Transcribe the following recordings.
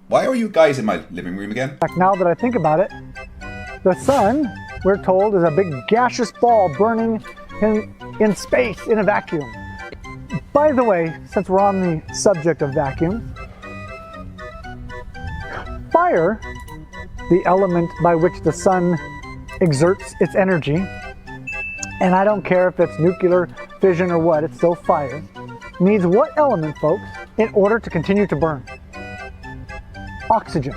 Why are you guys in my living room again? Now that I think about it, the sun, we're told, is a big gaseous ball burning in space in a vacuum. By the way, since we're on the subject of vacuum, fire, the element by which the sun exerts its energy, and I don't care if it's nuclear fission or what, it's still fire, needs what element, folks, in order to continue to burn? Oxygen.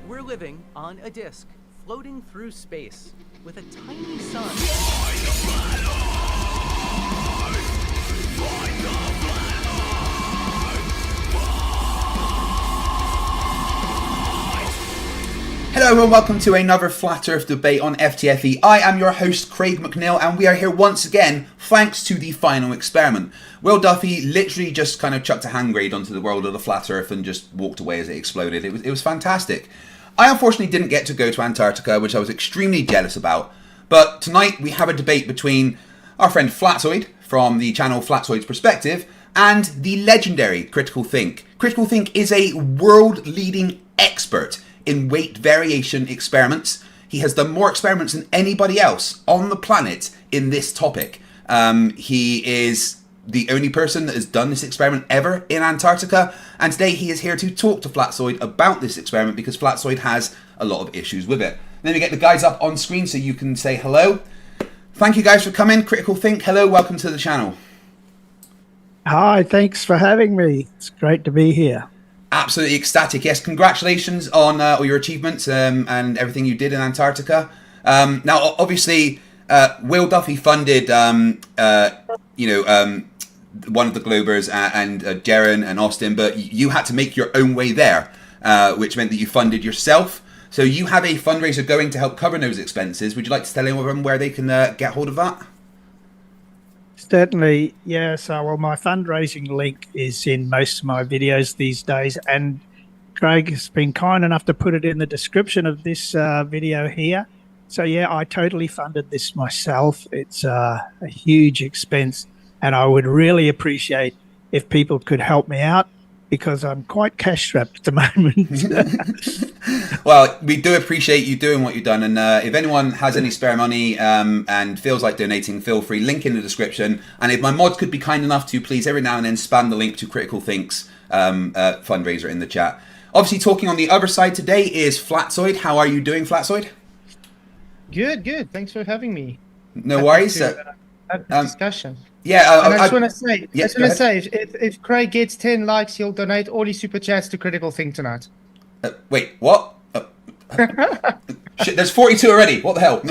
We're living on a disk, floating through space, with a tiny sun. Hello everyone, welcome to another Flat Earth debate on FTFE. I am your host Craig McNeil and we are here once again thanks to the final experiment. Will Duffy literally just kind of chucked a hand grenade onto the world of the Flat Earth and just walked away as it exploded. It was fantastic. I unfortunately didn't get to go to Antarctica, which I was extremely jealous about. But tonight we have a debate between our friend Flatzoid from the channel Flatzoid's Perspective and the legendary Critical Think. Critical Think is a world-leading expert in weight variation experiments. He has done more experiments than anybody else on the planet in this topic. He is the only person that has done this experiment ever in Antarctica, and today he is here to talk to Flatzoid about this experiment because Flatzoid has a lot of issues with it. Let me get the guys up on screen so you can say hello. Thank you guys for coming. Critical Think, hello, welcome to the channel. Hi, thanks for having me. It's great to be here. Absolutely ecstatic. Yes, congratulations on all your achievements and everything you did in Antarctica. Now, obviously, Will Duffy funded, one of the Globers and Darren and Austin, but you had to make your own way there, which meant that you funded yourself. So you have a fundraiser going to help cover those expenses. Would you like to tell anyone where they can get hold of that? Certainly, yeah. So, well, my fundraising link is in most of my videos these days, and Craig has been kind enough to put it in the description of this video here. So, yeah, I totally funded this myself. It's a huge expense, and I would really appreciate if people could help me out because I'm quite cash strapped at the moment. Well, we do appreciate you doing what you've done, and if anyone has any spare money and feels like donating, feel free, link in the description. And if my mods could be kind enough to please every now and then spam the link to Critical Think's fundraiser in the chat. Obviously, talking on the other side today is Flatzoid. How are you doing, Flatzoid? Good. Thanks for having me. No worries. Have a discussion. Yeah, and I just want to say, yeah, if Craig gets 10 likes, he'll donate all his super chats to Critical Think tonight. Wait, what? Shit, there's 42 already. What the hell?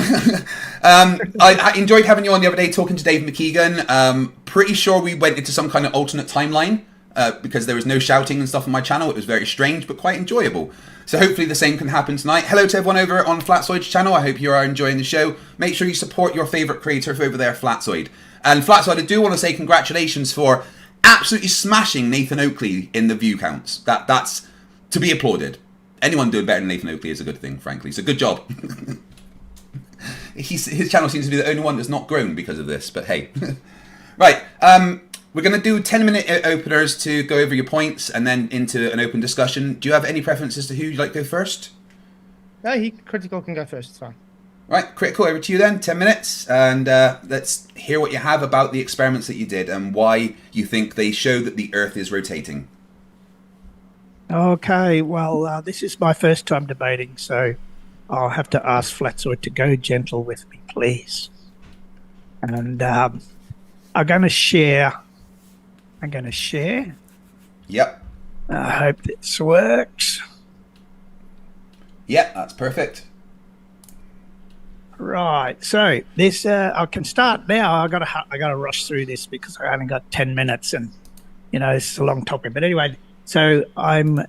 I enjoyed having you on the other day talking to Dave McKeegan. Pretty sure we went into some kind of alternate timeline because there was no shouting and stuff on my channel. It was very strange, but quite enjoyable. So hopefully the same can happen tonight. Hello to everyone over on Flatzoid's channel. I hope you are enjoying the show. Make sure you support your favourite creator over there, Flatzoid. And Flatzoid, I do want to say congratulations for absolutely smashing Nathan Oakley in the view counts. That's to be applauded. Anyone doing better than Nathan Oakley is a good thing, frankly. So good job. His channel seems to be the only one that's not grown because of this, but hey. Right, we're going to do 10-minute openers to go over your points and then into an open discussion. Do you have any preferences to who you'd like to go first? No, Critical can go first, it's fine. Right, Critical, over to you then, 10 minutes, and let's hear what you have about the experiments that you did and why you think they show that the Earth is rotating. Okay, well, this is my first time debating, so I'll have to ask Flatzoid to go gentle with me, please. And I'm going to share. Yep. I hope this works. Yep, that's perfect. Right, so this I can start now. I got to rush through this because I only got 10 minutes, and it's a long topic. But anyway, so I'm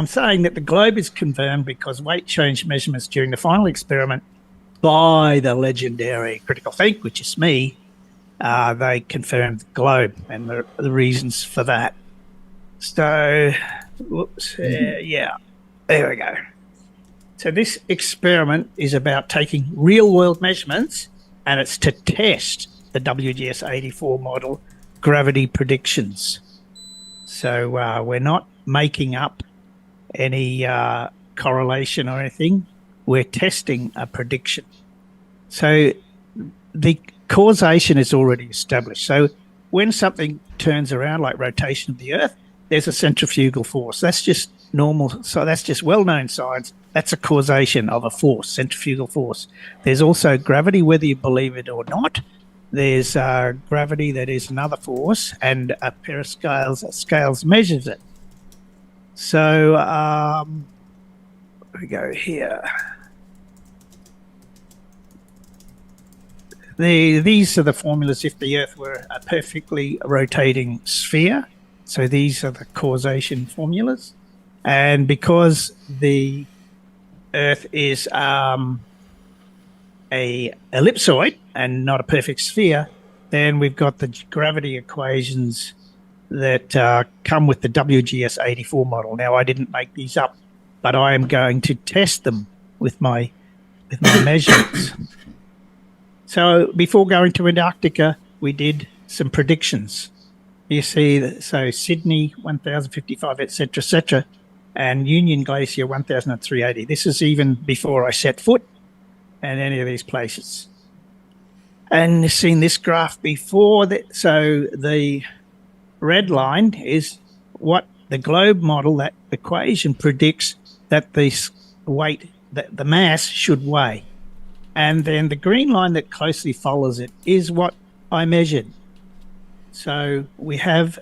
saying that the globe is confirmed because weight change measurements during the final experiment by the legendary Critical Think, which is me, they confirmed the globe and the reasons for that. So, yeah, there we go. So this experiment is about taking real-world measurements, and it's to test the WGS-84 model gravity predictions. So we're not making up any correlation or anything. We're testing a prediction. So the causation is already established. So when something turns around, like rotation of the Earth, there's a centrifugal force. That's just normal. So that's just well-known science. That's a causation of a force, centrifugal force. There's also gravity, whether you believe it or not. There's gravity that is another force, and a pair of scales measures it. So we go here. These are the formulas if the Earth were a perfectly rotating sphere. So these are the causation formulas. And because the Earth is a ellipsoid and not a perfect sphere, then we've got the gravity equations that come with the WGS-84 model. Now, I didn't make these up, but I am going to test them with my measurements. So before going to Antarctica, we did some predictions. You see, so Sydney, 1,055, etc., and Union Glacier, 1,380. This is even before I set foot in any of these places. And you've seen this graph before. So the red line is what the globe model, that equation predicts that the weight, that the mass should weigh. And then the green line that closely follows it is what I measured. So we have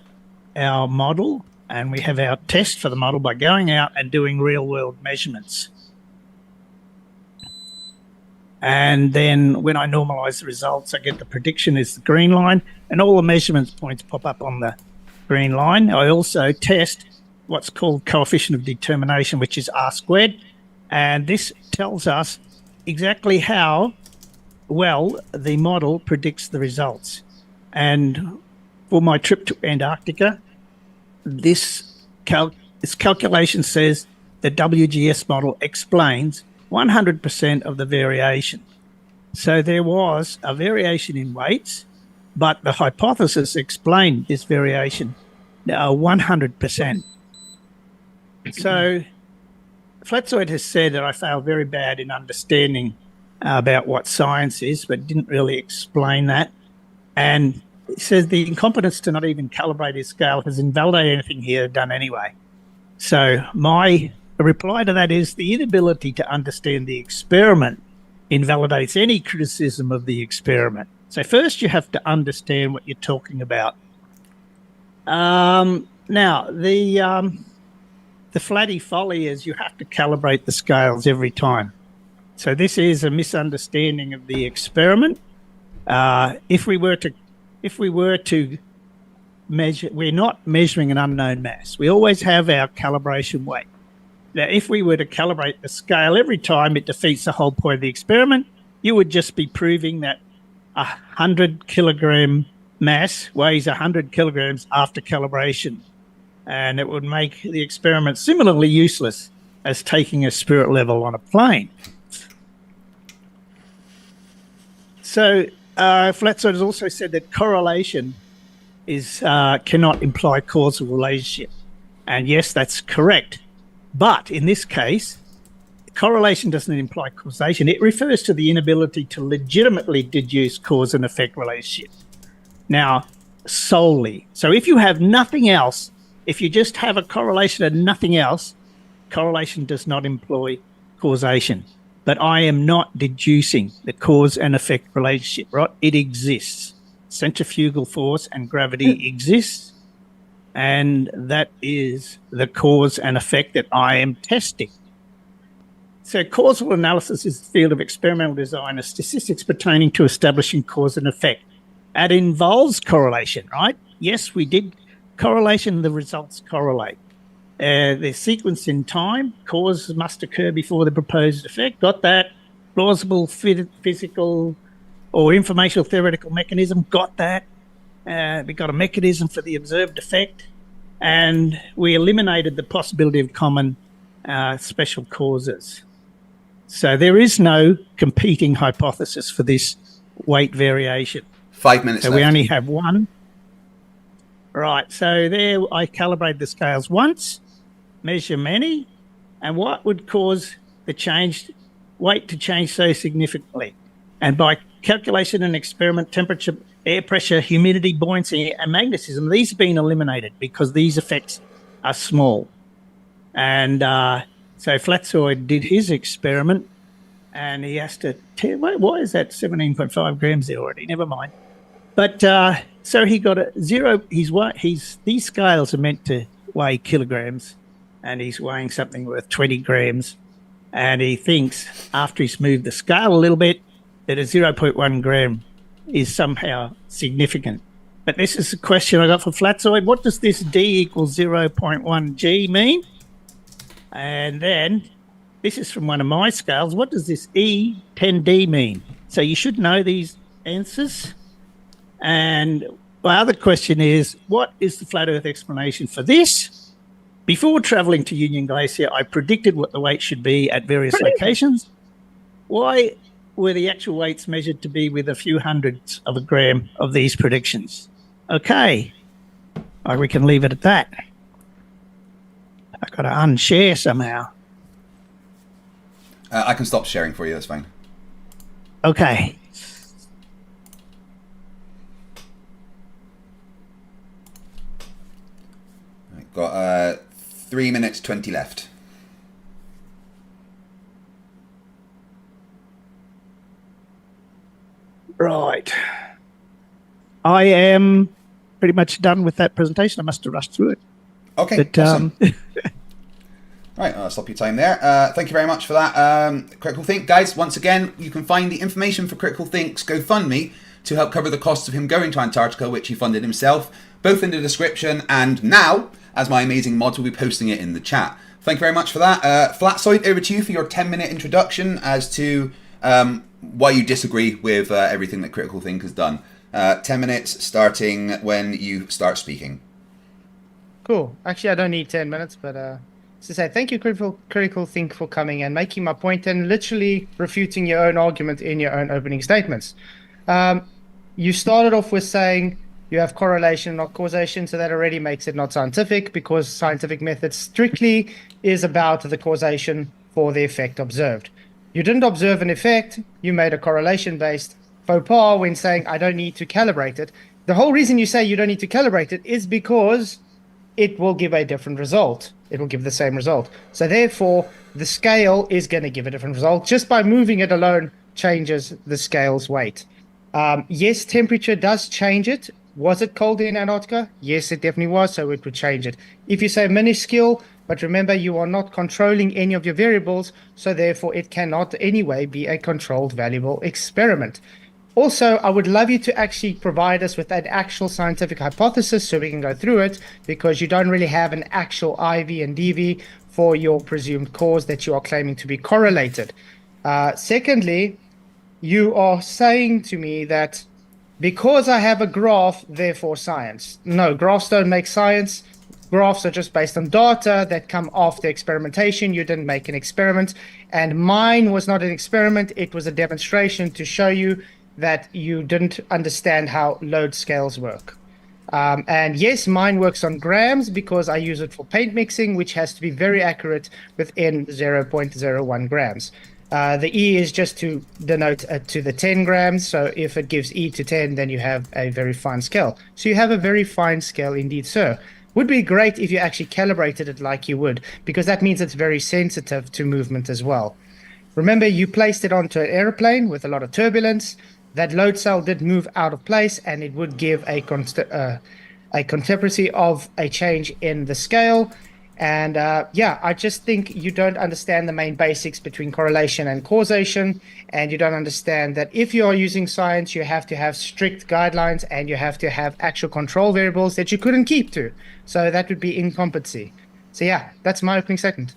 our model and we have our test for the model by going out and doing real-world measurements. And then when I normalize the results, I get the prediction is the green line, and all the measurements points pop up on the green line. I also test what's called coefficient of determination, which is R squared, and this tells us exactly how well the model predicts the results. And for my trip to Antarctica, this calculation says the WGS model explains 100% of the variation. So there was a variation in weights, but the hypothesis explained this variation 100%. So Flatzoid has said that I failed very bad in understanding about what science is, but didn't really explain that. And it says the incompetence to not even calibrate his scale has invalidated anything he had done anyway. So my reply to that is the inability to understand the experiment invalidates any criticism of the experiment. So first you have to understand what you're talking about. Now, the flatty folly is you have to calibrate the scales every time. So this is a misunderstanding of the experiment. If we were to measuring an unknown mass. We always have our calibration weight. Now, if we were to calibrate the scale every time, it defeats the whole point of the experiment. You would just be proving that 100 kilogram mass weighs 100 kilograms after calibration, and it would make the experiment similarly useless as taking a spirit level on a plane. So Flatzoid has also said that correlation cannot imply causal relationship. And yes, that's correct. But in this case, correlation doesn't imply causation. It refers to the inability to legitimately deduce cause and effect relationship. Now, solely. So if you have nothing else, if you just have a correlation and nothing else, correlation does not employ causation. But I am not deducing the cause and effect relationship, right? It exists. Centrifugal force and gravity exists, and that is the cause and effect that I am testing. So causal analysis is the field of experimental design of statistics pertaining to establishing cause and effect. It involves correlation, right? Yes, we did correlation, the results correlate. The sequence in time, cause must occur before the proposed effect. Got that. Plausible physical or informational theoretical mechanism. Got that. We got a mechanism for the observed effect. And we eliminated the possibility of common special causes. So there is no competing hypothesis for this weight variation. 5 minutes so left. We only have one. Right, so there I calibrated the scales once, measure many, and what would cause the weight to change so significantly? And by calculation and experiment, temperature, air pressure, humidity, buoyancy, and magnetism, these have been eliminated because these effects are small. And so Flatzoid did his experiment, and he has to tell, why is that 17.5 grams there already? Never mind. But so he got a zero. These scales are meant to weigh kilograms, and he's weighing something worth 20 grams. And he thinks after he's moved the scale a little bit that a 0.1 gram is somehow significant. But this is the question I got for Flatzoid. What does this D equals 0.1 G mean? And then this is from one of my scales. What does this E10D mean? So you should know these answers. And my other question is, what is the flat Earth explanation for this? Before travelling to Union Glacier, I predicted what the weight should be at various locations. Why were the actual weights measured to be with a few hundredths of a gram of these predictions? Okay, we can leave it at that. I've got to unshare somehow. I can stop sharing for you, that's fine. Okay. Got 3 minutes 20 left. Right. I am pretty much done with that presentation. I must have rushed through it. Okay, but, awesome. Right, I'll stop your time there. Thank you very much for that. Critical Think, guys, once again, you can find the information for Critical Think's GoFundMe to help cover the costs of him going to Antarctica, which he funded himself, both in the description and now, as my amazing mods will be posting it in the chat. Thank you very much for that. Flatzoid, over to you for your 10-minute introduction as to why you disagree with everything that Critical Think has done. 10 minutes starting when you start speaking. Cool. Actually, I don't need 10 minutes, but to say thank you, Critical Think, for coming and making my point and literally refuting your own argument in your own opening statements. You started off with saying you have correlation, not causation, so that already makes it not scientific because scientific method strictly is about the causation for the effect observed. You didn't observe an effect, you made a correlation-based faux pas when saying I don't need to calibrate it. The whole reason you say you don't need to calibrate it is because it will give a different result. It will give the same result. So therefore, the scale is going to give a different result. Just by moving it alone changes the scale's weight. Yes, temperature does change it. Was it cold in Antarctica? Yes, it definitely was, so it would change it. If you say minuscule, but remember, you are not controlling any of your variables, so therefore it cannot anyway be a controlled, valuable experiment. Also, I would love you to actually provide us with an actual scientific hypothesis so we can go through it, because you don't really have an actual IV and DV for your presumed cause that you are claiming to be correlated. Secondly, you are saying to me that because I have a graph, therefore science. No, graphs don't make science. Graphs are just based on data that come after experimentation. You didn't make an experiment, and mine was not an experiment. It was a demonstration to show you that you didn't understand how load scales work. And yes, mine works on grams because I use it for paint mixing, which has to be very accurate within 0.01 grams. The E is just to denote to the 10 grams. So if it gives E to 10, then you have a very fine scale. So you have a very fine scale indeed, sir. Would be great if you actually calibrated it like you would, because that means it's very sensitive to movement as well. Remember, you placed it onto an airplane with a lot of turbulence. That load cell did move out of place, and it would give a contemporary of a change in the scale. And I just think you don't understand the main basics between correlation and causation, and you don't understand that if you are using science, you have to have strict guidelines and you have to have actual control variables that you couldn't keep to. So that would be incompetency. So yeah, that's my opening statement.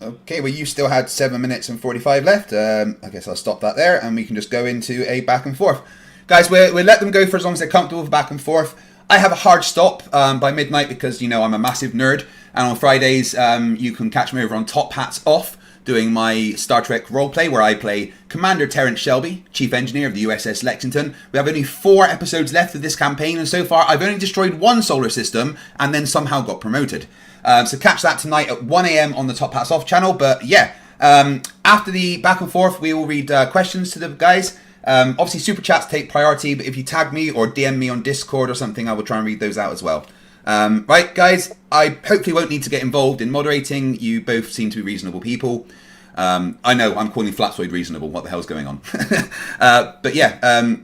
Okay, well, you still had 7 minutes and 45 left. I guess I'll stop that there, and we can just go into a back and forth. Guys, we'll let them go for as long as they're comfortable with back and forth. I have a hard stop by midnight because, I'm a massive nerd. And on Fridays, you can catch me over on Top Hats Off, doing my Star Trek roleplay, where I play Commander Terrence Shelby, Chief Engineer of the USS Lexington. We have only 4 episodes left of this campaign, and so far I've only destroyed 1 solar system, and then somehow got promoted. So catch that tonight at 1 a.m. on the Top Hats Off channel. But yeah, after the back and forth, we will read questions to the guys. Obviously, super chats take priority, but if you tag me or DM me on Discord or something, I will try and read those out as well. Right, guys, I hopefully won't need to get involved in moderating. You both seem to be reasonable people. I know, I'm calling Flatzoid reasonable. What the hell's going on? But yeah,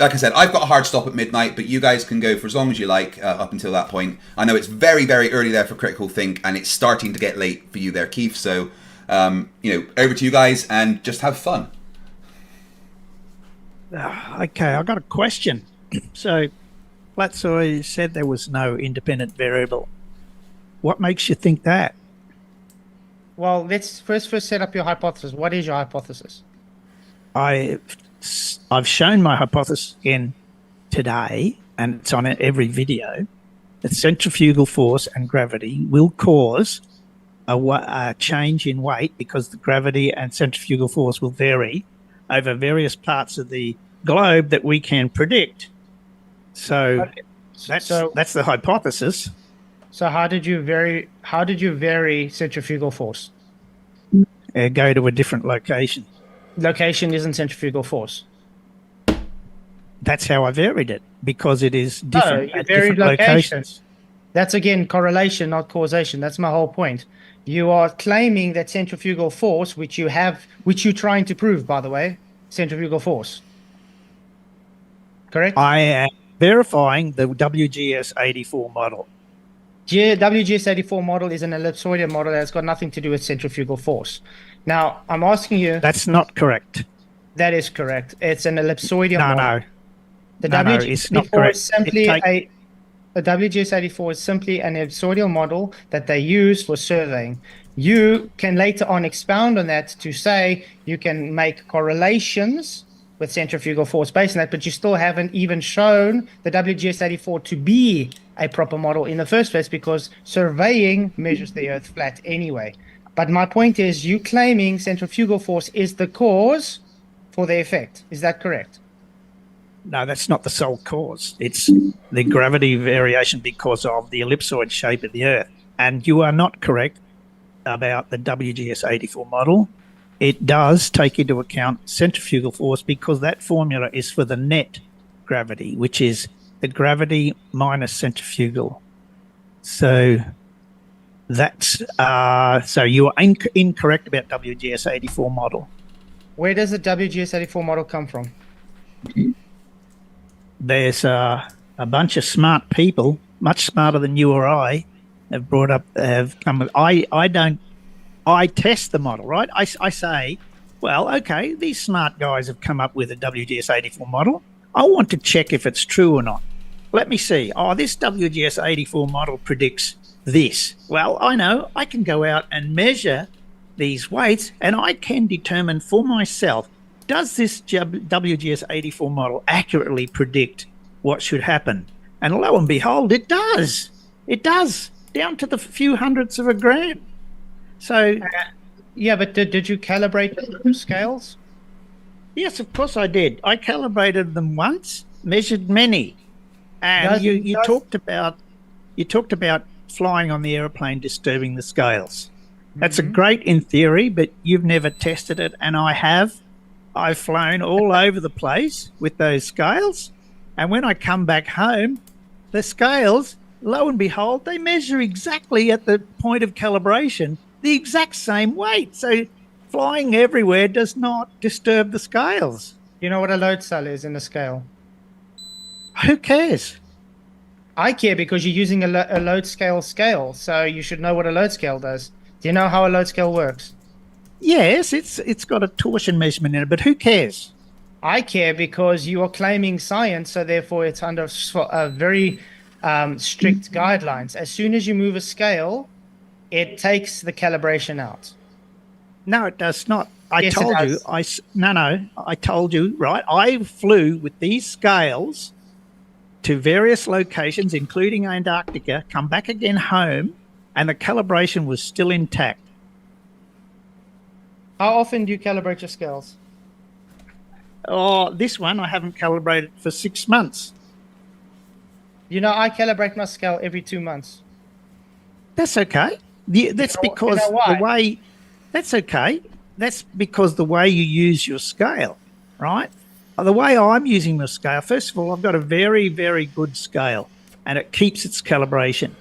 like I said, I've got a hard stop at midnight, but you guys can go for as long as you like up until that point. I know it's very, very early there for Critical Think, and it's starting to get late for you there, Keith. So, over to you guys, and just have fun. Okay, I got a question. So, Flatzoid said there was no independent variable. What makes you think that? Well, let's first set up your hypothesis. What is your hypothesis? I've shown my hypothesis again today, and it's on every video, that centrifugal force and gravity will cause a change in weight, because the gravity and centrifugal force will vary over various parts of the globe that we can predict. So that's the hypothesis. So how did you vary centrifugal force? Go to a different location. Location isn't centrifugal force. That's how I varied it, because it is different at different locations. That's again correlation, not causation. That's my whole point. You are claiming that centrifugal force, which you're trying to prove, by the way, centrifugal force. Correct? I am verifying the WGS84 model. WGS84 model is an ellipsoidal model that's got nothing to do with centrifugal force. Now, I'm asking you... That's not correct. That is correct. It's an ellipsoidal model. No. The WGS84 it's not correct. The WGS84 is simply an ellipsoidal model that they use for surveying. You can later on expound on that to say you can make correlations with centrifugal force based on that, but you still haven't even shown the WGS84 to be a proper model in the first place, because surveying measures the Earth flat anyway. But my point is, you claiming centrifugal force is the cause for the effect. Is that correct? No, that's not the sole cause. It's the gravity variation because of the ellipsoid shape of the Earth. And you are not correct about the WGS84 model. It does take into account centrifugal force, because that formula is for the net gravity, which is the gravity minus centrifugal. So that's so you are incorrect about WGS84 model. Where does the WGS84 model come from? There's a bunch of smart people, much smarter than you or I, have come. I test the model, right? I say Well, okay, these smart guys have come up with a WGS84 model. I want to check if it's true or not. Let me see. Oh, this WGS84 model predicts this. Well, I know I can go out and measure these weights and I can determine for myself, does this WGS84 model accurately predict what should happen? And lo and behold, it does. It does, down to the few hundredths of a gram. So, Yeah, but did you calibrate the scales? yes, of course I did. I calibrated them once, measured many. And you talked about flying on the aeroplane disturbing the scales. That's a great in theory, but you've never tested it, and I have. I've flown all over the place with those scales, and when I come back home, the scales, lo and behold, they measure exactly at the point of calibration the exact same weight. So flying everywhere does not disturb the scales. You know what a load cell is in a scale? Who cares? I care because you're using a load scale, so you should know what a load scale does. Do you know how a load scale works? Yes, it's got a torsion measurement in it, but who cares? I care because you are claiming science, so therefore it's under very strict guidelines. As soon as you move a scale, it takes the calibration out. No, it does not. I Yes, it told you. does. I told you, right? I flew with these scales to various locations, including Antarctica, come back again home, and the calibration was still intact. How often do you calibrate your scales? Oh, this one I haven't calibrated for 6 months. You know, I calibrate my scale every 2 months. That's okay. That's You know because why? the way. That's okay. That's because the way you use your scale, right? The way I'm using the scale, first of all, I've got a very, very good scale, and it keeps its calibration.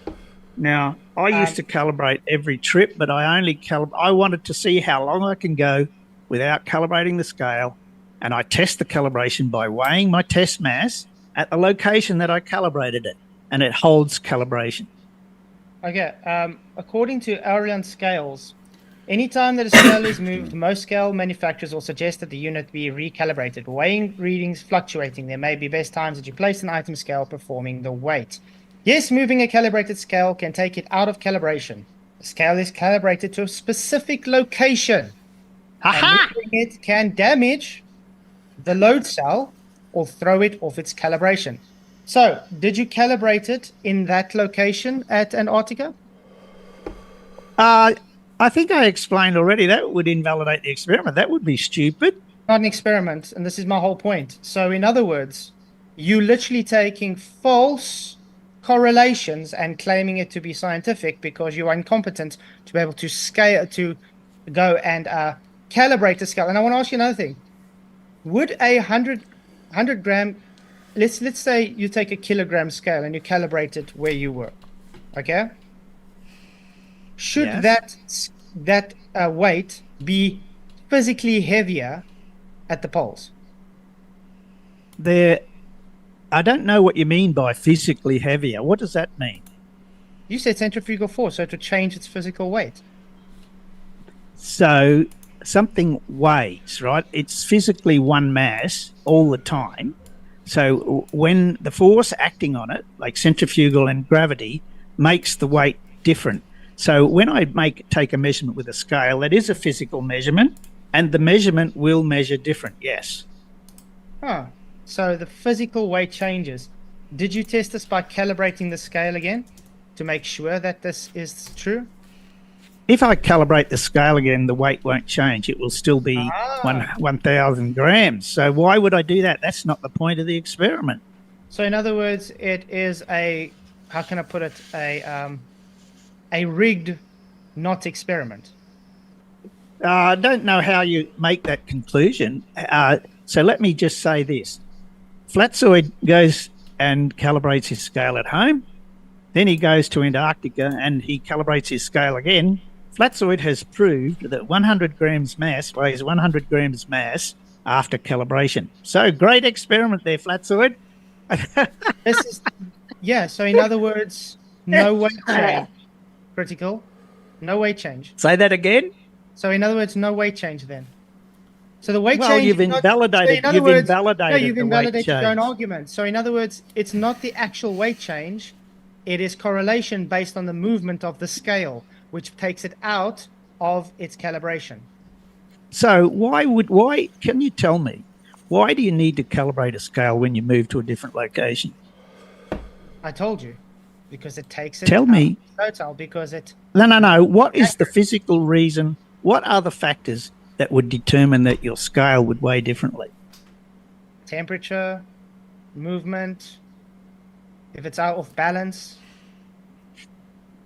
Now, I used to calibrate every trip, but I only I wanted to see how long I can go without calibrating the scale, and I test the calibration by weighing my test mass at the location that I calibrated it, and it holds calibration. Okay, according to Ariane scales, anytime that a scale is moved, most scale manufacturers will suggest that the unit be recalibrated. Weighing readings fluctuating, there may be best times that you place an item scale performing the weight. Yes, moving a calibrated scale can take it out of calibration. The scale is calibrated to a specific location. And moving it can damage the load cell or throw it off its calibration. So, did you calibrate it in that location at Antarctica? I think I explained already that would invalidate the experiment. That would be stupid. Not an experiment, and this is my whole point. So, in other words, you literally taking false correlations and claiming it to be scientific because you are incompetent to be able to scale to go and calibrate the scale. And I want to ask you another thing: would a 100 gram, let's say you take a kilogram scale and you calibrate it where you were, okay? Should Yes. that weight be physically heavier at the poles? I don't know what you mean by physically heavier. What does that mean? You said centrifugal force, so to change its physical weight. So something weighs, right? It's physically one mass all the time. So when the force acting on it, like centrifugal and gravity, makes the weight different. So when I take a measurement with a scale, that is a physical measurement, and the measurement will measure different, yes. Huh. So the physical weight changes. Did you test this by calibrating the scale again to make sure that this is true? If I calibrate the scale again, the weight won't change. It will still be 1,000 grams. So why would I do that? That's not the point of the experiment. So in other words, it is a, how can I put it, a rigged, not experiment. I don't know how you make that conclusion. So let me just say this. Flatzoid goes and calibrates his scale at home. Then he goes to Antarctica and he calibrates his scale again. Flatzoid has proved that 100 grams mass weighs 100 grams mass after calibration. So great experiment there, Flatzoid. This is, yeah, so in other words, no weight change. Critical. No weight change. Say that again. So in other words, no weight change then. So the weight Well, change. you've is not- invalidated. so in other You've words, invalidated. No, you've the weight invalidated your own change. argument. So in other words, it's not the actual weight change. It is correlation based on the movement of the scale, which takes it out of its calibration. So why can you tell me why do you need to calibrate a scale when you move to a different location? I told you, because it takes it Tell out me. of total, because it No. What is the physical reason? What are the factors that would determine that your scale would weigh differently? temperature, movement, if it's out of balance.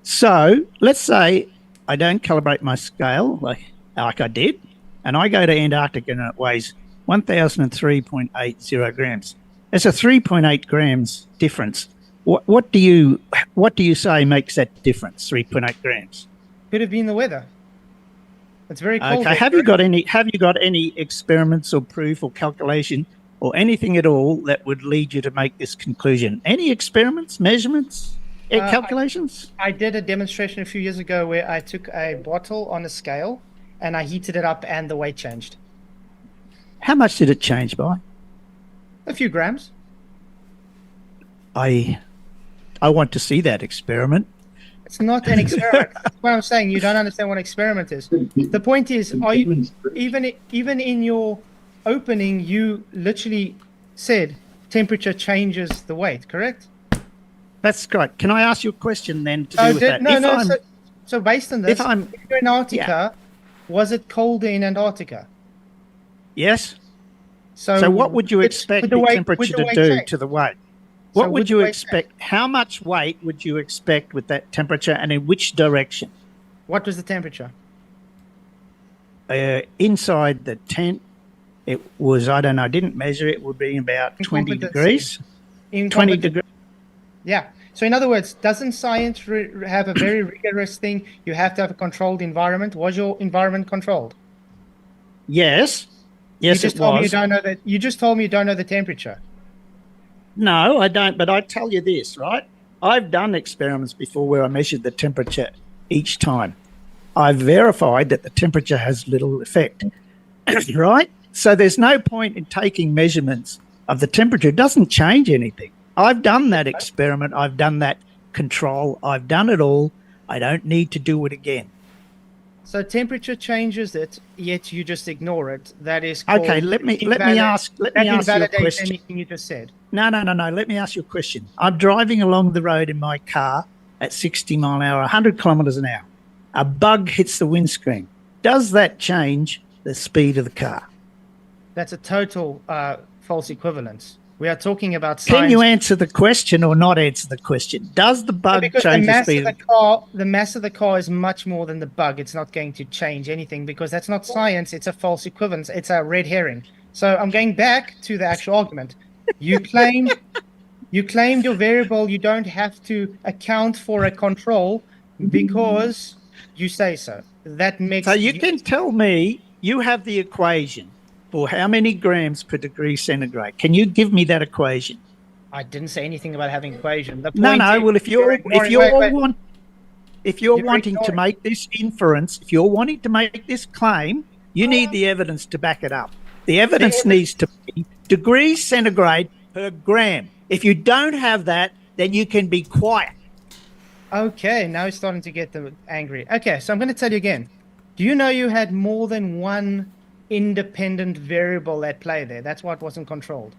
So let's say I don't calibrate my scale like I did, and I go to Antarctica and it weighs 1,003.80 grams. It's a 3.8 grams difference. What do you say makes that difference? 3.8 grams. Could have been the weather. It's very cold. Okay. Have you got any experiments or proof or calculation or anything at all that would lead you to make this conclusion? Any experiments, measurements, calculations? I did a demonstration a few years ago where I took a bottle on a scale and I heated it up and the weight changed. How much did it change by? A few grams. I want to see that experiment. It's not an experiment. That's what I'm saying. You don't understand what an experiment is. The point is, are you even in your opening, you literally said temperature changes the weight, correct? That's great. Can I ask you a question then to do with that? So based on this, if you're in Antarctica, was it colder in Antarctica? Yes. So what would you expect the temperature to do to the weight? What would you expect? How much weight would you expect with that temperature, and in which direction? What was the temperature? Inside the tent, it was, I don't know, I didn't measure it, would be about 20 degrees. 20 degrees. Yeah. So in other words, doesn't science have a very rigorous thing? You have to have a controlled environment. Was your environment controlled? Yes. Yes, you just told me you don't know that. You just told me you don't know the temperature. No, I don't. But I tell you this, right? I've done experiments before where I measured the temperature each time. I've verified that the temperature has little effect, right? So there's no point in taking measurements of the temperature. It doesn't change anything. I've done that experiment. I've done that control. I've done it all. I don't need to do it again. So temperature changes it, yet you just ignore it. That is called okay. Let me ask you a question. Anything you just said. No. Let me ask you a question. I'm driving along the road in my car at 60 mile an hour, 100 kilometers an hour. A bug hits the windscreen. Does that change the speed of the car? That's a total false equivalence. We are talking about science. Can you answer the question or not answer the question? Does the bug change the speed of the car? The mass of the car is much more than the bug. It's not going to change anything because that's not science. It's a false equivalence. It's a red herring. So I'm going back to the actual argument. You claimed your variable. You don't have to account for a control because you say so. That makes. So you can tell me you have the equation for how many grams per degree centigrade. Can you give me that equation? I didn't say anything about having equation. The no. point Well, if you're wanting to make this inference, if you're wanting to make this claim, you need the evidence to back it up. The evidence needs to be degrees centigrade per gram. If you don't have that, then you can be quiet. Okay, now it's starting to get angry. Okay, so I'm going to tell you again. Do you know you had more than one independent variable at play there? That's what wasn't controlled.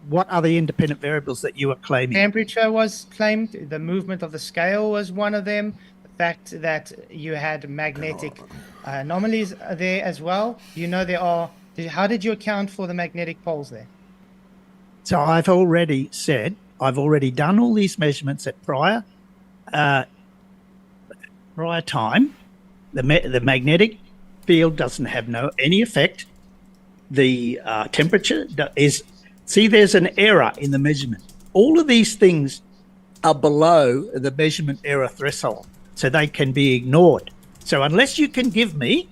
What are the independent variables that you are claiming? Temperature was claimed. The movement of the scale was one of them. The fact that you had magnetic anomalies there as well. You know there are. How did you account for the magnetic poles there? So I've already said I've already done all these measurements at prior time. The magnetic field doesn't have any effect. The temperature is. See, there's an error in the measurement. All of these things are below the measurement error threshold, so they can be ignored. So unless you can give me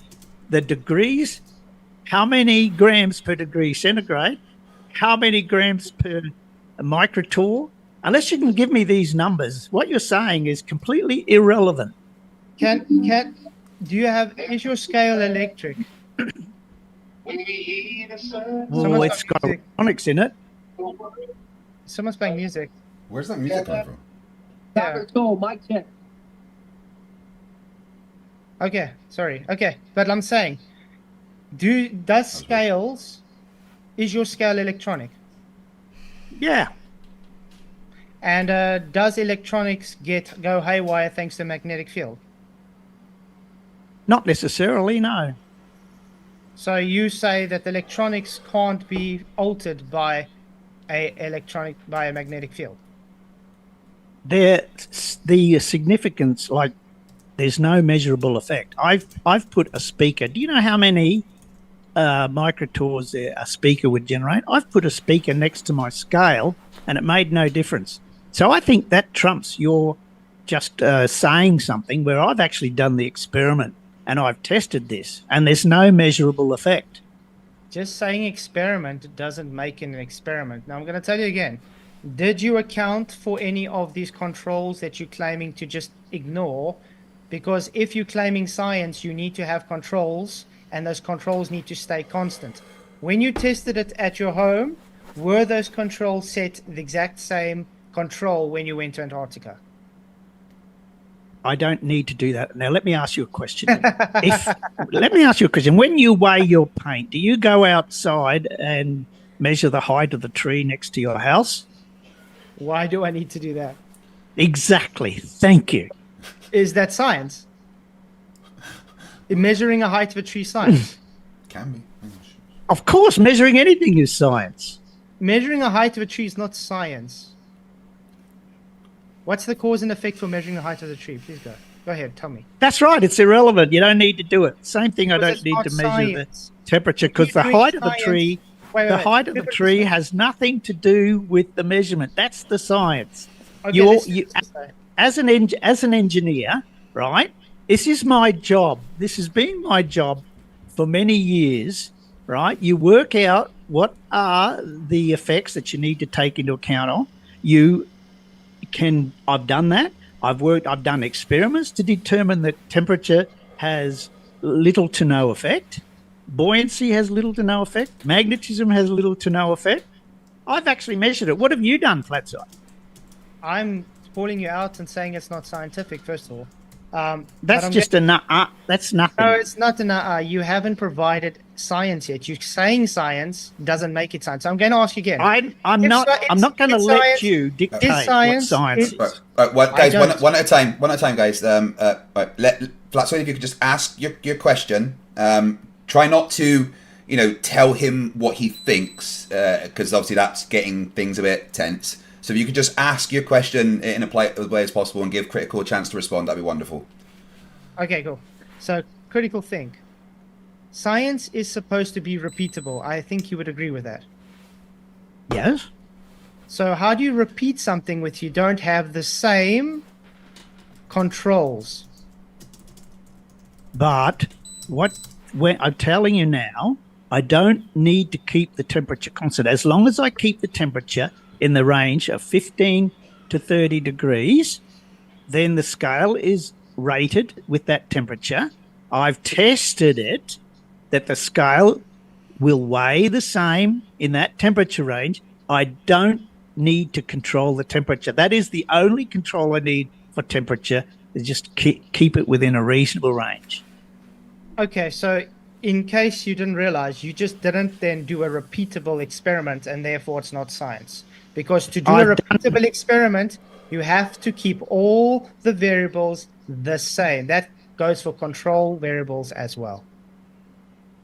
the degrees, how many grams per degree centigrade, how many grams per microtorr, unless you can give me these numbers, what you're saying is completely irrelevant. Can is your scale electric? Oh, it's got music. electronics in it. Someone's playing music. Where's that music coming from? Yeah. Okay, sorry. Okay, but I'm saying, is your scale electronic? Yeah. And does electronics go haywire thanks to magnetic field? Not necessarily, no. So you say that the electronics can't be altered by a magnetic field? The significance, like, there's no measurable effect. I've put a speaker. Do you know how many microtorrs a speaker would generate? I've put a speaker next to my scale, and it made no difference. So I think that trumps your just saying something where I've actually done the experiment and I've tested this, and there's no measurable effect. Just saying experiment doesn't make it an experiment. Now I'm going to tell you again. Did you account for any of these controls that you're claiming to just ignore? Because if you're claiming science, you need to have controls, and those controls need to stay constant. When you tested it at your home, were those controls set the exact same control when you went to Antarctica? I don't need to do that. Now, let me ask you a question. Let me ask you a question. When you weigh your paint, do you go outside and measure the height of the tree next to your house? Why do I need to do that? Exactly. Thank you. Is that science? Measuring a height of a tree science? Can be. Of course, measuring anything is science. Measuring a height of a tree is not science. What's the cause and effect for measuring the height of the tree? Please go. Go ahead, tell me. That's right. It's irrelevant. You don't need to do it. Same thing, I Because don't need to it's measure not the science. temperature, because the If you're height doing of the science- tree, Wait, the height of the tree has nothing to do with the measurement. That's the science. Okay, You, listen, you, listen. as an engineer, right? This is my job. This has been my job for many years, right? You work out what are the effects that you need to take into account on. I've done that. I've done experiments to determine that temperature has little to no effect. Buoyancy has little to no effect. Magnetism has little to no effect. I've actually measured it. What have you done, Flatzoid? I'm calling you out and saying it's not scientific, first of all. That's just that's nothing. No, it's not you haven't provided science yet. You're saying science doesn't make it science. So I'm going to ask you again. I'm not going to let you dictate what science is. Guys, one at a time. One at a time, guys. Let Flatzoid, if you could just ask your question. Try not to, tell him what he thinks, because obviously that's getting things a bit tense. So if you could just ask your question in a polite way as possible and give Critical a chance to respond, that'd be wonderful. Okay, cool. So, Critical, think. Science is supposed to be repeatable. I think you would agree with that. Yes. So how do you repeat something if you don't have the same controls? But when I'm telling you now, I don't need to keep the temperature constant. As long as I keep the temperature in the range of 15 to 30 degrees, then the scale is rated with that temperature. I've tested it that the scale will weigh the same in that temperature range. I don't need to control the temperature. That is the only control I need for temperature, is just keep it within a reasonable range. Okay, so in case you didn't realize, you just didn't then do a repeatable experiment, and therefore it's not science. Because to do a repeatable experiment, you have to keep all the variables the same. That goes for control variables as well.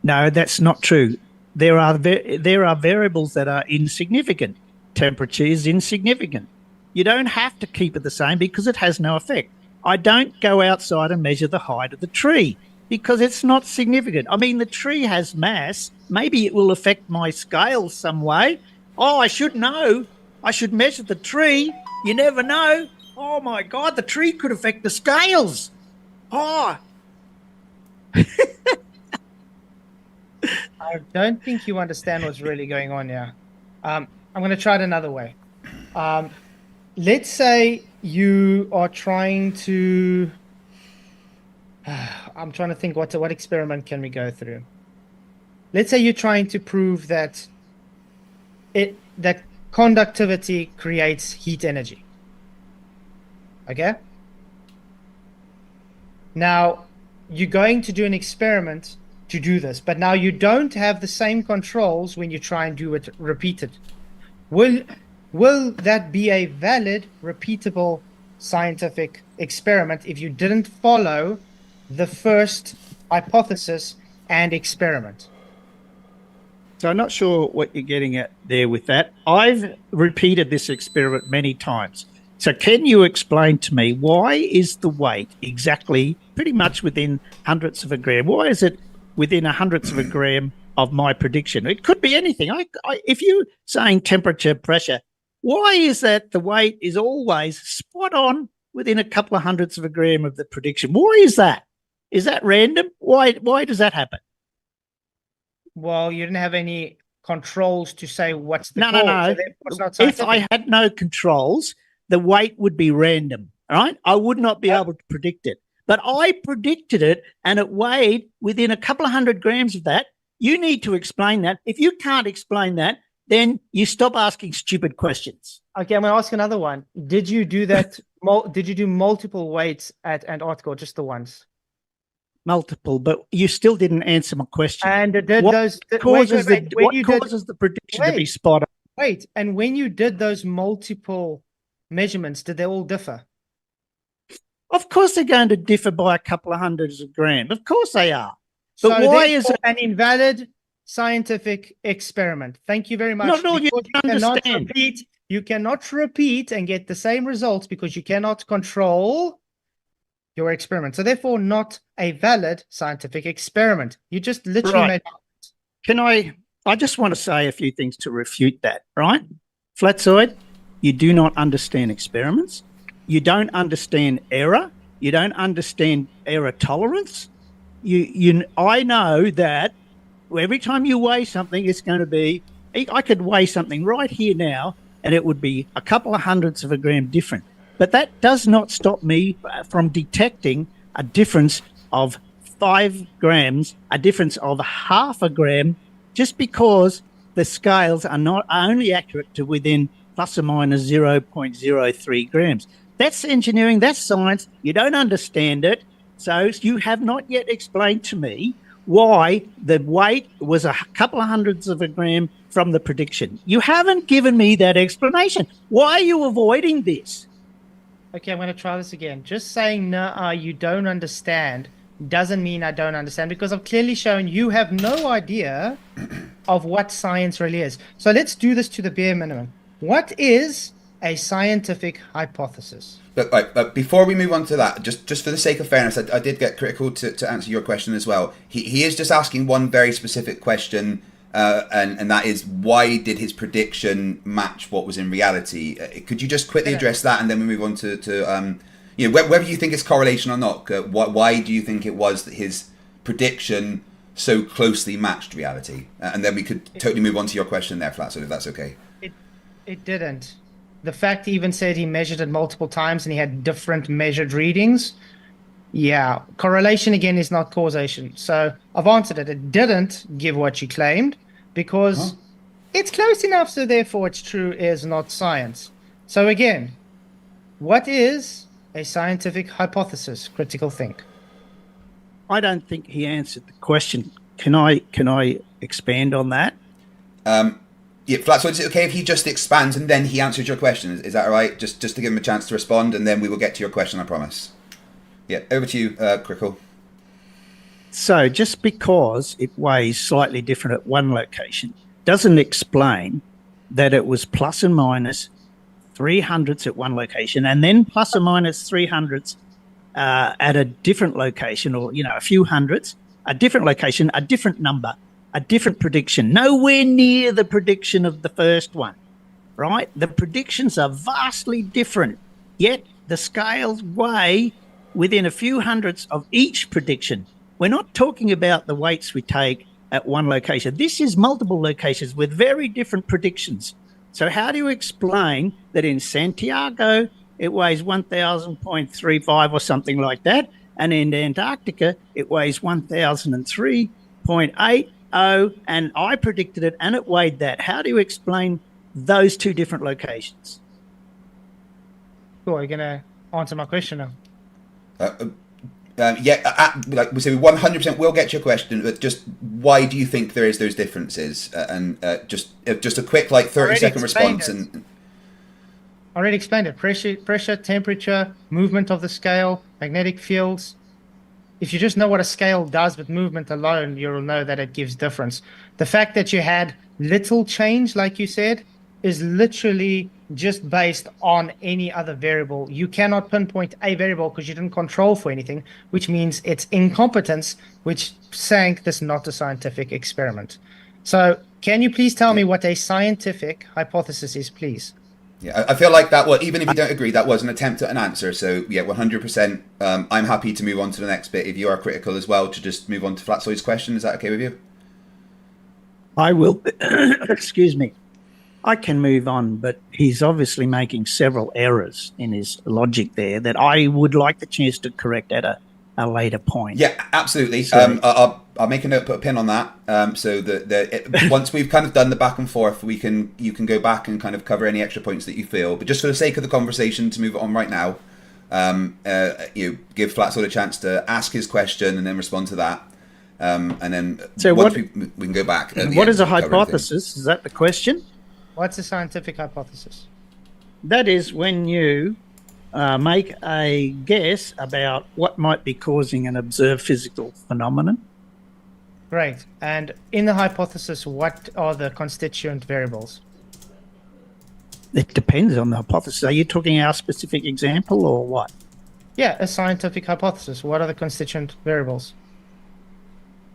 No, that's not true. There are variables that are insignificant. Temperature is insignificant. You don't have to keep it the same because it has no effect. I don't go outside and measure the height of the tree because it's not significant. I mean, the tree has mass. Maybe it will affect my scale some way. Oh, I should know. I should measure the tree. You never know. Oh, my God, the tree could affect the scales. Oh. I don't think you understand what's really going on here. I'm going to try it another way. Let's say you are trying to I'm trying to think what experiment can we go through. Let's say you're trying to prove that that conductivity creates heat energy. Okay? Now, you're going to do an experiment to do this, but now you don't have the same controls when you try and do it repeated. Will that be a valid, repeatable scientific experiment if you didn't follow the first hypothesis and experiment? So I'm not sure what you're getting at there with that. I've repeated this experiment many times. So can you explain to me, why is the weight exactly pretty much within hundredths of a gram? Why is it within a hundredths of a gram of my prediction? It could be anything. If you're saying temperature, pressure, why is that the weight is always spot on within a couple of hundredths of a gram of the prediction? Why is that? Is that random? Why does that happen? Well, you didn't have any controls to say what's the No. so it's not If scientific. I had no controls, the weight would be random, right? I would not be able to predict it. But I predicted it and it weighed within a couple of hundred grams of that. You need to explain that. If you can't explain that, then you stop asking stupid questions. Okay, I'm going to ask another one. Did you do that? Did you do multiple weights at Antarctica or just the ones? Multiple, but you still didn't answer my question. And What causes the prediction to be spot on? Wait, and when you did those multiple measurements, did they all differ? Of course they're going to differ by a couple of hundreds of grams. Of course they are. But So why is it an invalid scientific experiment? Thank you very much. Not at all, you Cannot understand. repeat. You cannot repeat and get the same results because you cannot control your experiment. So therefore, not a valid scientific experiment. You just literally Right. made. I just want to say a few things to refute that, right? Flatzoid, you do not understand experiments. You don't understand error. You don't understand error tolerance. I know that every time you weigh something, it's going to be, I could weigh something right here now and it would be a couple of hundredths of a gram different. But that does not stop me from detecting a difference of 5 grams, a difference of half a gram, just because the scales are not only accurate to within plus or minus 0.03 grams. That's engineering, that's science. You don't understand it. So you have not yet explained to me why the weight was a couple of hundredths of a gram from the prediction. You haven't given me that explanation. Why are you avoiding this? Okay, I'm going to try this again. Just saying, no, you don't understand doesn't mean I don't understand because I've clearly shown you have no idea of what science really is. So let's do this to the bare minimum. What is a scientific hypothesis? But before we move on to that, just for the sake of fairness, I did get critical to answer your question as well. He is just asking one very specific question, and that is, why did his prediction match what was in reality? Could you just quickly address that, and then we move on to whether you think it's correlation or not? Why do you think it was that his prediction so closely matched reality? And then we could totally move on to your question there, Flatzoid, if that's okay. It didn't. The fact he even said he measured it multiple times and he had different measured readings. Yeah, correlation again is not causation. So I've answered it. It didn't give what you claimed because it's close enough, so therefore it's true is not science. So again, what is a scientific hypothesis? Critical think. I don't think he answered the question. Can I expand on that? Yeah, Flatzoid, is it okay if he just expands and then he answers your question? Is that all right? Just to give him a chance to respond, and then we will get to your question, I promise. Yeah, over to you, Crickle. So just because it weighs slightly different at one location doesn't explain that it was plus and minus 3 hundredths at one location and then plus or minus 3 hundredths at a different location, or, a few hundredths, a different location, a different number, a different prediction, nowhere near the prediction of the first one, right? The predictions are vastly different, yet the scales weigh within a few hundredths of each prediction. We're not talking about the weights we take at one location. This is multiple locations with very different predictions. So how do you explain that in Santiago it weighs 1,000.35 or something like that, And in Antarctica, it weighs 1,003.80, and I predicted it, and it weighed that. How do you explain those two different locations? Cool, are you going to answer my question now? Like we say, 100% will get your question, but just why do you think there is those differences? Just a quick, like, 30-second response. And I already explained it. Pressure, temperature, movement of the scale, magnetic fields. If you just know what a scale does with movement alone, you'll know that it gives difference. The fact that you had little change, like you said, is literally just based on any other variable. You cannot pinpoint a variable because you didn't control for anything, which means it's incompetence, which saying this is not a scientific experiment. So can you please tell me what a scientific hypothesis is, please? yeah, I feel like that. Well, even if you don't agree, that was an attempt at an answer. So yeah, 100%. I'm happy to move on to the next bit. If you are critical as well, to just move on to Flatzoid's question. Is that okay with you? I will. Excuse me. I can move on, but he's obviously making several errors in his logic there that I would like the chance to correct at a later point. Yeah, absolutely. So, I'll make a note, put a pin on that, so that once we've kind of done the back and forth, you can go back and kind of cover any extra points that you feel. But just for the sake of the conversation, to move it on right now, give Flatzoid a chance to ask his question and then respond to that, and then so once we can go back. What is a hypothesis? Is that the question? What's a scientific hypothesis? That is when you make a guess about what might be causing an observed physical phenomenon. Great. And in the hypothesis, what are the constituent variables? It depends on the hypothesis. Are you talking our specific example or what? Yeah, a scientific hypothesis. What are the constituent variables?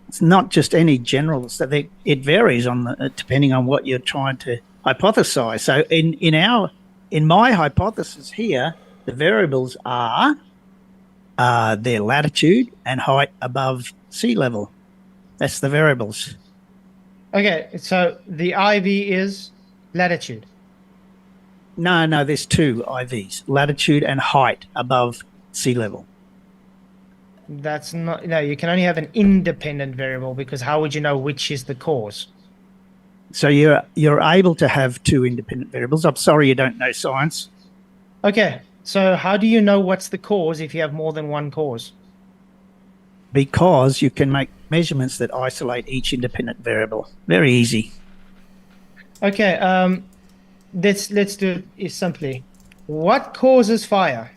It's not just any general. So it varies depending on what you're trying to hypothesize. So in my hypothesis here, the variables are their latitude and height above sea level. That's the variables. Okay, so the IV is latitude. No, there's two IVs, latitude and height above sea level. That's not, no, you can only have an independent variable because how would you know which is the cause? So you're able to have two independent variables. I'm sorry you don't know science. Okay, so how do you know what's the cause if you have more than one cause? Because you can make measurements that isolate each independent variable. Very easy. Okay, let's do it simply. What causes fire?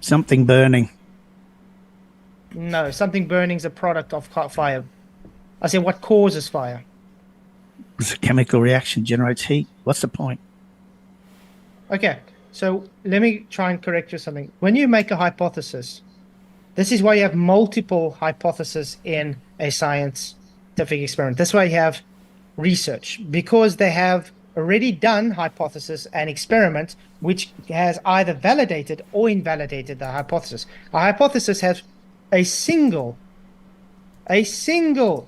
Something burning. No, something burning is a product of fire. I said, what causes fire? It's a chemical reaction, generates heat. What's the point? Okay, so let me try and correct you something. When you make a hypothesis, this is why you have multiple hypotheses in a scientific experiment. That's why you have research, because they have already done hypothesis and experiment, which has either validated or invalidated the hypothesis. A hypothesis has a single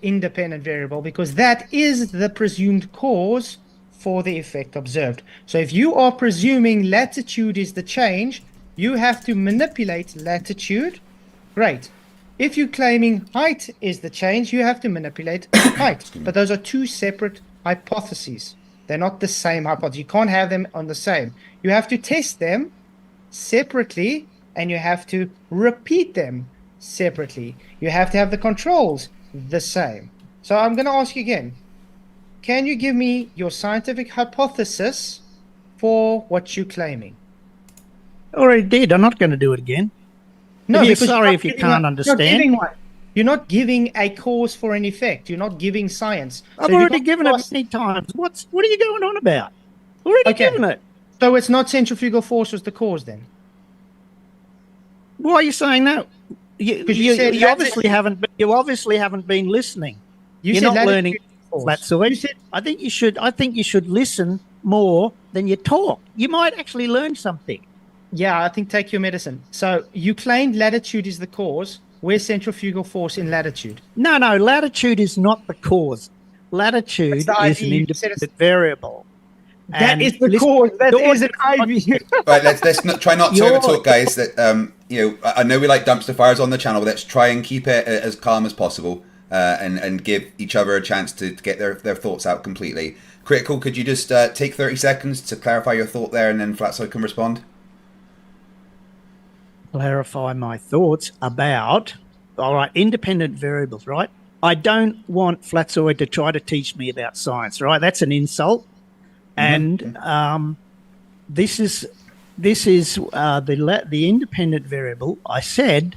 independent variable because that is the presumed cause for the effect observed. So if you are presuming latitude is the change, you have to manipulate latitude. Great. If you're claiming height is the change, you have to manipulate height. But those are two separate hypotheses. They're not the same hypothesis. You can't have them on the same. You have to test them separately and you have to repeat them separately. You have to have the controls the same. So I'm going to ask you again. Can you give me your scientific hypothesis for what you're claiming? Already did. I'm not going to do it again. No, because because sorry if you can't understand. You're not giving a cause for an effect. You're not giving science. I've already given it many times. What are you going on about? Already given it. So it's not centrifugal force was the cause then? Why are you saying that? You obviously haven't been listening. You're not learning Flatzoid. I think you should listen more than you talk. You might actually learn something. Yeah, I think take your medicine. So you claimed latitude is the cause. Where's centrifugal force in latitude? No, latitude is not the cause. Latitude is an independent variable. That And is the listen, cause. That you're is an just IV. Right, let's not, try not to You're- overtalk, guys. That I know we like dumpster fires on the channel, but let's try and keep it as calm as possible, and give each other a chance to get their thoughts out completely. Critical, could you just take 30 seconds to clarify your thought there, and then Flatzoid can respond? clarify my thoughts about, all right, independent variables, right? I don't want Flatzoid to try to teach me about science, right? That's an insult. And this is the independent variable I said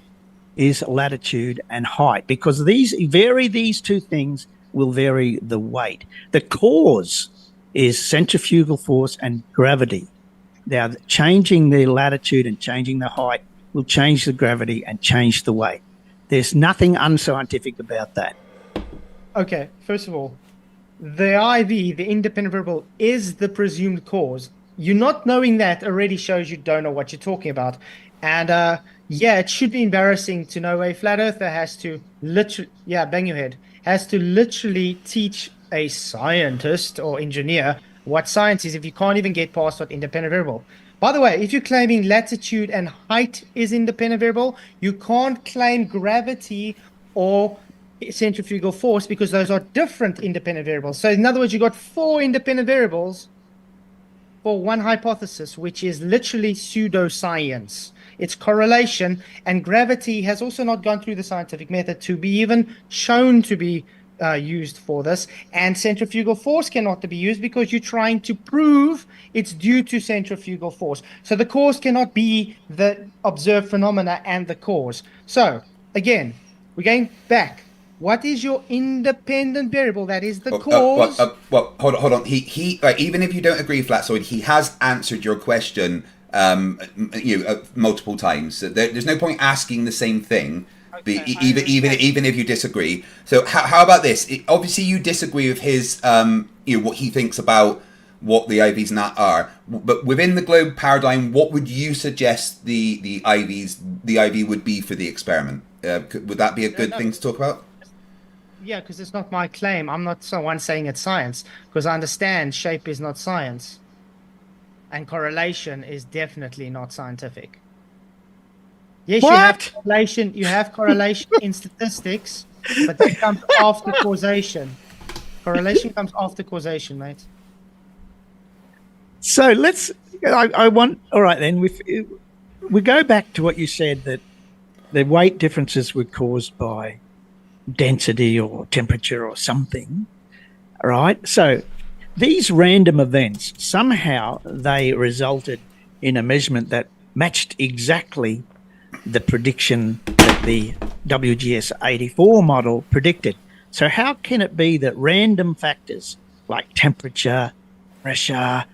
is latitude and height, because these two things will vary the weight. The cause is centrifugal force and gravity. Now, changing the latitude and changing the height will change the gravity and change the weight. There's nothing unscientific about that. Okay, first of all, the IV, the independent variable, is the presumed cause. You not knowing that already shows you don't know what you're talking about. And yeah, it should be embarrassing to know a flat earther has to literally, yeah, bang your head, has to literally teach a scientist or engineer what science is if you can't even get past what independent variable. By the way, if you're claiming latitude and height is independent variable, you can't claim gravity or centrifugal force because those are different independent variables. So in other words, you got 4 independent variables for one hypothesis, which is literally pseudoscience. It's correlation, and gravity has also not gone through the scientific method to be even shown to be used for this, and centrifugal force cannot be used because you're trying to prove it's due to centrifugal force. So the cause cannot be the observed phenomena and the cause. So again, we're going back. What is your independent variable? That is the cause. Well, hold on. He right, even if you don't agree, Flatzoid, he has answered your question multiple times. So there's no point asking the same thing. Okay, Even if you disagree. So how about this? Obviously, you disagree with his what he thinks about what the IVs and that are. But within the globe paradigm, what would you suggest the IV would be for the experiment? Would that be a good thing to talk about? Yeah, because it's not my claim. I'm not someone saying it's science, because I understand shape is not science, and correlation is definitely not scientific. Yes, you have correlation in statistics, but that comes after causation. Correlation comes after causation, mate. So all right then, we go back to what you said, that the weight differences were caused by density or temperature or something, right? So these random events, somehow they resulted in a measurement that matched exactly the prediction that the WGS 84 model predicted. So how can it be that random factors like temperature, pressure,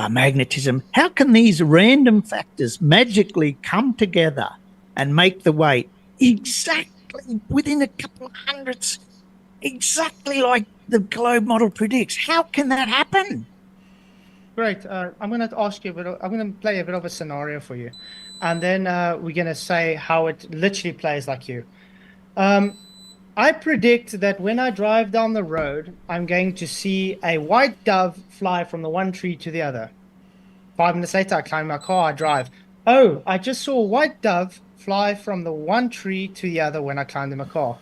magnetism, how can these random factors magically come together and make the weight exactly within a couple of hundredths, exactly like the globe model predicts? How can that happen? Great. I'm going to ask you, I'm going to play a bit of a scenario for you, and then we're going to say how it literally plays like you. I predict that when I drive down the road, I'm going to see a white dove fly from the one tree to the other. 5 minutes later, I climb my car, I drive. Oh, I just saw a white dove fly from the one tree to the other when I climbed in my car.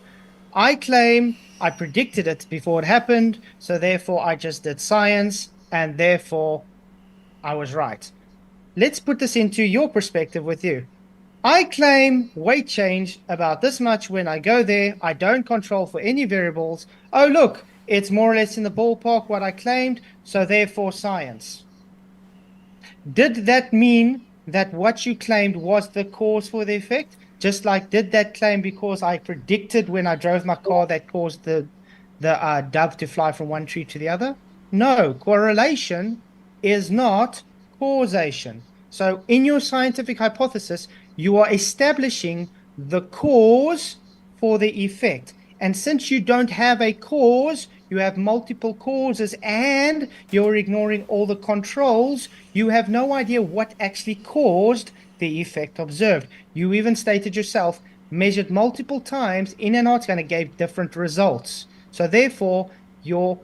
I claim I predicted it before it happened, so therefore I just did science, and therefore I was right. Let's put this into your perspective with you. I claim weight change about this much when I go there. I don't control for any variables. Oh, look, it's more or less in the ballpark what I claimed, so therefore science. Did that mean that what you claimed was the cause for the effect? Just like, did that claim because I predicted when I drove my car that caused the dove to fly from one tree to the other? No, correlation is not causation. So in your scientific hypothesis, you are establishing the cause for the effect. And since you don't have a cause, you have multiple causes, and you're ignoring all the controls, you have no idea what actually caused the effect observed. You even stated yourself, measured multiple times in and out, and it gave different results. So therefore, your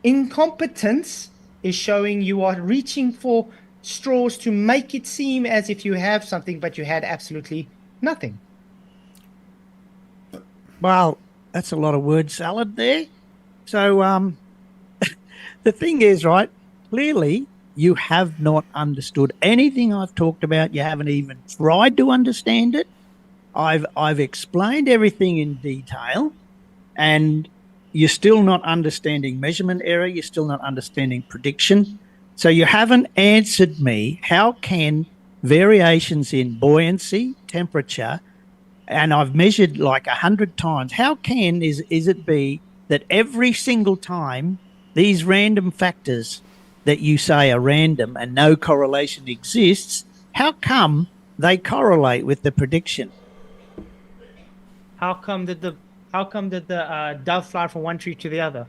incompetence is showing you are reaching for straws to make it seem as if you have something, but you had absolutely nothing. Well, that's a lot of word salad there. So the thing is, right, clearly you have not understood anything I've talked about. You haven't even tried to understand it. I've explained everything in detail, and you're still not understanding measurement error. You're still not understanding prediction. So you haven't answered me. How can variations in buoyancy, temperature, and I've measured like 100 times, how can is it be that every single time these random factors that you say are random and no correlation exists, how come they correlate with the prediction? How come did the dove fly from one tree to the other?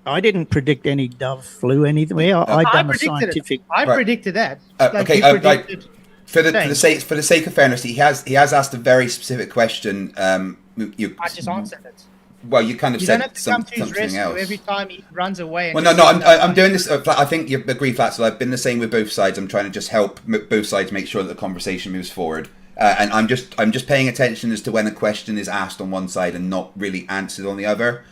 I didn't predict any dove flew anywhere. I done a predicted scientific. it. I Right. predicted that. Okay, you predicted for the things. for the sake of fairness, he has asked a very specific question. You, I just answered it. well, you kind of You don't said have to come to his something rescue else. every time he runs away. And Well, no, just no, says, I'm doing this. I think you agree, Flatzoid. I've been the same with both sides. I'm trying to just help both sides make sure that the conversation moves forward. And I'm just paying attention as to when a question is asked on one side and not really answered on the other.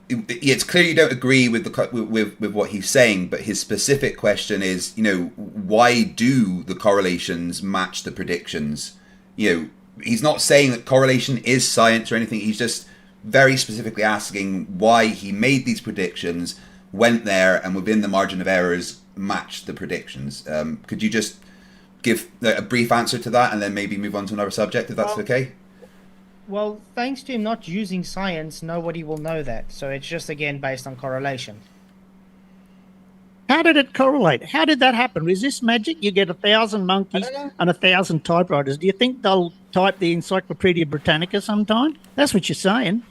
It's clear you don't agree with with what he's saying, but his specific question is, why do the correlations match the predictions? He's not saying that correlation is science or anything. He's just very specifically asking why he made these predictions, went there, and within the margin of errors matched the predictions. Could you just give a brief answer to that and then maybe move on to another subject, if that's okay? Well, thanks to him not using science, nobody will know that. So it's just, again, based on correlation. How did it correlate? How did that happen? Is this magic? You get 1,000 monkeys and 1,000 typewriters. Do you think they'll type the Encyclopedia Britannica sometime? That's what you're saying.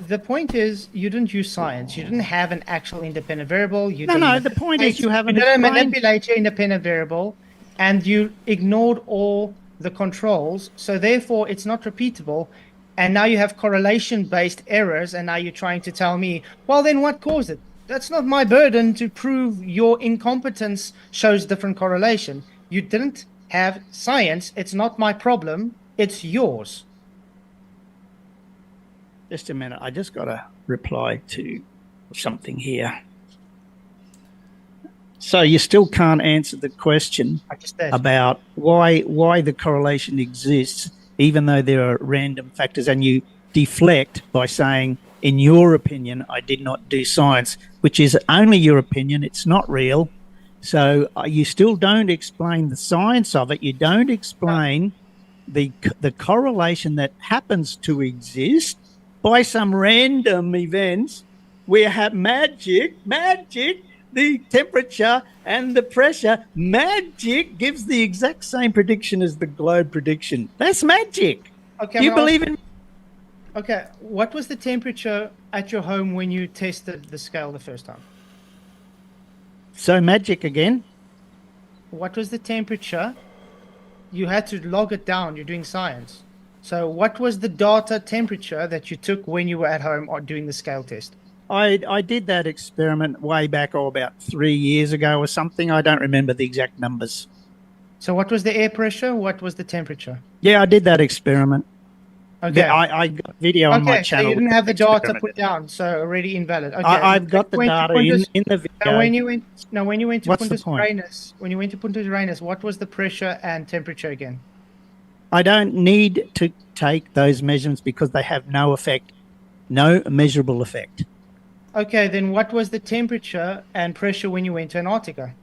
The point is, you didn't use science. You didn't have an actual independent variable. No, the point is you haven't You didn't explained. manipulate your independent variable, and you ignored all the controls. So therefore, it's not repeatable. And now you have correlation-based errors, and now you're trying to tell me, well, then what caused it? That's not my burden to prove your incompetence shows different correlation. You didn't have science. It's not my problem. It's yours. Just a minute. I just got to reply to something here. So you still can't answer the question I just did. about why the correlation exists, even though there are random factors, and you deflect by saying, in your opinion, I did not do science, which is only your opinion. It's not real. So you still don't explain the science of it. You don't explain the correlation that happens to exist by some random events. We have magic, the temperature and the pressure. Magic gives the exact same prediction as the globe prediction. That's magic. Okay, Do you believe in? Okay, what was the temperature at your home when you tested the scale the first time? So magic again. What was the temperature? You had to log it down. You're doing science. So what was the data temperature that you took when you were at home or doing the scale test? I did that experiment way back, about 3 years ago or something. I don't remember the exact numbers. So what was the air pressure? What was the temperature? Yeah, I did that experiment. Okay. I got video on my channel. So you didn't have the data experiment. put down, so already invalid. Okay. I've got the data in the video. Now when you went to What's the Punta point? Serenas, what was the pressure and temperature again? I don't need to take those measurements because they have no effect, no measurable effect. Okay, then what was the temperature and pressure when you went to Antarctica?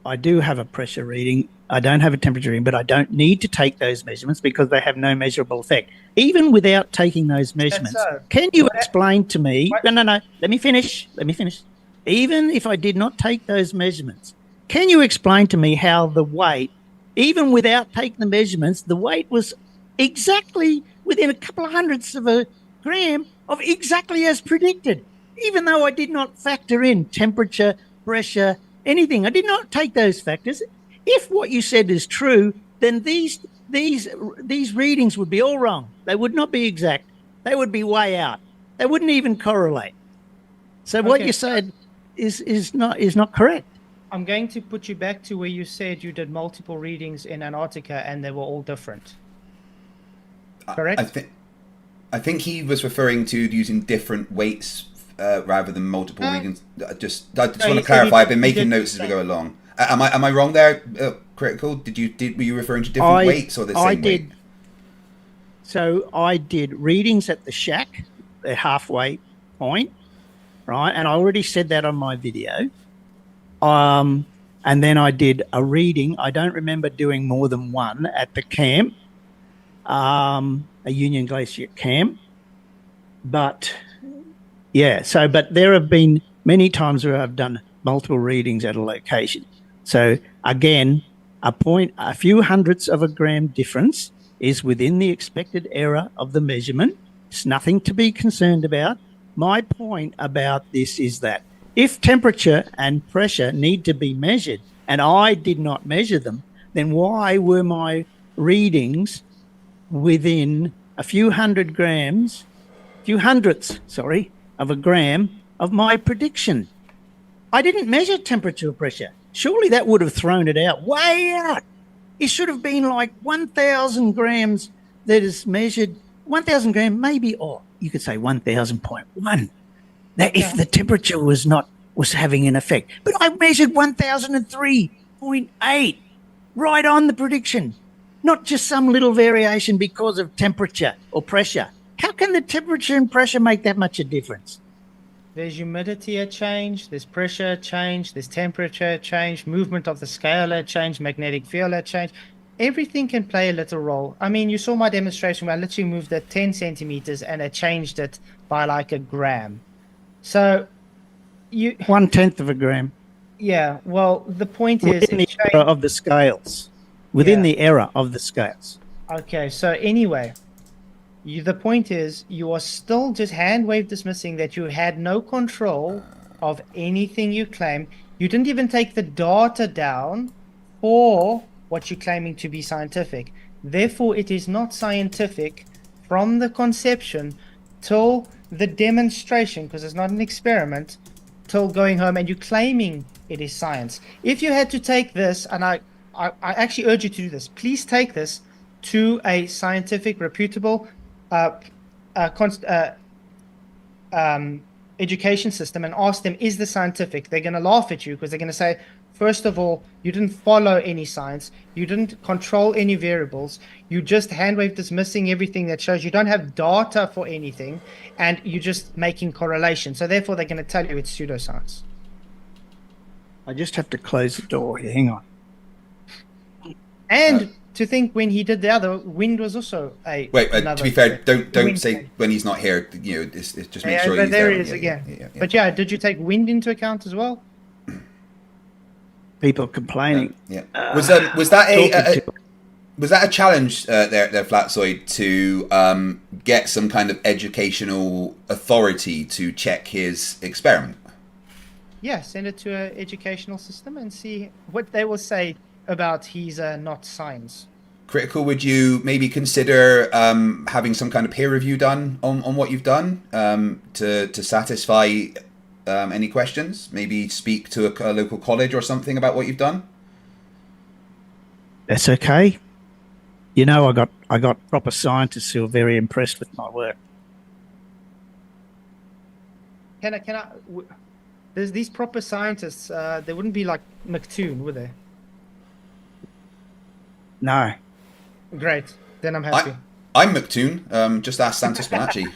I do have a pressure reading. I don't have a temperature reading, but I don't need to take those measurements because they have no measurable effect. Even without taking those measurements, so? can you explain to me? No. Let me finish. Even if I did not take those measurements, can you explain to me how the weight, even without taking the measurements, the weight was exactly within a couple of hundredths of a gram of exactly as predicted, even though I did not factor in temperature, pressure, anything. I did not take those factors. If what you said is true, then these readings would be all wrong. They would not be exact. They would be way out. They wouldn't even correlate. So what Okay. you said is not correct. I'm going to put you back to where you said you did multiple readings in Antarctica and they were all different. Correct? I think he was referring to using different weights rather than multiple readings. I just want he to said clarify. I've been he making did notes as we the go along. Am I wrong there? Critical. Were you referring to different weights or the same I did. weight? So I did readings at the shack, the halfway point, right? And I already said that on my video. And then I did a reading. I don't remember doing more than one at the camp, a Union Glacier camp. But yeah, but there have been many times where I've done multiple readings at a location. So again, a few hundredths of a gram difference is within the expected error of the measurement. It's nothing to be concerned about. My point about this is that if temperature and pressure need to be measured and I did not measure them, then why were my readings within a few hundredths, of a gram of my prediction? I didn't measure temperature or pressure. Surely that would have thrown it out, way out. It should have been like 1,000 grams that is measured, 1,000 gram, maybe, or you could say 1,000.1. That if the temperature was having an effect. But I measured 1,003.8 right on the prediction, not just some little variation because of temperature or pressure. How can the temperature and pressure make that much a difference? There's humidity at change, there's pressure at change, there's temperature at change, movement of the scale at change, magnetic field at change. Everything can play a little role. I mean, you saw my demonstration where I literally moved it 10 centimeters and I changed it by like a gram. So you 1/10 of a gram. Yeah, well, the point is Within the error of the scales. Within the error of the scales. Okay, so anyway, the point is you are still just hand wave dismissing that you had no control of anything you claim. You didn't even take the data down for what you're claiming to be scientific. Therefore, it is not scientific from the conception till the demonstration, because it's not an experiment, till going home and you're claiming it is science. If you had to take this, and I actually urge you to do this, please take this to a scientific, reputable education system and ask them, is this scientific? They're going to laugh at you because they're going to say, first of all, you didn't follow any science, you didn't control any variables, you just handwave dismissing everything that shows you don't have data for anything, and you're just making correlation. So therefore, they're going to tell you it's pseudoscience. I just have to close the door here. Hang on. And to think when he did the other, wind was also a wait. To be fair, don't say thing. when he's not here. You know, it's just make Yeah, sure but he's there there. he is Yeah, again. yeah. But yeah, did you take wind into account as well? People complaining. Yeah. Was that a challenge there, Flatzoid, to get some kind of educational authority to check his experiment? Yeah, send it to an educational system and see what they will say about he's not science. Critical, would you maybe consider having some kind of peer review done on what you've done to satisfy any questions? Maybe speak to a local college or something about what you've done? That's okay. You know, I got proper scientists who are very impressed with my work. There's these proper scientists. They wouldn't be like McToon, would they? No. Great. Then I'm happy. I'm McToon. Just ask Santa Spinacci.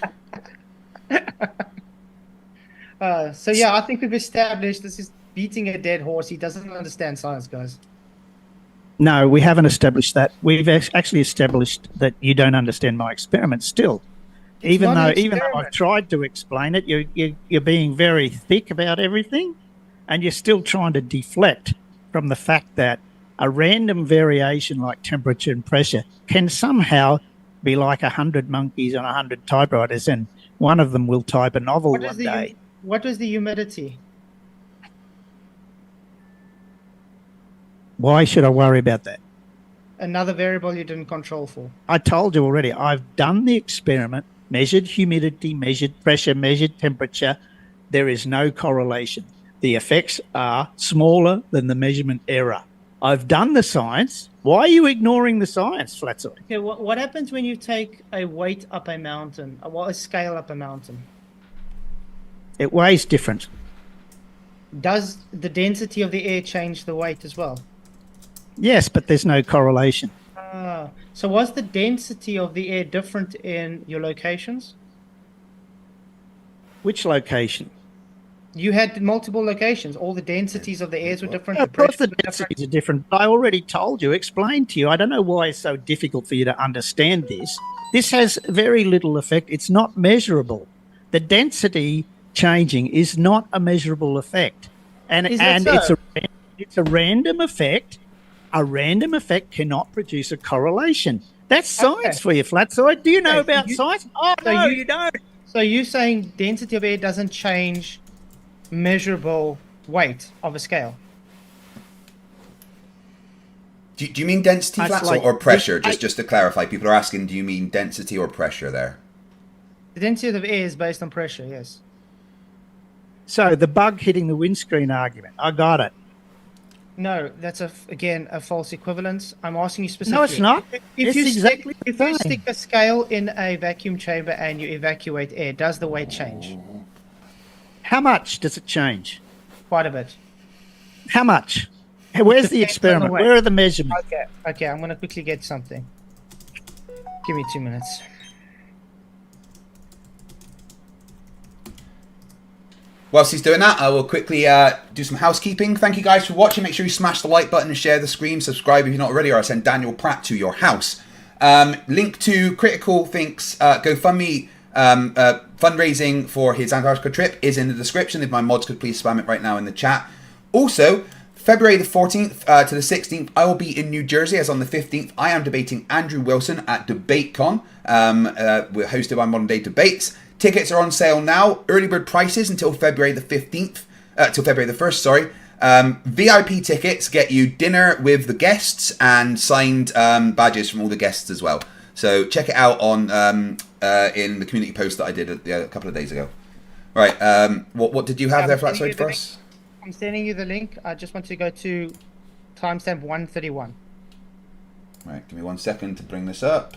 So yeah, I think we've established this is beating a dead horse. He doesn't understand science, guys. No, we haven't established that. We've actually established that you don't understand my experiment still. Even though I've tried to explain it, you're being very thick about everything, and you're still trying to deflect from the fact that a random variation like temperature and pressure can somehow be like 100 monkeys on 100 typewriters, and one of them will type a novel one day. What was the humidity? Why should I worry about that? Another variable you didn't control for. I told you already. I've done the experiment, measured humidity, measured pressure, measured temperature, there is no correlation. The effects are smaller than the measurement error. I've done the science. Why are you ignoring the science, Flatzoid? Okay, what happens when you take a weight up a mountain, a scale up a mountain? It weighs different. Does the density of the air change the weight as well? Yes, but there's no correlation. So was the density of the air different in your locations? Which location? You had multiple locations. All the densities of the airs were different. Of course, the pressures were different. densities are different. I already told you, explained to you. I don't know why it's so difficult for you to understand this. This has very little effect. It's not measurable. The density changing is not a measurable effect, and Is that so? it's a random effect. A random effect cannot produce a correlation. That's science for you, Flatzoid. Do you know about science? Oh, so no, you- you don't. So you're saying density of air doesn't change measurable weight of a scale? Do you mean density, That's Flats, like- or pressure? Just to clarify, people are asking, do you mean density or pressure there? The density of air is based on pressure, yes. So the bug hitting the windscreen argument. I got it. No, that's again a false equivalence. I'm asking you specifically. No, it's not. If It's you exactly stick, if the you same. stick a scale in a vacuum chamber and you evacuate air, does the weight change? How much does it change? Quite a bit. How much? Where's the Depends on the experiment? weight. Where are the measurements? Okay, I'm going to quickly get something. Give me 2 minutes. Whilst he's doing that, I will quickly do some housekeeping. Thank you guys for watching. Make sure you smash the like button and share the screen. Subscribe if you're not already, or I'll send Daniel Pratt to your house. Link to Critical Think's GoFundMe fundraising for his Antarctica trip is in the description. If my mods could please spam it right now in the chat. Also, February the 14th to the 16th, I will be in New Jersey, as on the 15th, I am debating Andrew Wilson at DebateCon. We're hosted by Modern Day Debates. Tickets are on sale now. Early bird prices until February the 15th, till February the 1st, sorry. VIP tickets get you dinner with the guests and signed badges from all the guests as well. So check it out on in the community post that I did a couple of days ago. Right, what did you have there, Flatzoid, for us? I'm sending you the link. I just want to go to timestamp 131. Right, give me 1 second to bring this up.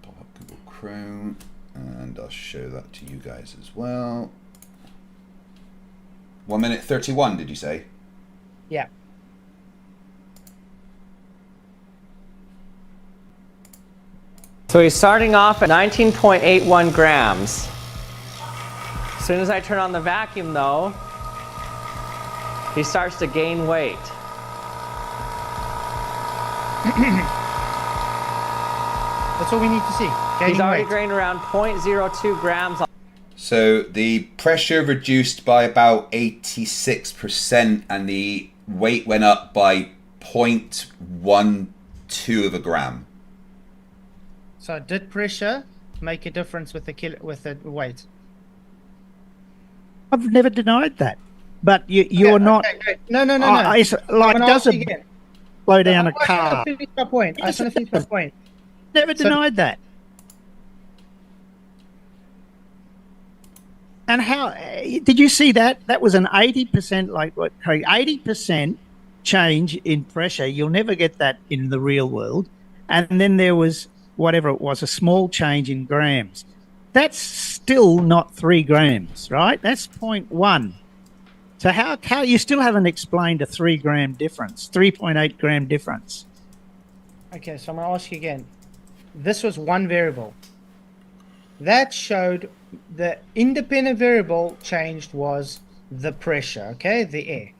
Pop up Google Chrome, and I'll show that to you guys as well. 1 minute 31, did you say? Yeah. So he's starting off at 19.81 grams. As soon as I turn on the vacuum, though, he starts to gain weight. That's all we need to see. He's already weight. gained around 0.02 grams. So the pressure reduced by about 86%, and the weight went up by 0.12 of a gram. So did pressure make a difference with the weight? I've never denied that. But you're not... Okay, great. No. It's like, does it again. slow down a I car? want to finish my point. I just want to finish my point. Never denied that. And how did you see that? That was an 80%, like what, Craig? 80% change in pressure. You'll never get that in the real world. And then there was whatever it was, a small change in grams. That's still not 3 grams, right? That's 0.1. So how you still haven't explained a 3 gram difference, 3.8 gram difference? Okay, so I'm going to ask you again. This was one variable. That showed the independent variable changed was the pressure, okay, the air.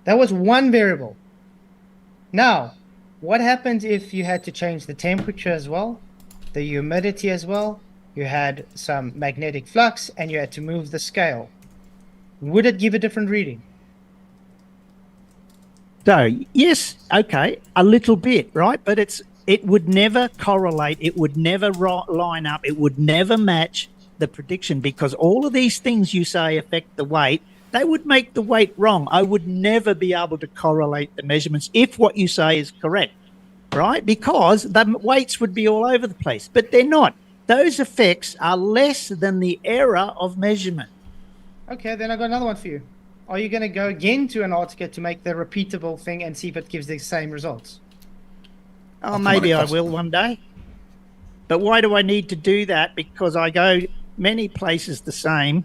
That was one variable. Now, what happens if you had to change the temperature as well, the humidity as well, you had some magnetic flux, and you had to move the scale? Would it give a different reading? So, yes, okay, a little bit, right? But it would never correlate. It would never line up. It would never match the prediction, because all of these things you say affect the weight. They would make the weight wrong. I would never be able to correlate the measurements if what you say is correct, right? Because the weights would be all over the place, but they're not. those effects are less than the error of measurement. Okay, then I got another one for you. Are you going to go again to Antarctica to make the repeatable thing and see if it gives the same results? Oh, come maybe on, I it will one day. But why do I need to do that? Because I go many places the same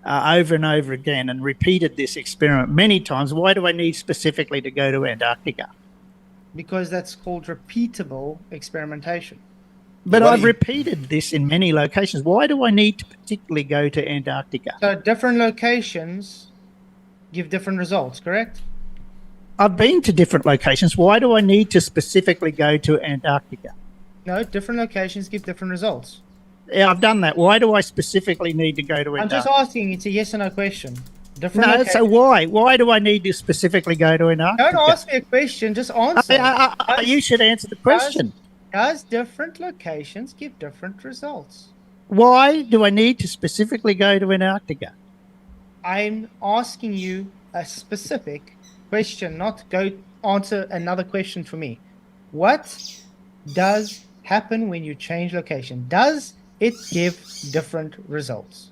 over and over again and repeated this experiment many times. Why do I need specifically to go to Antarctica? Because that's called repeatable experimentation. But What I've do you- repeated this in many locations. Why do I need to particularly go to Antarctica? So different locations give different results, correct? I've been to different locations. Why do I need to specifically go to Antarctica? No, different locations give different results. Yeah, I've done that. Why do I specifically need to go to I'm just Antarctica? asking. It's a yes or no question. Different No, locations. so why? Why do I need to specifically go to Antarctica? Don't ask me a question. Just answer. You should answer the question. Does different locations give different results? Why do I need to specifically go to Antarctica? I'm asking you a specific question, not go answer another question for me. What does happen when you change location? Does it give different results?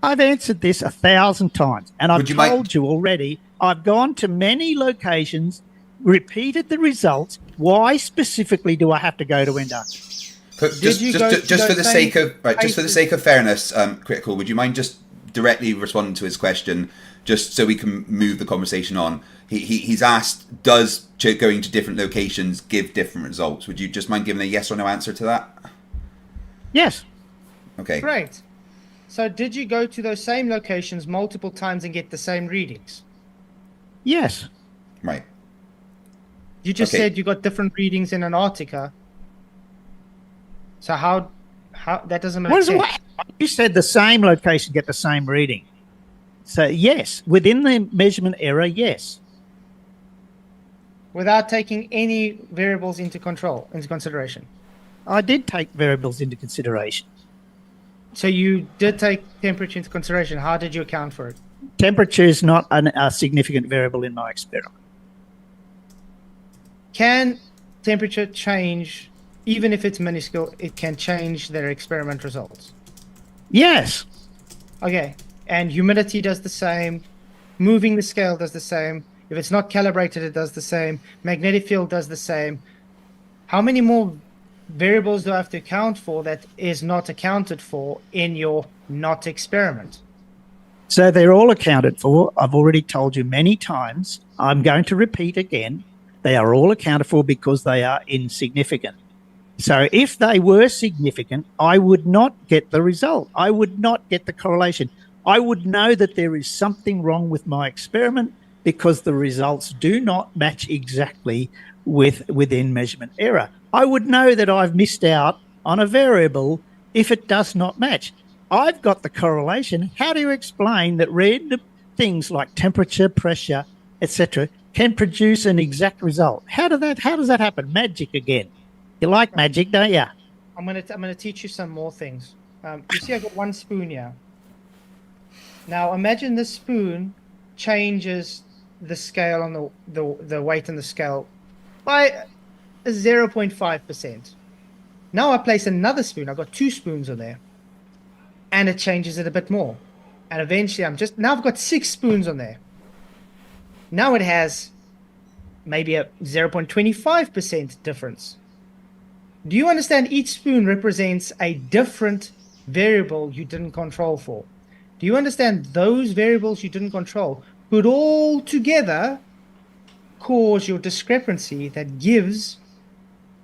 I've answered this 1,000 times, and I've Would you mind- told you already. I've gone to many locations, repeated the results. Why specifically do I have to go to Antarctica? Just you go to for the those sake of same just for the places? sake of fairness, Critical, would you mind just directly responding to his question, just so we can move the conversation on? He's asked, does going to different locations give different results? Would you just mind giving a yes or no answer to that? Yes. Okay. Great. So did you go to those same locations multiple times and get the same readings? Yes. Right. You just Okay. said you got different readings in Antarctica. So how that doesn't make What is sense. what? You said the same location get the same reading. So yes, within the measurement error, yes. Without taking any variables into consideration. I did take variables into consideration. So you did take temperature into consideration. How did you account for it? Temperature is not a significant variable in my experiment. Can temperature change, even if it's minuscule, it can change their experiment results? Yes. Okay. And humidity does the same. Moving the scale does the same. If it's not calibrated, it does the same. Magnetic field does the same. How many more variables do I have to account for that is not accounted for in your not experiment? So they're all accounted for. I've already told you many times. I'm going to repeat again. They are all accounted for because they are insignificant. So if they were significant, I would not get the result. I would not get the correlation. I would know that there is something wrong with my experiment because the results do not match exactly within measurement error. I would know that I've missed out on a variable if it does not match. I've got the correlation. How do you explain that random things like temperature, pressure, etc., can produce an exact result? How does that happen? Magic again. You like magic, don't you? I'm gonna teach you some more things. You see, I've got one spoon here. Now imagine this spoon changes the scale on the weight on the scale by 0.5%. Now I place another spoon. I've got two spoons on there, and it changes it a bit more. And eventually, now I've got 6 spoons on there. Now it has maybe a 0.25% difference. Do you understand? Each spoon represents a different variable you didn't control for. Do you understand those variables you didn't control could all together cause your discrepancy that gives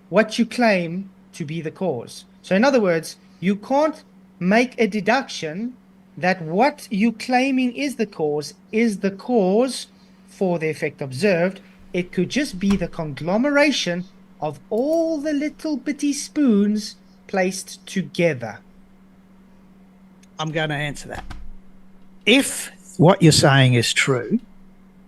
what you claim to be the cause? So in other words, you can't make a deduction that what you claiming is the cause for the effect observed. It could just be the conglomeration of all the little bitty spoons placed together. I'm going to answer that. If what you're saying is true,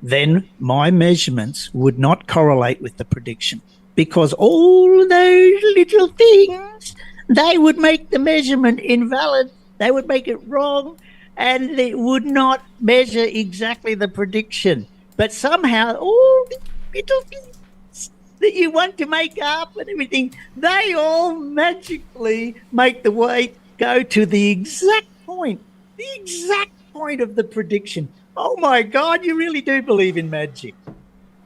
then my measurements would not correlate with the prediction because all those little things, they would make the measurement invalid. They would make it wrong and it would not measure exactly the prediction. But somehow all the little things that you want to make up and everything, they all magically make the weight go to the exact point of the prediction. Oh my God, you really do believe in magic.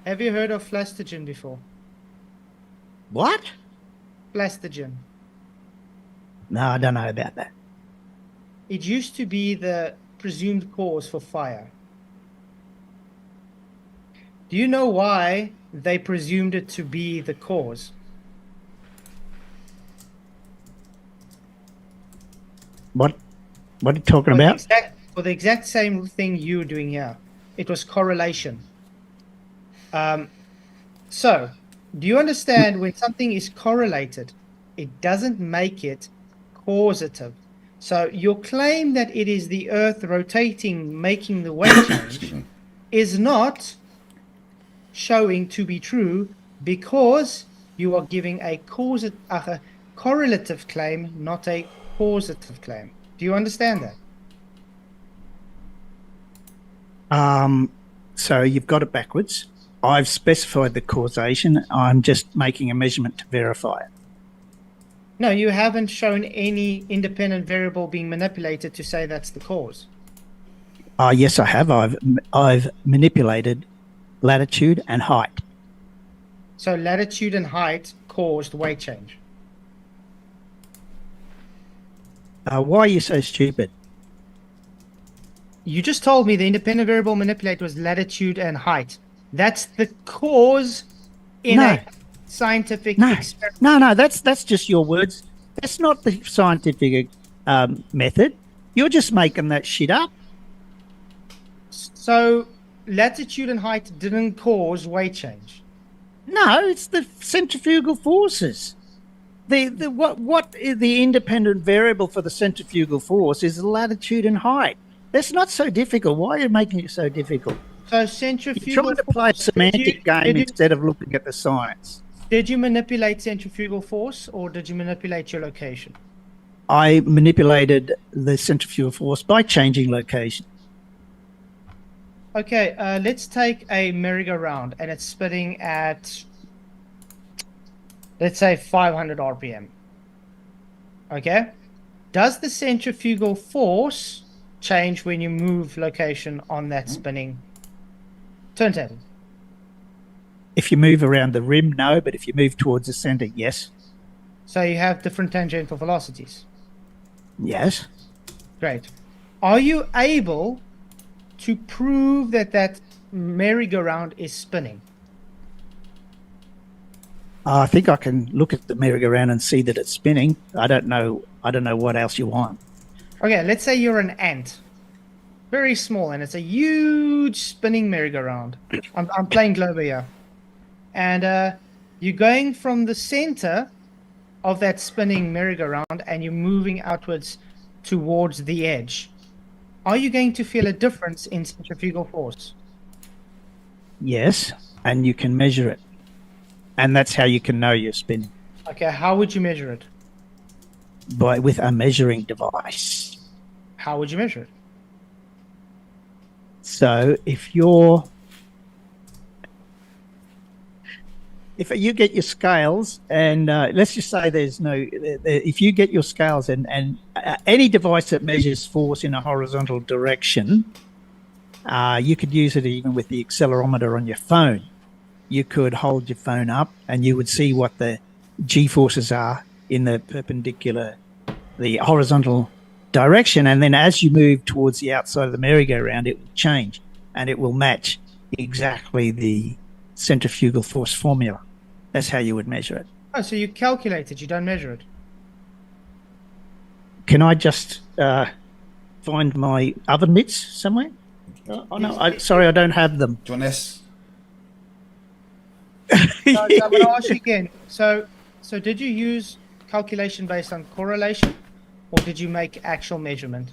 Have you heard of Flatzoid before? What? Flatzoid. No, I don't know about that. It used to be the presumed cause for fire. Do you know why they presumed it to be the cause? What are you talking about? For the exact same thing you were doing here. It was correlation. So, do you understand when something is correlated, it doesn't make it causative? So your claim that it is the Earth rotating, making the weight change, is not showing to be true because you are giving a correlative claim, not a causative claim. Do you understand that? So you've got it backwards. I've specified the causation. I'm just making a measurement to verify it. No, you haven't shown any independent variable being manipulated to say that's the cause. Yes, I have. I've manipulated latitude and height. So latitude and height caused weight change. Why are you so stupid? You just told me the independent variable manipulated was latitude and height. That's the cause in a scientific experiment. No, that's just your words. That's not the scientific method. You're just making that shit up. So latitude and height didn't cause weight change. No, it's the centrifugal forces. What is the independent variable for the centrifugal force is latitude and height. That's not so difficult. Why are you making it so difficult? So centrifugal You're trying to play a semantic game instead of looking at the science. Did you manipulate centrifugal force or did you manipulate your location? I manipulated the centrifugal force by changing location. Okay, let's take a merry-go-round and it's spinning at, let's say, 500 RPM. Okay? Does the centrifugal force change when you move location on that spinning turntable? If you move around the rim, no, but if you move towards the center, yes. So you have different tangential velocities? Yes. Great. Are you able to prove that that merry-go-round is spinning? I think I can look at the merry-go-round and see that it's spinning. I don't know what else you want. Okay, let's say you're an ant. Very small, and it's a huge spinning merry-go-round. I'm playing Globo here. And you're going from the center of that spinning merry-go-round and you're moving outwards towards the edge. Are you going to feel a difference in centrifugal force? Yes, and you can measure it. And that's how you can know you're spinning. Okay, how would you measure it? With a measuring device. How would you measure it? So if you get your scales and let's just say if you get your scales and any device that measures force in a horizontal direction, you could use it even with the accelerometer on your phone. You could hold your phone up and you would see what the G-forces are in the horizontal direction. And then as you move towards the outside of the merry-go-round, it will change and it will match exactly the centrifugal force formula. That's how you would measure it. Oh, so you calculate it, you don't measure it. Can I just find my oven mitts somewhere? Oh no, sorry, I don't have them. Do you want this? So I'm going to ask you again. So did you use calculation based on correlation or did you make actual measurement?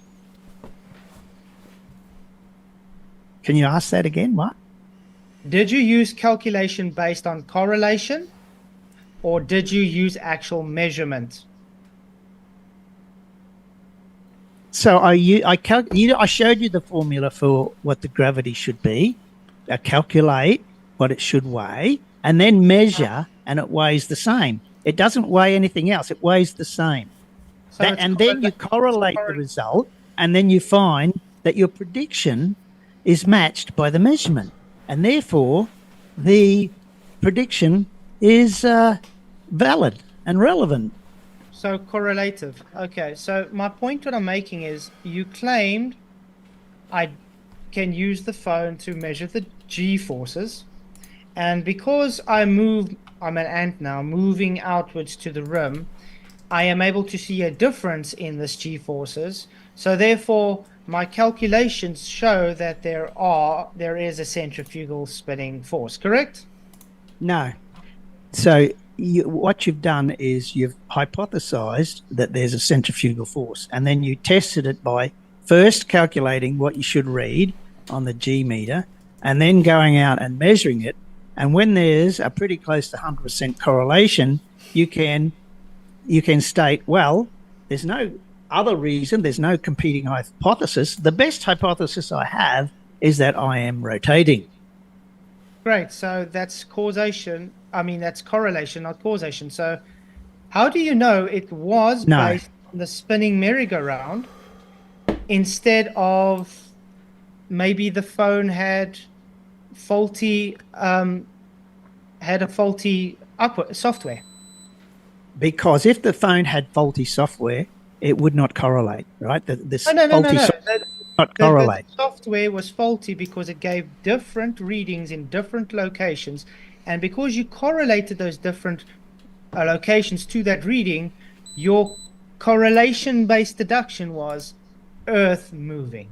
Can you ask that again? What? Did you use calculation based on correlation or did you use actual measurement? So I showed you the formula for what the gravity should be. I calculate what it should weigh, and then measure, and it weighs the same. It doesn't weigh anything else. It weighs the same. So And then you correlate the result, and then you find that your prediction is matched by the measurement, and therefore the prediction is valid and relevant. So correlative. Okay, so my point what I'm making is you claimed I can use the phone to measure the G forces, and because I'm an ant now, moving outwards to the rim, I am able to see a difference in this G forces. So therefore, my calculations show that there is a centrifugal spinning force, correct? No. So what you've done is you've hypothesized that there's a centrifugal force, and then you tested it by first calculating what you should read on the G meter, and then going out and measuring it. And when there's a pretty close to 100% correlation, you can state, well, there's no other reason, there's no competing hypothesis. The best hypothesis I have is that I am rotating. Great. So that's causation. I mean, that's correlation, not causation. So how do you know it was based on the spinning merry-go-round instead of maybe the phone had a faulty software? Because if the phone had faulty software, it would not correlate, right? No. Not correlate. The software was faulty because it gave different readings in different locations, and because you correlated those different locations to that reading, your correlation-based deduction was Earth moving.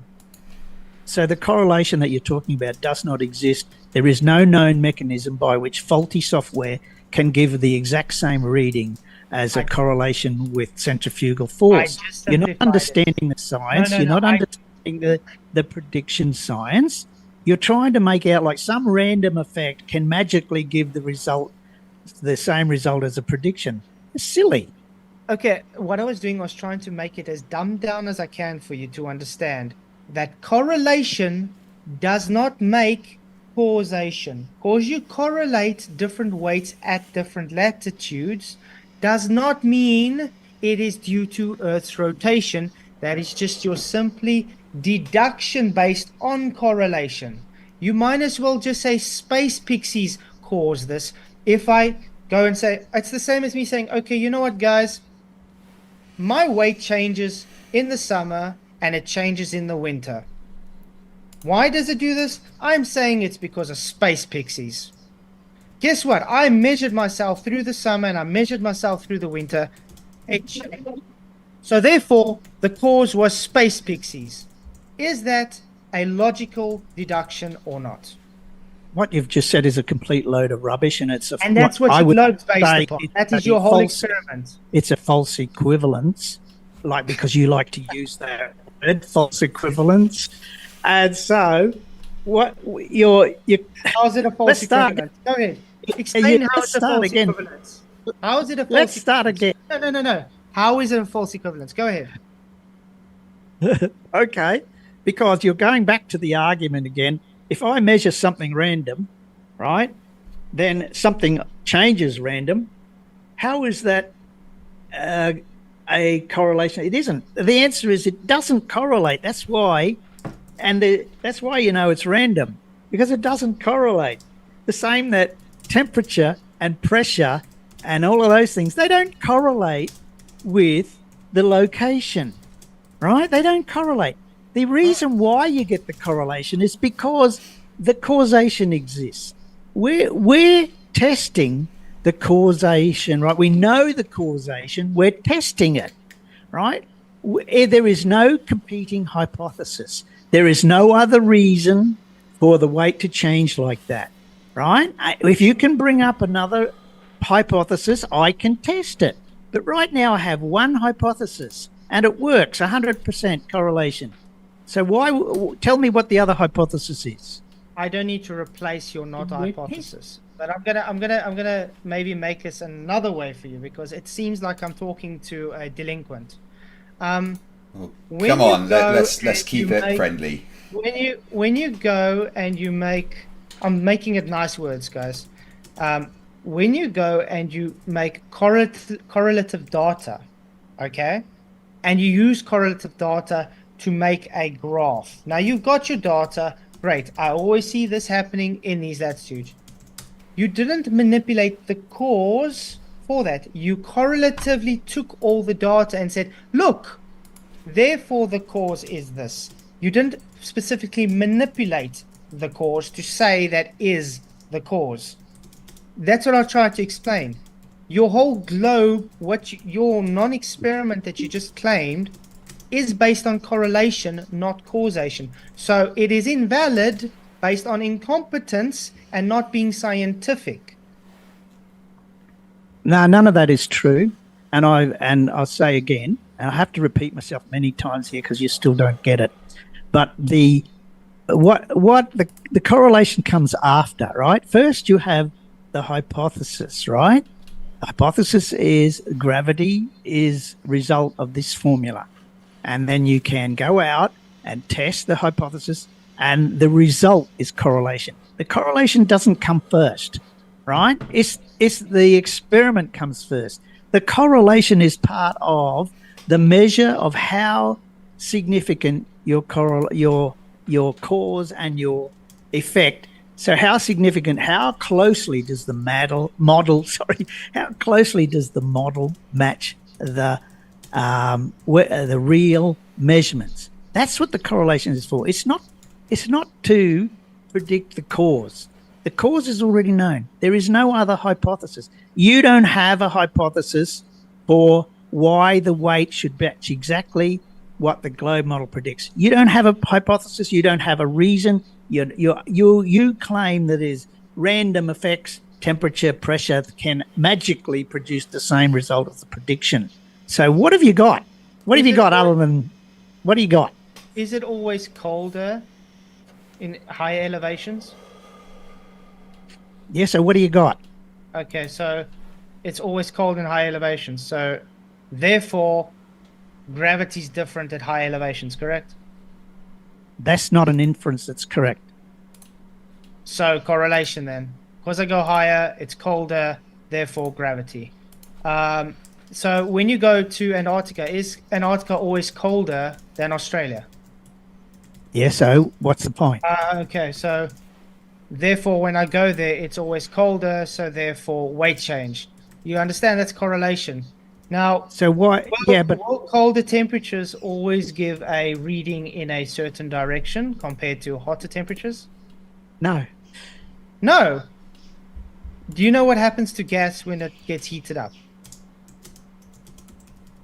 So the correlation that you're talking about does not exist. There is no known mechanism by which faulty software can give the exact same reading as a correlation with centrifugal force. You're not understanding the science. You're not understanding the prediction science. You're trying to make out like some random effect can magically give the same result as a prediction. It's silly. Okay, what I was doing was trying to make it as dumbed down as I can for you to understand that correlation does not make causation. Because you correlate different weights at different latitudes does not mean it is due to Earth's rotation. That is just your simply deduction based on correlation. You might as well just say space pixies cause this. If I go and say, it's the same as me saying, okay, you know what, guys? My weight changes in the summer and it changes in the winter. Why does it do this? I'm saying it's because of space pixies. Guess what? I measured myself through the summer and I measured myself through the winter. So therefore, the cause was space pixies. Is that a logical deduction or not? What you've just said is a complete load of rubbish, and it's and that's what your globe's based upon. That is your whole experiment. It's a false equivalence, because you like to use that word, false equivalence. And so, what you're how's it a false equivalence? Go ahead. Explain how it's a false equivalence. How is it a false? Let's start again. No. How is it a false equivalence? Go ahead. Okay, because you're going back to the argument again. If I measure something random, right, then something changes random. How is that a correlation? It isn't. The answer is it doesn't correlate. That's why, that's why it's random, because it doesn't correlate. The same that temperature and pressure and all of those things, they don't correlate with the location, right? They don't correlate. The reason why you get the correlation is because the causation exists. We're testing the causation, right? We know the causation. We're testing it, right? There is no competing hypothesis. There is no other reason for the weight to change like that, right? If you can bring up another hypothesis, I can test it. But right now I have one hypothesis and it works, 100% correlation. So tell me what the other hypothesis is. I don't need to replace your not hypothesis, but I'm gonna maybe make this another way for you, because it seems like I'm talking to a delinquent. Come on, let's keep it friendly. When you go and you make, I'm making it nice words, guys. When you go and you make correlative data, okay, and you use correlative data to make a graph. Now you've got your data, great. I always see this happening in these latitudes. You didn't manipulate the cause for that. You correlatively took all the data and said, look, therefore the cause is this. You didn't specifically manipulate the cause to say that is the cause. That's what I tried to explain. Your whole globe, your non-experiment that you just claimed, is based on correlation, not causation. So it is invalid based on incompetence and not being scientific. No, none of that is true. And I'll say again, and I have to repeat myself many times here because you still don't get it. But the correlation comes after, right? First you have the hypothesis, right? The hypothesis is gravity is result of this formula. And then you can go out and test the hypothesis, and the result is correlation. The correlation doesn't come first, right? It's the experiment comes first. The correlation is part of the measure of how significant your cause and your effect. So how significant, how closely does the model match the real measurements? That's what the correlation is for. It's not to predict the cause. The cause is already known. There is no other hypothesis. You don't have a hypothesis for why the weight should match exactly what the globe model predicts. You don't have a hypothesis. You don't have a reason. You claim that is random effects, temperature, pressure can magically produce the same result as the prediction. So what have you got? What have you got other than what do you got? Is it always colder in higher elevations? Yeah, so what do you got? Okay, so it's always cold in high elevations. So therefore, gravity's different at high elevations, correct? That's not an inference that's correct. So correlation then. Because I go higher, it's colder, therefore gravity. So when you go to Antarctica, is Antarctica always colder than Australia? Yeah, so what's the point? Okay, so therefore when I go there, it's always colder, so therefore weight change. You understand that's correlation. Now, so why? Will colder temperatures always give a reading in a certain direction compared to hotter temperatures? No. No. Do you know what happens to gas when it gets heated up?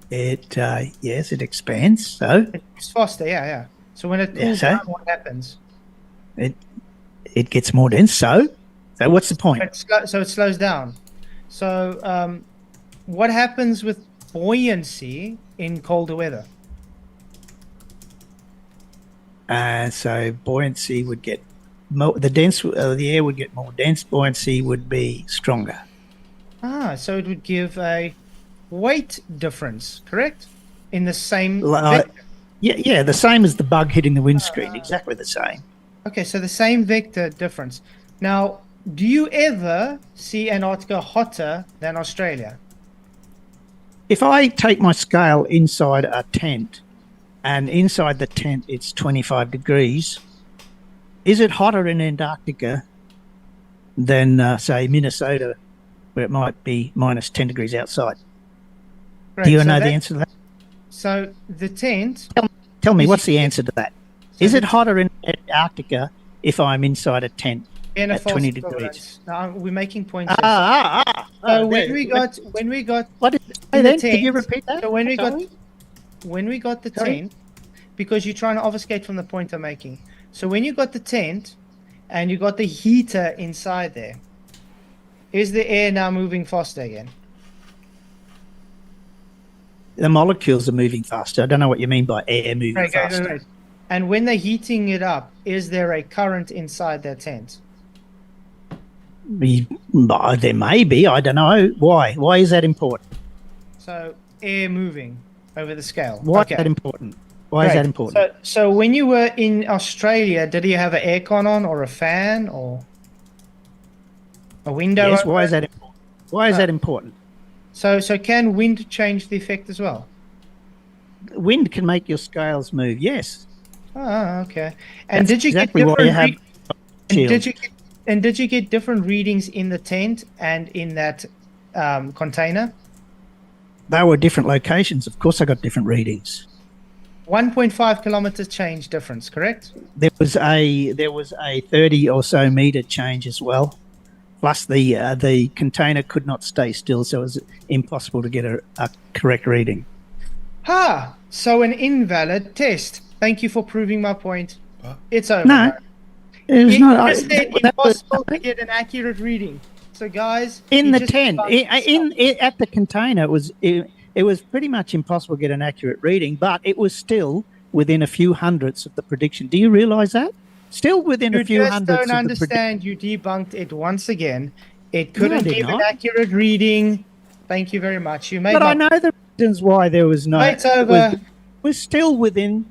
Yes, it expands. So it's faster, yeah. So when it cools down, what happens? It gets more dense. So what's the point? So it slows down. So what happens with buoyancy in colder weather? So buoyancy would get more. The air would get more dense. Buoyancy would be stronger. So it would give a weight difference, correct? In the same vector. Yeah, the same as the bug hitting the windscreen, exactly the same. Okay, so the same vector difference. Now, do you ever see Antarctica hotter than Australia? If I take my scale inside a tent, and inside the tent it's 25 degrees, is it hotter in Antarctica than, say, Minnesota, where it might be minus 10 degrees outside? Right, do you know the answer to that? So the tent... Tell me, what's the answer to that? Is it hotter in Antarctica if I'm inside a tent at 20 degrees? Now we're making points. When we got what did you then? Can you repeat that? So when we got the tent, because you're trying to obfuscate from the point I'm making. So when you got the tent and you got the heater inside there, is the air now moving faster again? The molecules are moving faster. I don't know what you mean by air moving faster. Right. And when they're heating it up, is there a current inside that tent? There may be. I don't know. Why? Why is that important? So air moving over the scale. Why is that important? Why is that important? So when you were in Australia, did you have an aircon on or a fan or? A window. Yes, why open? is that important? Why is that important? So can wind change the effect as well? Wind can make your scales move, yes. Ah, okay. And That's did you exactly get why you different have and shield. did you get different readings in the tent and in that container? They were different locations. Of course I got different readings. 1.5 kilometers change difference, correct? There was a 30 or so meter change as well. Plus the container could not stay still, so it was impossible to get a correct reading. Ha! So an invalid test. Thank you for proving my point. It's over. No, guys. it was He not. just said impossible to get an accurate reading. So guys, In he the just tent, debunked himself. at the container, it was pretty much impossible to get an accurate reading, but it was still within a few hundredths of the prediction. Do you realise that? Still within You a few just hundredths don't of the prediction. understand. You debunked it once again. It No, I couldn't did give an not. accurate reading. Thank you very much. You made But my I know the reasons why there was no. It's It over. was still within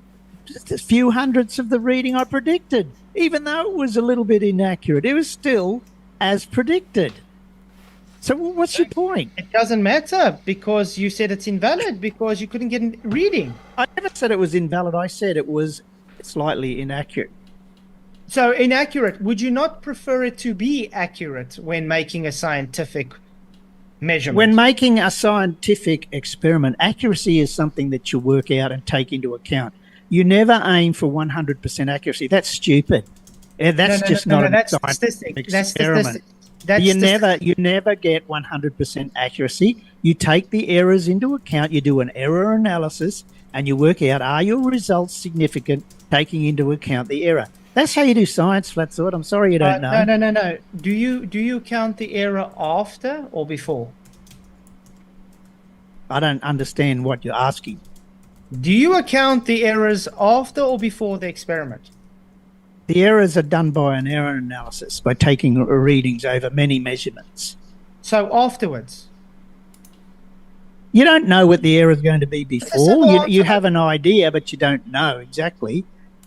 just a few hundredths of the reading I predicted, even though it was a little bit inaccurate. It was still as predicted. So what's your point? It doesn't matter because you said it's invalid because you couldn't get a reading. I never said it was invalid. I said it was slightly inaccurate. So inaccurate. Would you not prefer it to be accurate when making a scientific measurement? When making a scientific experiment, accuracy is something that you work out and take into account. You never aim for 100% accuracy. That's stupid. That's not that's a statistic. scientific That's experiment. statistic. That's You never get 100% accuracy. You take the errors into account. You do an error analysis and you work out, are your results significant, taking into account the error. That's how you do science, Flatzoid. I'm sorry you don't know. No. Do you count the error after or before? I don't understand what you're asking. Do you account the errors after or before the experiment? The errors are done by an error analysis, by taking readings over many measurements. So afterwards. You don't know what the error is going to be before. Yes, You have an idea, but you don't know exactly.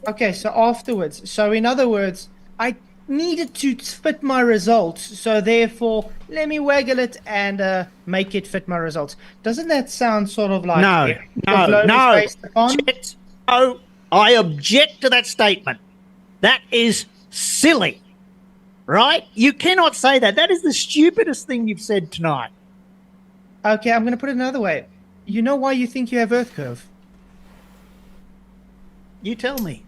Okay, so afterwards. So in other words, I needed to fit my results, so therefore let me waggle it and make it fit my results. Doesn't that sound sort of like No. based upon? No, I object to that statement. That is silly, right? You cannot say that. That is the stupidest thing you've said tonight. Okay, I'm going to put it another way. You know why you think you have Earth curve? You tell me.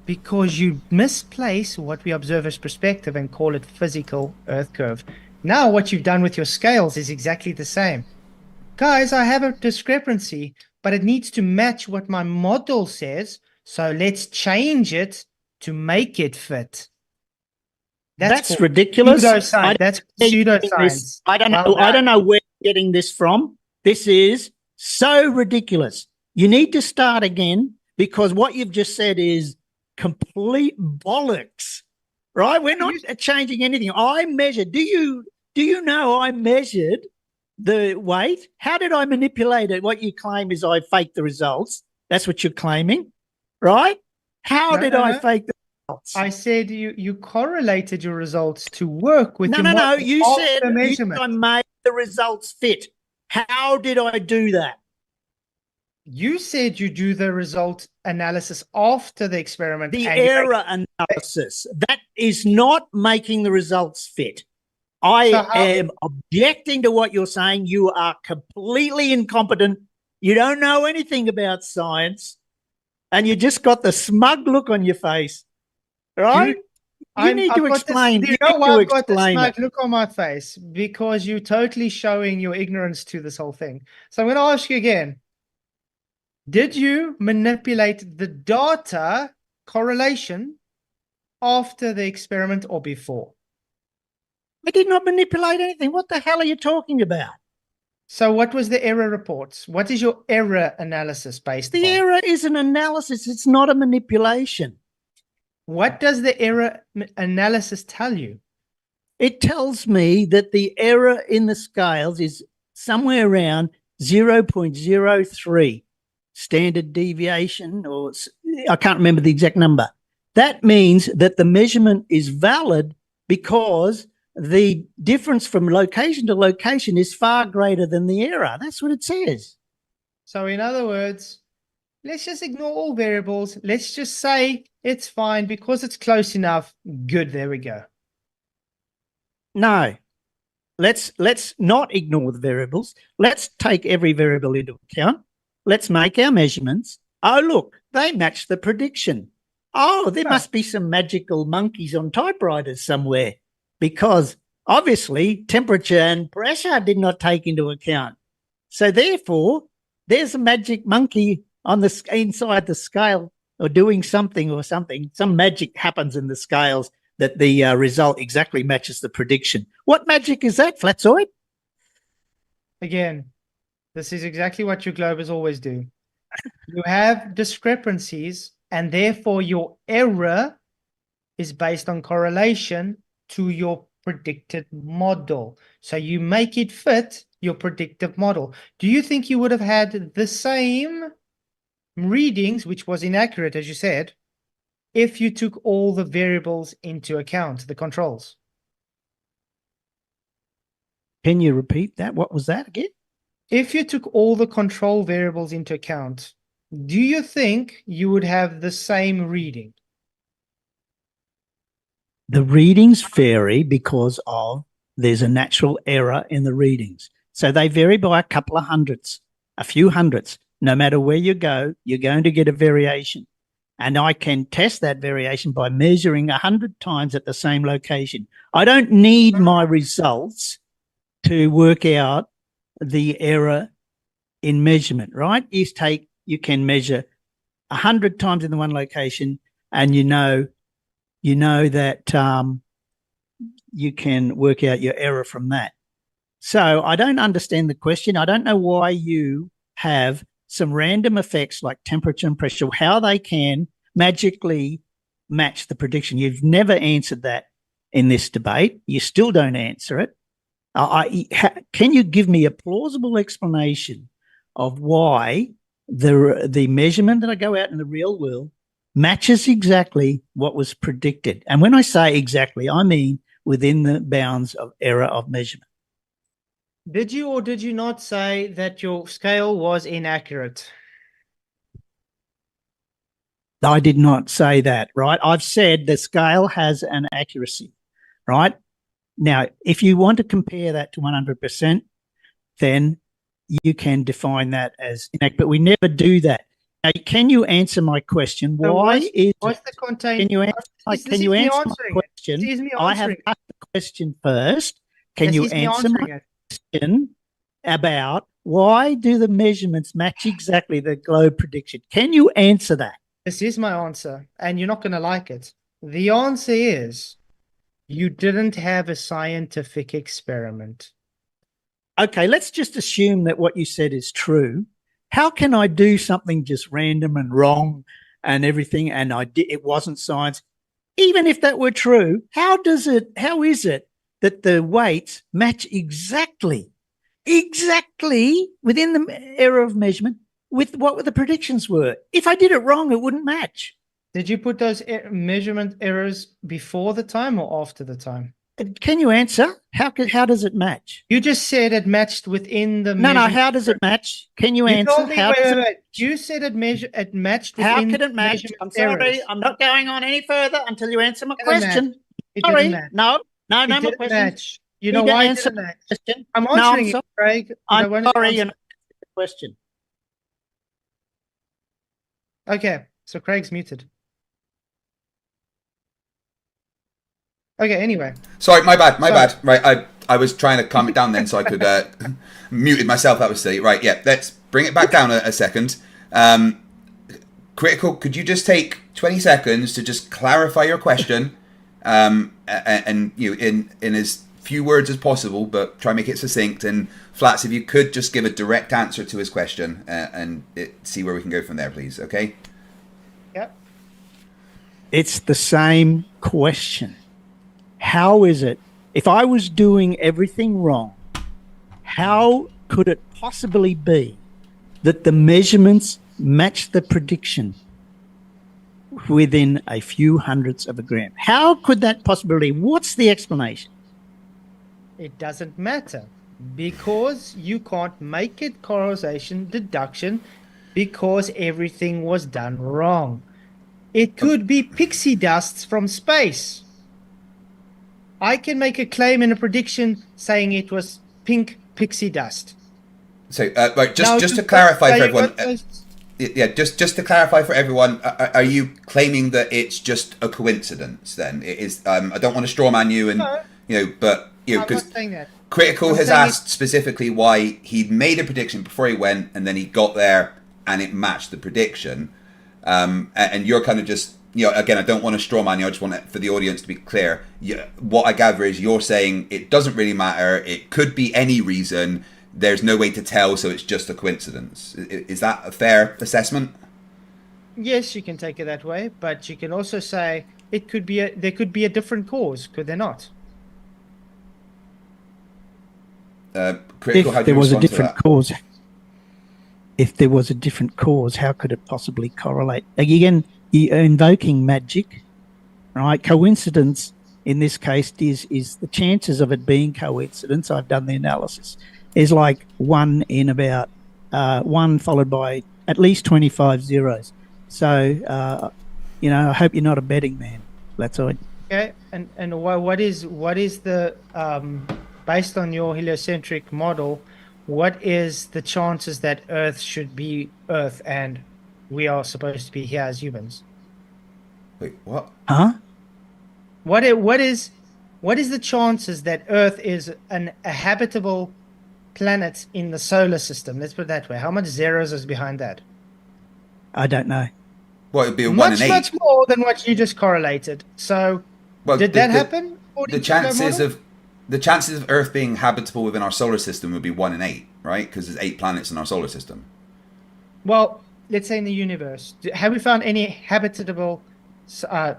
Because you misplace what we observe as perspective and call it physical Earth curve. Now what you've done with your scales is exactly the same. Guys, I have a discrepancy, but it needs to match what my model says, so let's change it to make it fit. That's ridiculous. Pseudoscience. That's pseudoscience. I don't know. I don't know where you're getting this from. This is so ridiculous. You need to start again because what you've just said is complete bollocks. Right? We're not changing anything. I measured. Do you know I measured the weight? How did I manipulate it? What you claim is I faked the results. That's what you're claiming, right? How did I fake the results? I said you correlated your results to work with your No. You said measurement. I made the results fit. How did I do that? You said you do the result analysis after the experiment. The error analysis. That is not making the results fit. I am objecting to what you're saying. You are completely incompetent. You don't know anything about science. And you just got the smug look on your face. Right? You need to explain. You know why I've got the smug look on my face? Because you're totally showing your ignorance to this whole thing. So I'm going to ask you again. Did you manipulate the data correlation after the experiment or before? I did not manipulate anything. What the hell are you talking about? So what was the error reports? What is your error analysis based on? The error is an analysis. It's not a manipulation. What does the error analysis tell you? It tells me that the error in the scales is somewhere around 0.03 standard deviation, or I can't remember the exact number. That means that the measurement is valid because the difference from location to location is far greater than the error. That's what it says. So in other words, let's just ignore all variables. Let's just say it's fine because it's close enough. Good, there we go. No, let's not ignore the variables. Let's take every variable into account. Let's make our measurements. Oh, look, they match the prediction. Oh, there must be some magical monkeys on typewriters somewhere, because obviously temperature and pressure did not take into account. So therefore, there's a magic monkey on the inside the scale, or doing something or something. Some magic happens in the scales that the result exactly matches the prediction. What magic is that, Flatzoid? Again, this is exactly what your globers always do. You have discrepancies, and therefore your error is based on correlation to your predicted model. So you make it fit your predictive model. Do you think you would have had the same readings, which was inaccurate, as you said, if you took all the variables into account, the controls? Can you repeat that? What was that again? If you took all the control variables into account, do you think you would have the same reading? The readings vary because of there's a natural error in the readings. So they vary by a couple of hundredths, a few hundredths. No matter where you go, you're going to get a variation. And I can test that variation by measuring 100 times at the same location. I don't need my results to work out the error in measurement, right? You can measure 100 times in the one location, and you know that you can work out your error from that. So I don't understand the question. I don't know why you have some random effects like temperature and pressure, how they can magically match the prediction. You've never answered that in this debate. You still don't answer it. Can you give me a plausible explanation of why the measurement that I go out in the real world matches exactly what was predicted? And when I say exactly, I mean within the bounds of error of measurement. Did you or did you not say that your scale was inaccurate? I did not say that, right? I've said the scale has an accuracy, right? Now, if you want to compare that to 100%, then you can define that as inaccurate, but we never do that. Now, can you answer my question? So What's the contain? Can you answer my question? This is me I have answering asked the question first. Can you answer my question about why do the measurements match exactly the globe prediction? Can you answer that? This is my answer, and you're not going to like it. The answer is you didn't have a scientific experiment. Okay, let's just assume that what you said is true. How can I do something just random and wrong and everything, and it wasn't science? Even if that were true, how is it that the weights match exactly within the error of measurement with what the predictions were? If I did it wrong, it wouldn't match. Did you put those measurement errors before the time or after the time? Can you answer? How does it match? You just said it matched within the No, how does it match? Can you answer? Told me, wait. You said it matched within. How could it match? I'm sorry, errors. I'm not going on any further until you answer my It question. Sorry, no my question. Match. You know why it didn't match? Question. I'm answering it, Craig. I'm sorry, you're not answering the question. Okay, so Craig's muted. Okay, anyway. Sorry, my bad. Right, I was trying to calm it down then so I could muted myself. That was silly. Right, yeah, let's bring it back down a second. Critical, could you just take 20 seconds to just clarify your question and you know, in as few words as possible, but try and make it succinct. And Flats, if you could just give a direct answer to his question and see where we can go from there, please. Okay? Yep. It's the same question. How is it, if I was doing everything wrong, how could it possibly be that the measurements match the prediction within a few hundredths of a gram? How could that possibly be? What's the explanation? it doesn't matter because you can't make it causation deduction because everything was done wrong. It could be pixie dusts from space. I can make a claim and a prediction saying it was pink pixie dust. So, right, Now, just to clarify for everyone, those- yeah, just to clarify for everyone, are you claiming that it's just a coincidence? Then it is. I don't want to strawman you, and No. but I'm not because saying that. Critical I'm has saying asked specifically why he'd made a prediction before he went, and then he got there and it matched the prediction. And you're kind of just, again, I don't want to strawman you. I just want it for the audience to be clear. What I gather is you're saying it doesn't really matter. It could be any reason. There's no way to tell, so it's just a coincidence. Is that a fair assessment? Yes, you can take it that way, but you can also say it could be there could be a different cause, could there not? Critical, how If do there you was a respond to different that? cause, if there was a different cause, how could it possibly correlate? Again, you're invoking magic, right? Coincidence in this case is the chances of it being coincidence. I've done the analysis. Is like 1 in about 1 followed by at least 25 zeros. So I hope you're not a betting man. That's all. Okay, and what is the based on your heliocentric model, what is the chances that Earth should be Earth and we are supposed to be here as humans? Wait, what? Huh? What is the chances that Earth is a habitable planet in the solar system? Let's put it that way. How much zeros is behind that? I don't know. Well, it'd be a 1 in 8. Much more than what you just correlated. So, did that happen? The chances of Earth being habitable within our solar system would be 1 in 8, right? Because there's 8 planets in our solar system. Well, let's say in the universe, have we found any habitable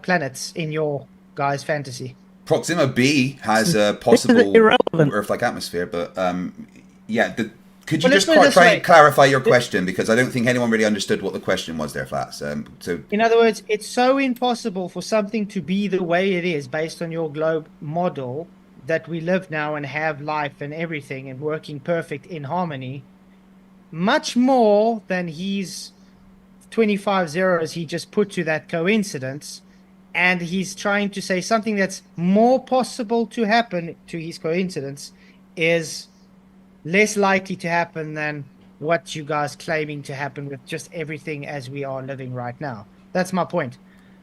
planets in your guys' fantasy? Proxima B has a possible irrelevant. Earth-like atmosphere, but yeah. Could you Well, just let's put it this try way. and clarify your question, because I don't think anyone really understood what the question was there, Flats. So In other words, it's so impossible for something to be the way it is based on your globe model that we live now and have life and everything and working perfect in harmony, much more than his 25 zeros he just put to that coincidence. And he's trying to say something that's more possible to happen to his coincidence is less likely to happen than what you guys claiming to happen with just everything as we are living right now. That's my point.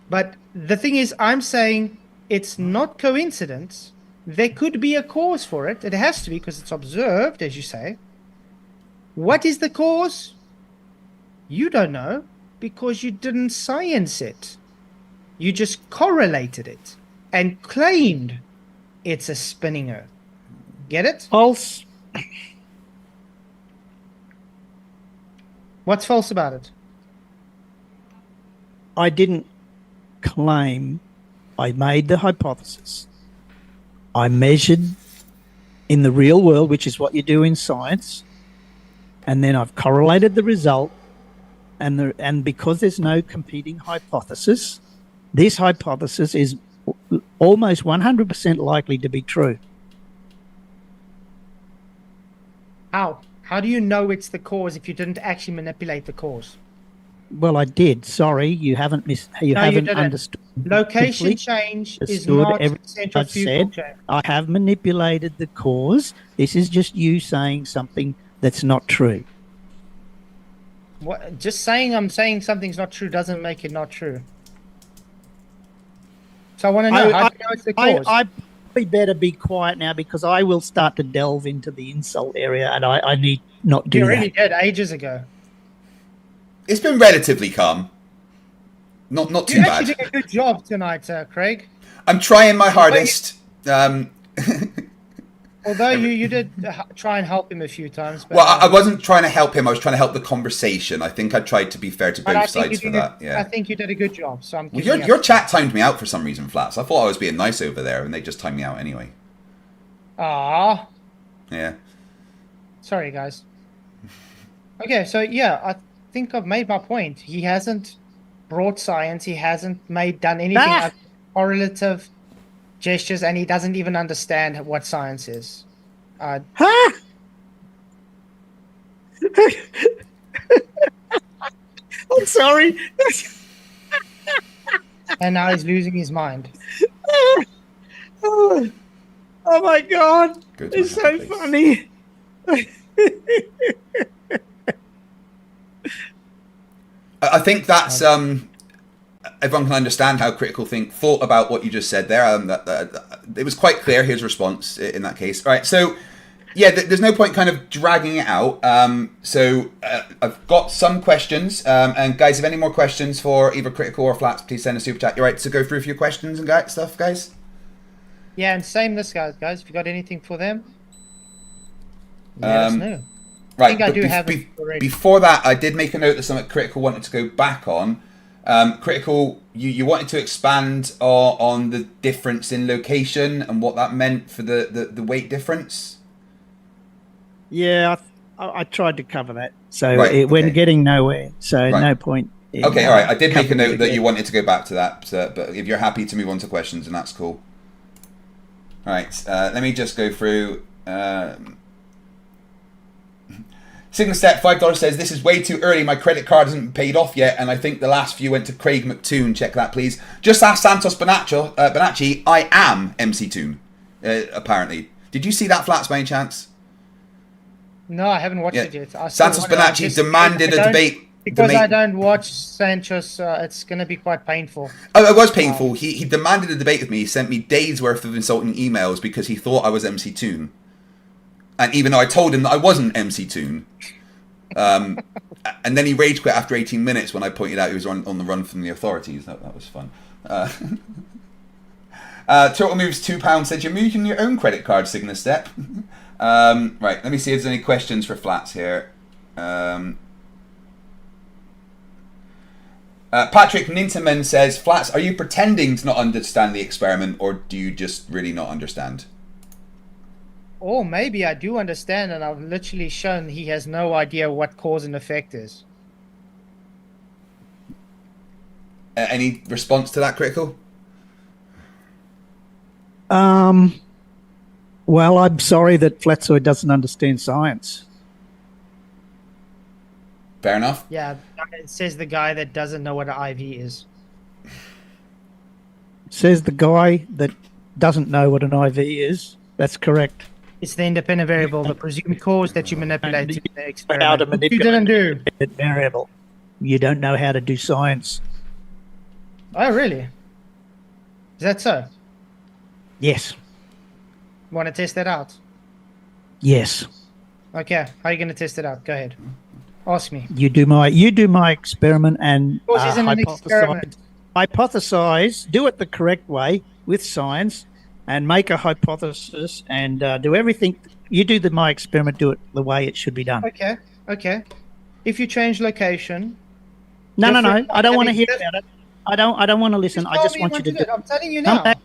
But the thing is, I'm saying it's not coincidence. There could be a cause for it. It has to be because it's observed, as you say. What is the cause? You don't know because you didn't science it. You just correlated it and claimed it's a spinning Earth. Get it? False. What's false about it? I didn't claim. I made the hypothesis. I measured in the real world, which is what you do in science, and then I've correlated the result. And because there's no competing hypothesis, this hypothesis is almost 100% likely to be true. How? How do you know it's the cause if you didn't actually manipulate the cause? Well, I did. Sorry, you haven't didn't. understood. Location Completely change is understood not everything centrifugal I've said. change. I have manipulated the cause. This is just you saying something that's not true. What? Just saying I'm saying something's not true doesn't make it not true. So I want to know, how do you know it's the cause? I probably better be quiet now because I will start to delve into the insult area, and I need not do You that. already did ages ago. it's been relatively calm. Not too You bad. actually did a good job tonight, Craig. I'm trying my hardest. Although you did try and help him a few times. But, Well, I wasn't trying to help him. I was trying to help the conversation. I think I tried to be fair to but both I think sides you for did that. Yeah. I think you did a good job. So I'm Well, giving your you- chat timed me out for some reason, Flats. I thought I was being nice over there, and they just timed me out anyway. Ah, Yeah. sorry guys. Okay, so yeah, I think I've made my point. He hasn't brought science. He hasn't done anything Ah! other than correlative gestures, and he doesn't even understand what science is. Huh? I'm sorry. And now he's losing his mind. Oh my God. Go to my It's so happy place. funny. I think that's everyone can understand how Critical Think thought about what you just said there. It was quite clear his response in that case. All right, so yeah, there's no point kind of dragging it out. So I've got some questions, and guys, if any more questions for either Critical or Flats, please send a super chat. You're right to go through a few questions and stuff, guys. Yeah, and same this guys. If you got anything for them, let us know. Right, I think I but do have it already. Before that, I did make a note that something Critical wanted to go back on. Critical, you wanted to expand on the difference in location and what that meant for the weight difference. Yeah, I tried to cover that. So Right, we're okay. getting nowhere. So Right. no point. In, Okay, all right. I did make a covering it note that again. you wanted to go back to that, but if you're happy to move on to questions, then that's cool. All right, let me just go through. Signal Step $5 says this is way too early. My credit card hasn't paid off yet, and I think the last few went to Craig McToon. Check that, please. Just ask Santos Bonacci. I am MC Toon. Apparently, did you see that, Flats, by any chance? No, I haven't watched Yeah. it yet. I still Santos want to- I Bonacci just- demanded I a don't- debate. Because I don't watch Sanchez, it's going to be quite painful. Oh, it was painful. He demanded a debate with me. He sent me days worth of insulting emails because he thought I was MC Toon. And even though I told him that I wasn't MC Toon. And then he rage quit after 18 minutes when I pointed out he was on the run from the authorities. That was fun. Total Moves £2 said, you're using your own credit card, Sigma Step. Right, let me see if there's any questions for Flats here. Patrick Ninterman says, Flats, are you pretending to not understand the experiment, or do you just really not understand? Or maybe I do understand, and I've literally shown he has no idea what cause and effect is. Any response to that, Critical? Well, I'm sorry that Flatzoid doesn't understand science. Fair enough. Yeah, it says the guy that doesn't know what an IV is. Says the guy that doesn't know what an IV is. That's correct. It's the independent variable, the presumed cause that you manipulate in the experiment. How to Which you manipulate didn't do. that variable. You don't know how to do science. Oh, really? Is that so? Yes. Want to test that out? Yes. Okay, how are you going to test it out? Go ahead. Ask me. You do my experiment and Of course, isn't an experiment. hypothesize, do it the correct way with science and make a hypothesis and do everything. You do my experiment, do it the way it should be done. Okay, okay. If you change location... No. different- I don't want to hear about it. I don't want to listen. I tell just me want what you to do it. I'm telling you Come now. back.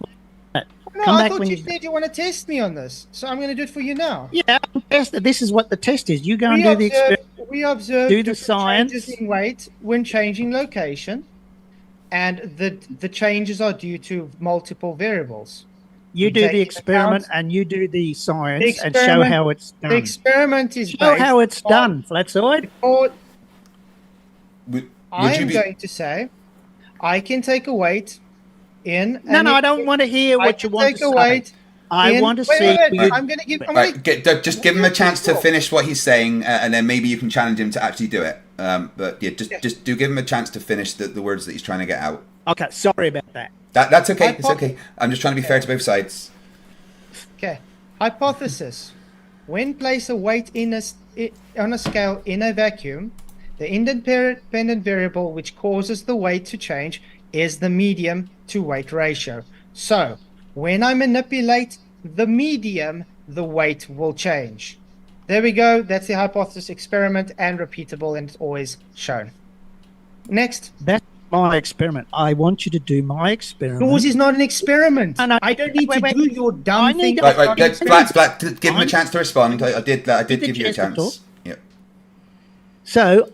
No, Come I back thought when you you- said you want to test me on this, so I'm going to do it for you now. Yeah, this is what the test is. You go and do the experiment. We observe do the different science. changes in weight when changing location, and the changes are due to multiple variables. You do take the into experiment account- and you do the science The and show experiment- how it's The done. experiment is Show based how it's on- done, Flatzoid. Would I you am be... going to say, I can take a weight in. No, I don't want to hear I what you can want take to a say. weight. I want to see. Wait, you- I'm going to give. I'm Right, gonna, just give him a chance to finish what he's saying, and then maybe you can challenge him to actually do it. But yeah, just do give him a chance to finish the words that he's trying to get out. Okay, sorry about that. That's okay. It's okay. I'm just trying to be fair to both sides. Okay. Hypothesis. When place a weight on a scale in a vacuum, the independent variable which causes the weight to change is the medium to weight ratio. So, when I manipulate the medium, the weight will change. There we go. That's the hypothesis experiment and repeatable, and it's always shown. Next. That's my experiment. I want you to do my experiment. Yours is not an experiment. No, I don't need wait, to do your dumb I thing. need- Right, That's not an experiment. Black. Give him a chance to respond. I did give you a chance to talk. chance. Yeah. So,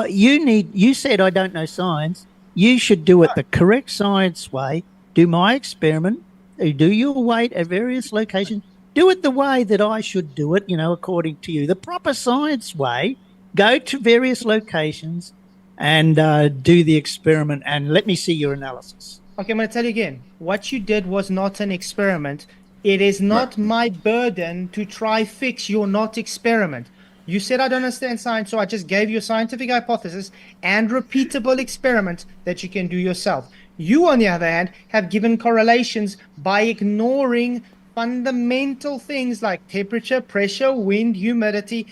you said I don't know science. You should do it the correct science way. Do my experiment. Do your weight at various locations. Do it the way that I should do it, according to you. The proper science way. Go to various locations and do the experiment and let me see your analysis. Okay, I'm going to tell you again. What you did was not an experiment. It is not my burden to try fix your not experiment. You said I don't understand science, so I just gave you a scientific hypothesis and repeatable experiment that you can do yourself. You, on the other hand, have given correlations by ignoring fundamental things like temperature, pressure, wind, humidity,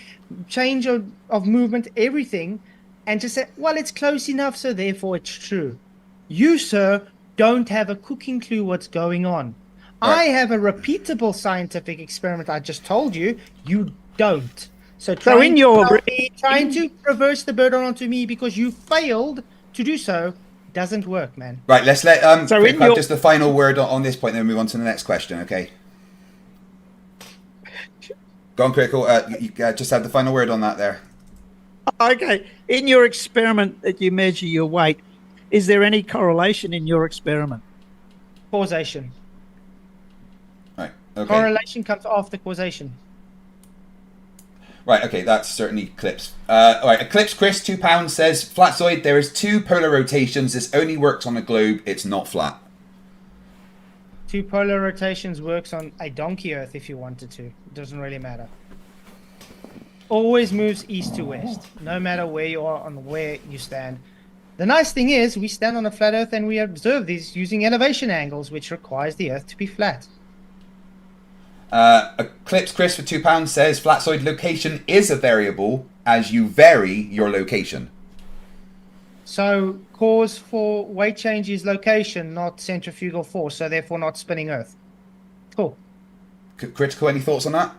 change of movement, everything, and just say, well, it's close enough, so therefore it's true. You, sir, don't have a cooking clue what's going on. I have a repeatable scientific experiment I just told you. You don't. So trying to reverse the burden onto me because you failed to do so doesn't work, man. Right, let's let just the final word on this point, then we'll move on to the next question, okay? Go on, Critical. You just have the final word on that there. Okay. In your experiment that you measure your weight, is there any correlation in your experiment? Causation. Right, okay. Correlation comes after causation. Right, okay, that's certainly Clips. All right, Eclipse Chris, £2, says, Flatzoid, there is 2 polar rotations. This only works on a globe. It's not flat. 2 polar rotations works on a donkey Earth if you wanted to. It doesn't really matter. Always moves east to west, no matter where you are on where you stand. The nice thing is we stand on a flat Earth and we observe these using elevation angles, which requires the Earth to be flat. Eclipse Chris for £2 says, Flatzoid, location is a variable as you vary your location. So cause for weight change is location, not centrifugal force, so therefore not spinning Earth. Cool. Critical, any thoughts on that?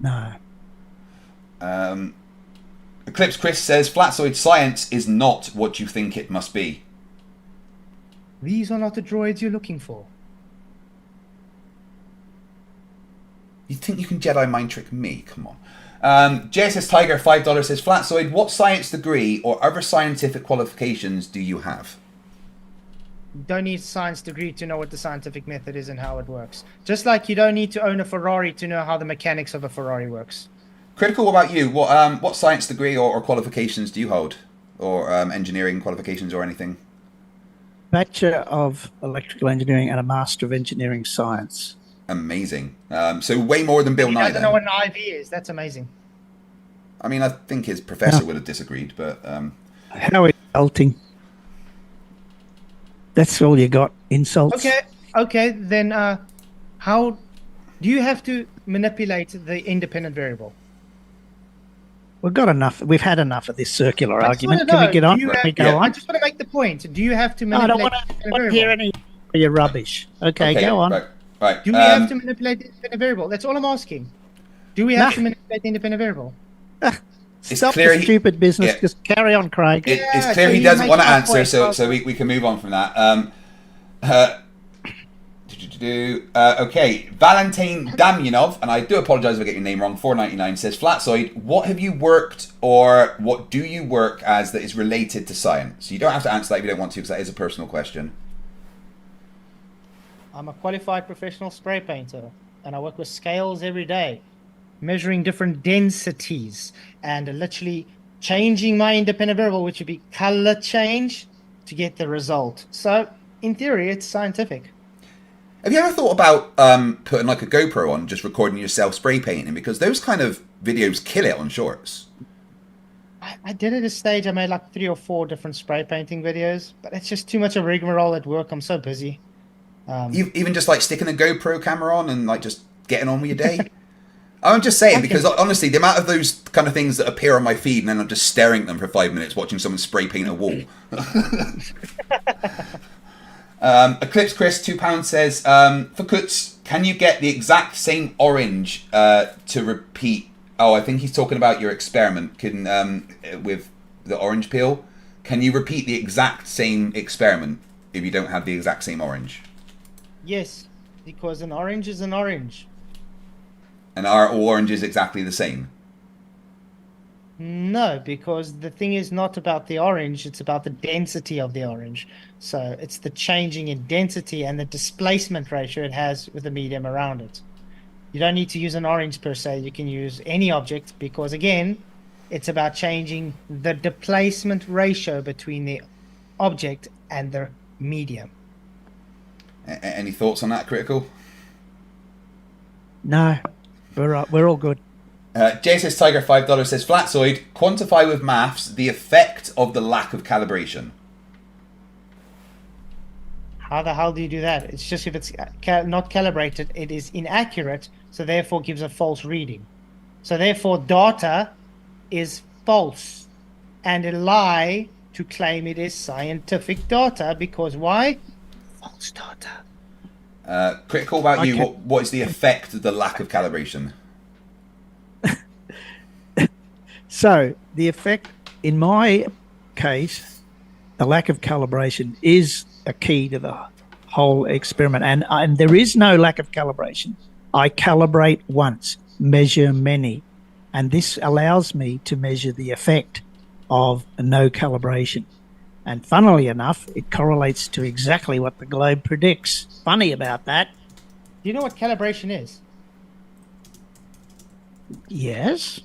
No. Eclipse Chris says, Flatzoid, science is not what you think it must be. These are not the droids you're looking for. You think you can Jedi mind trick me? Come on. JSS Tiger, $5 says, Flatzoid, what science degree or other scientific qualifications do you have? You don't need a science degree to know what the scientific method is and how it works. Just like you don't need to own a Ferrari to know how the mechanics of a Ferrari works. Critical, what about you? What science degree or qualifications do you hold? Or engineering qualifications or anything? Bachelor of Electrical Engineering and a Master of Engineering Science. Amazing. So way more than Bill Nye. I don't know what an IV is. That's amazing. I mean, I think his professor would have disagreed, but... How insulting. That's all you got, insults. Okay. Then how do you have to manipulate the independent variable? We've got enough. We've had enough of this circular argument. Can we get on? I just want to make the point. Do you have to manipulate I don't want to hear any of your rubbish. Okay, go on. Right. Do we have to manipulate the independent variable? That's all I'm asking. Do we have to manipulate the independent variable? Stop the stupid business. Just carry on, Craig. It's clear he doesn't want to answer, so we can move on from that. Okay, Valentin Damyanov, and I do apologise if I get your name wrong, $4.99 says, Flatzoid, what have you worked or what do you work as that is related to science? You don't have to answer that if you don't want to, because that is a personal question. I'm a qualified professional spray painter, and I work with scales every day, measuring different densities and literally changing my independent variable, which would be color change, to get the result. So, in theory, it's scientific. Have you ever thought about putting like a GoPro on, just recording yourself spray painting? Because those kind of videos kill it on shorts. I did at a stage, I made like 3 or 4 different spray painting videos, but it's just too much of a rigmarole at work. I'm so busy. Even just like sticking a GoPro camera on and like just getting on with your day? I'm just saying, because honestly, the amount of those kind of things that appear on my feed and then I'm just staring at them for 5 minutes watching someone spray paint a wall. Eclipse Chris, £2 says, for Kutz, can you get the exact same orange to repeat? Oh, I think he's talking about your experiment with the orange peel. Can you repeat the exact same experiment if you don't have the exact same orange? Yes, because an orange is an orange. And are all oranges exactly the same? No, because the thing is not about the orange, it's about the density of the orange. So it's the changing in density and the displacement ratio it has with the medium around it. You don't need to use an orange per se, you can use any object because, again, it's about changing the displacement ratio between the object and the medium. Any thoughts on that, Critical? No, we're all good. Jay says Tiger $5 says Flatzoid, quantify with maths the effect of the lack of calibration. How the hell do you do that? It's just if it's not calibrated, it is inaccurate, so therefore gives a false reading. So therefore data is false and a lie to claim it is scientific data because why? False data. Critical, about Okay. you, what is the effect of the lack of calibration? So the effect, in my case, the lack of calibration is a key to the whole experiment, and there is no lack of calibration. I calibrate once, measure many, and this allows me to measure the effect of no calibration. And funnily enough, it correlates to exactly what the globe predicts. Funny about that. Do you know what calibration is? Yes.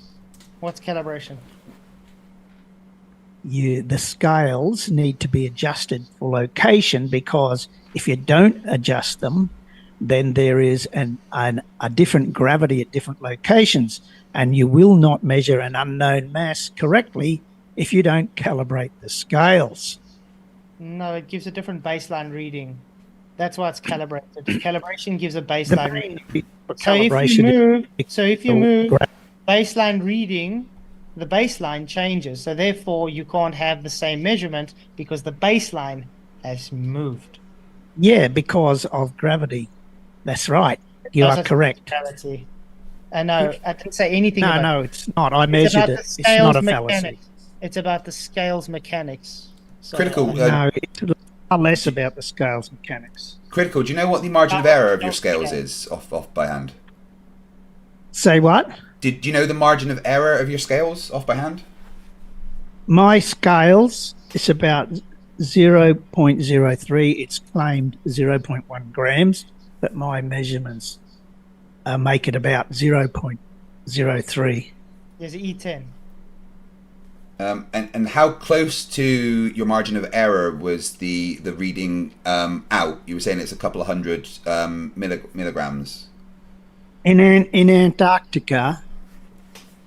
What's calibration? The scales need to be adjusted for location, because if you don't adjust them, then there is a different gravity at different locations, and you will not measure an unknown mass correctly if you don't calibrate the scales. No, it gives a different baseline reading. That's why it's calibrated. Calibration gives a baseline reading. So if you move baseline reading, the baseline changes. So therefore you can't have the same measurement because the baseline has moved. Yeah, because of gravity. That's right. You are correct. Gravity. No, I didn't say anything about No, it's not. I measured it. It's not a fallacy. It's about the scales mechanics. So, Critical. No, it's far less about the scales mechanics. Critical, do you know what the margin of error of your scales is off by hand? Say what? Do you know the margin of error of your scales off by hand? My scales, it's about 0.03. It's claimed 0.1 grams, but my measurements make it about 0.03. There's an E10. And how close to your margin of error was the reading out? You were saying it's a couple of hundred milligrams. In Antarctica,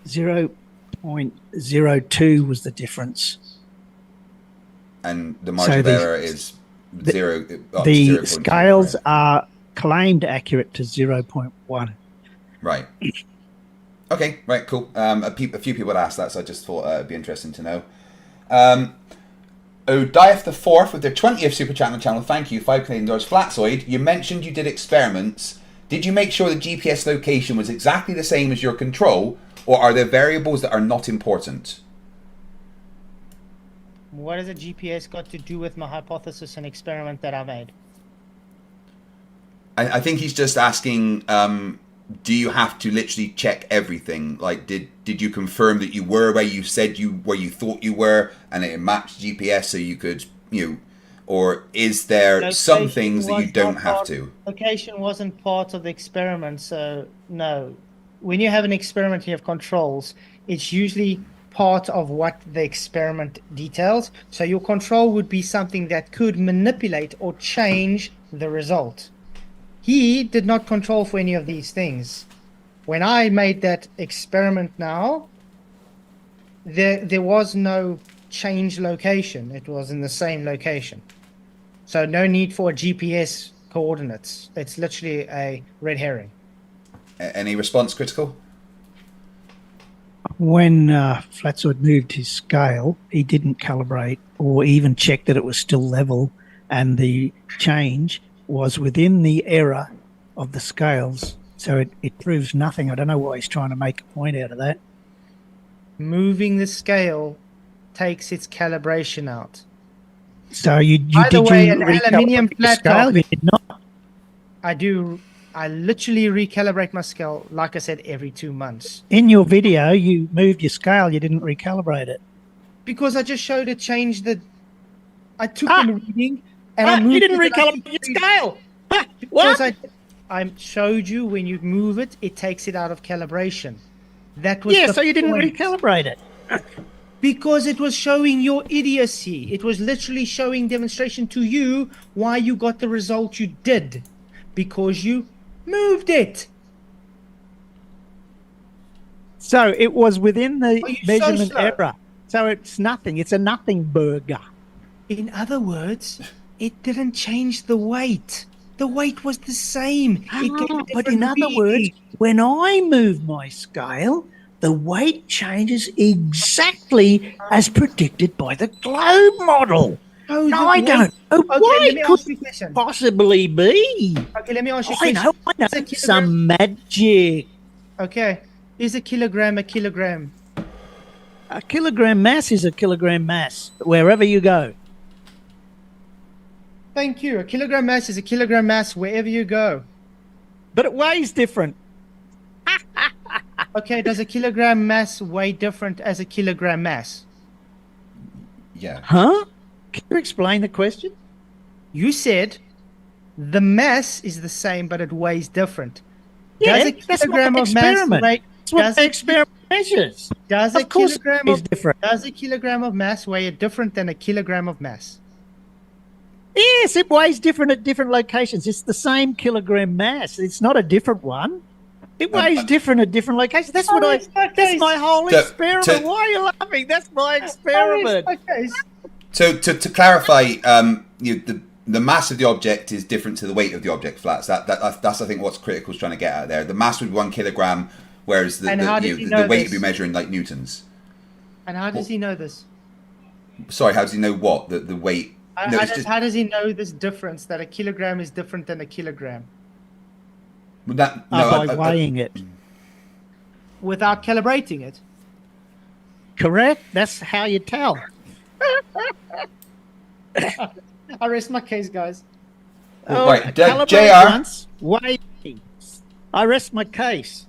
0.02 was the difference. And the margin of error is zero. The scales are claimed accurate to 0.1. Right. Okay, right, cool. A few people asked that, so I just thought it'd be interesting to know. Odiaf the Fourth with their 20th super chat on the channel. Thank you. $5 Canadian. Flatzoid, you mentioned you did experiments. Did you make sure the GPS location was exactly the same as your control, or are there variables that are not important? What has a GPS got to do with my hypothesis and experiment that I made? I think he's just asking, do you have to literally check everything? Like, did you confirm that you were where you said where you thought you were, and it matched GPS so you could, or is there some things that you don't have to? Location wasn't part of the experiment, so no. When you have an experiment, you have controls. It's usually part of what the experiment details. So your control would be something that could manipulate or change the result. He did not control for any of these things. When I made that experiment now, there was no change location. It was in the same location. So no need for GPS coordinates. It's literally a red herring. Any response, Critical? When Flatzoid moved his scale, he didn't calibrate or even check that it was still level, and the change was within the error of the scales. So it proves nothing. I don't know why he's trying to make a point out of that. Moving the scale takes its calibration out. So you By the did way, you an aluminium recalibrate the flat scale? top. You did not. I do I literally recalibrate my scale, like I said, every 2 months. In your video, you moved your scale. You didn't recalibrate it. Because I just showed it changed the. I took the reading and I moved you didn't it. recalibrate your scale. Because What? I showed you when you move it, it takes it out of calibration. That was Yeah, the so you didn't point. recalibrate it. Because it was showing your idiocy. It was literally showing demonstration to you why you got the result you did. Because you moved it. So it was within the Are you so measurement slow? error. So it's nothing. It's a nothing burger. In other words, it didn't change the weight. The weight was the same. It gave a But different in other words, reading. when I move my scale, the weight changes exactly as predicted by the globe model. Oh, No, the I weight- don't. Okay, Why let me could ask you a question. possibly be? Okay, let me ask you a I question. know. Is a kilogram- Some magic. Okay, is a kilogram a kilogram? A kilogram mass is a kilogram mass, wherever you go. Thank you. A kilogram mass is a kilogram mass wherever you go. But it weighs different. Okay, does a kilogram mass weigh different as a kilogram mass? Yeah. Huh? Can you explain the question? You said the mass is the same, but it weighs different. Yeah, Does a that's my kilogram of mass experiment. weigh? That's what Does the a, experiment measures. does a Of course kilogram it's of different. does a kilogram of mass weigh different than a kilogram of mass? Yes, it weighs different at different locations. It's the same kilogram mass. It's not a different one. It weighs different at different locations. That's what that's my whole experiment. Why are you laughing? That's my experiment. Okay. So to clarify, the mass of the object is different to the weight of the object. Flats. That's I think what's critical is trying to get out there. The mass would be 1 kilogram, whereas the weight would be measuring like newtons. And how does he know this? Sorry, how does he know what the weight? No, it's just How does he know this difference that a kilogram is different than a kilogram? that. By weighing it. Without calibrating it. Correct? That's how you tell. I rest my case, guys. Well, right, Calibrate JR. once, weigh. I rest my case.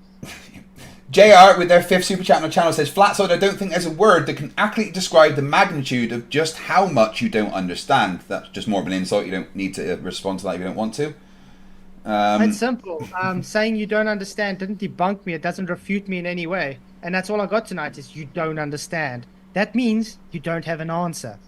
JR with their 5th super chat on the channel says, Flatzoid, I don't think there's a word that can accurately describe the magnitude of just how much you don't understand. That's just more of an insult. You don't need to respond to that if you don't want to. It's simple. Saying you don't understand didn't debunk me. It doesn't refute me in any way. And that's all I got tonight is you don't understand. That means you don't have an answer.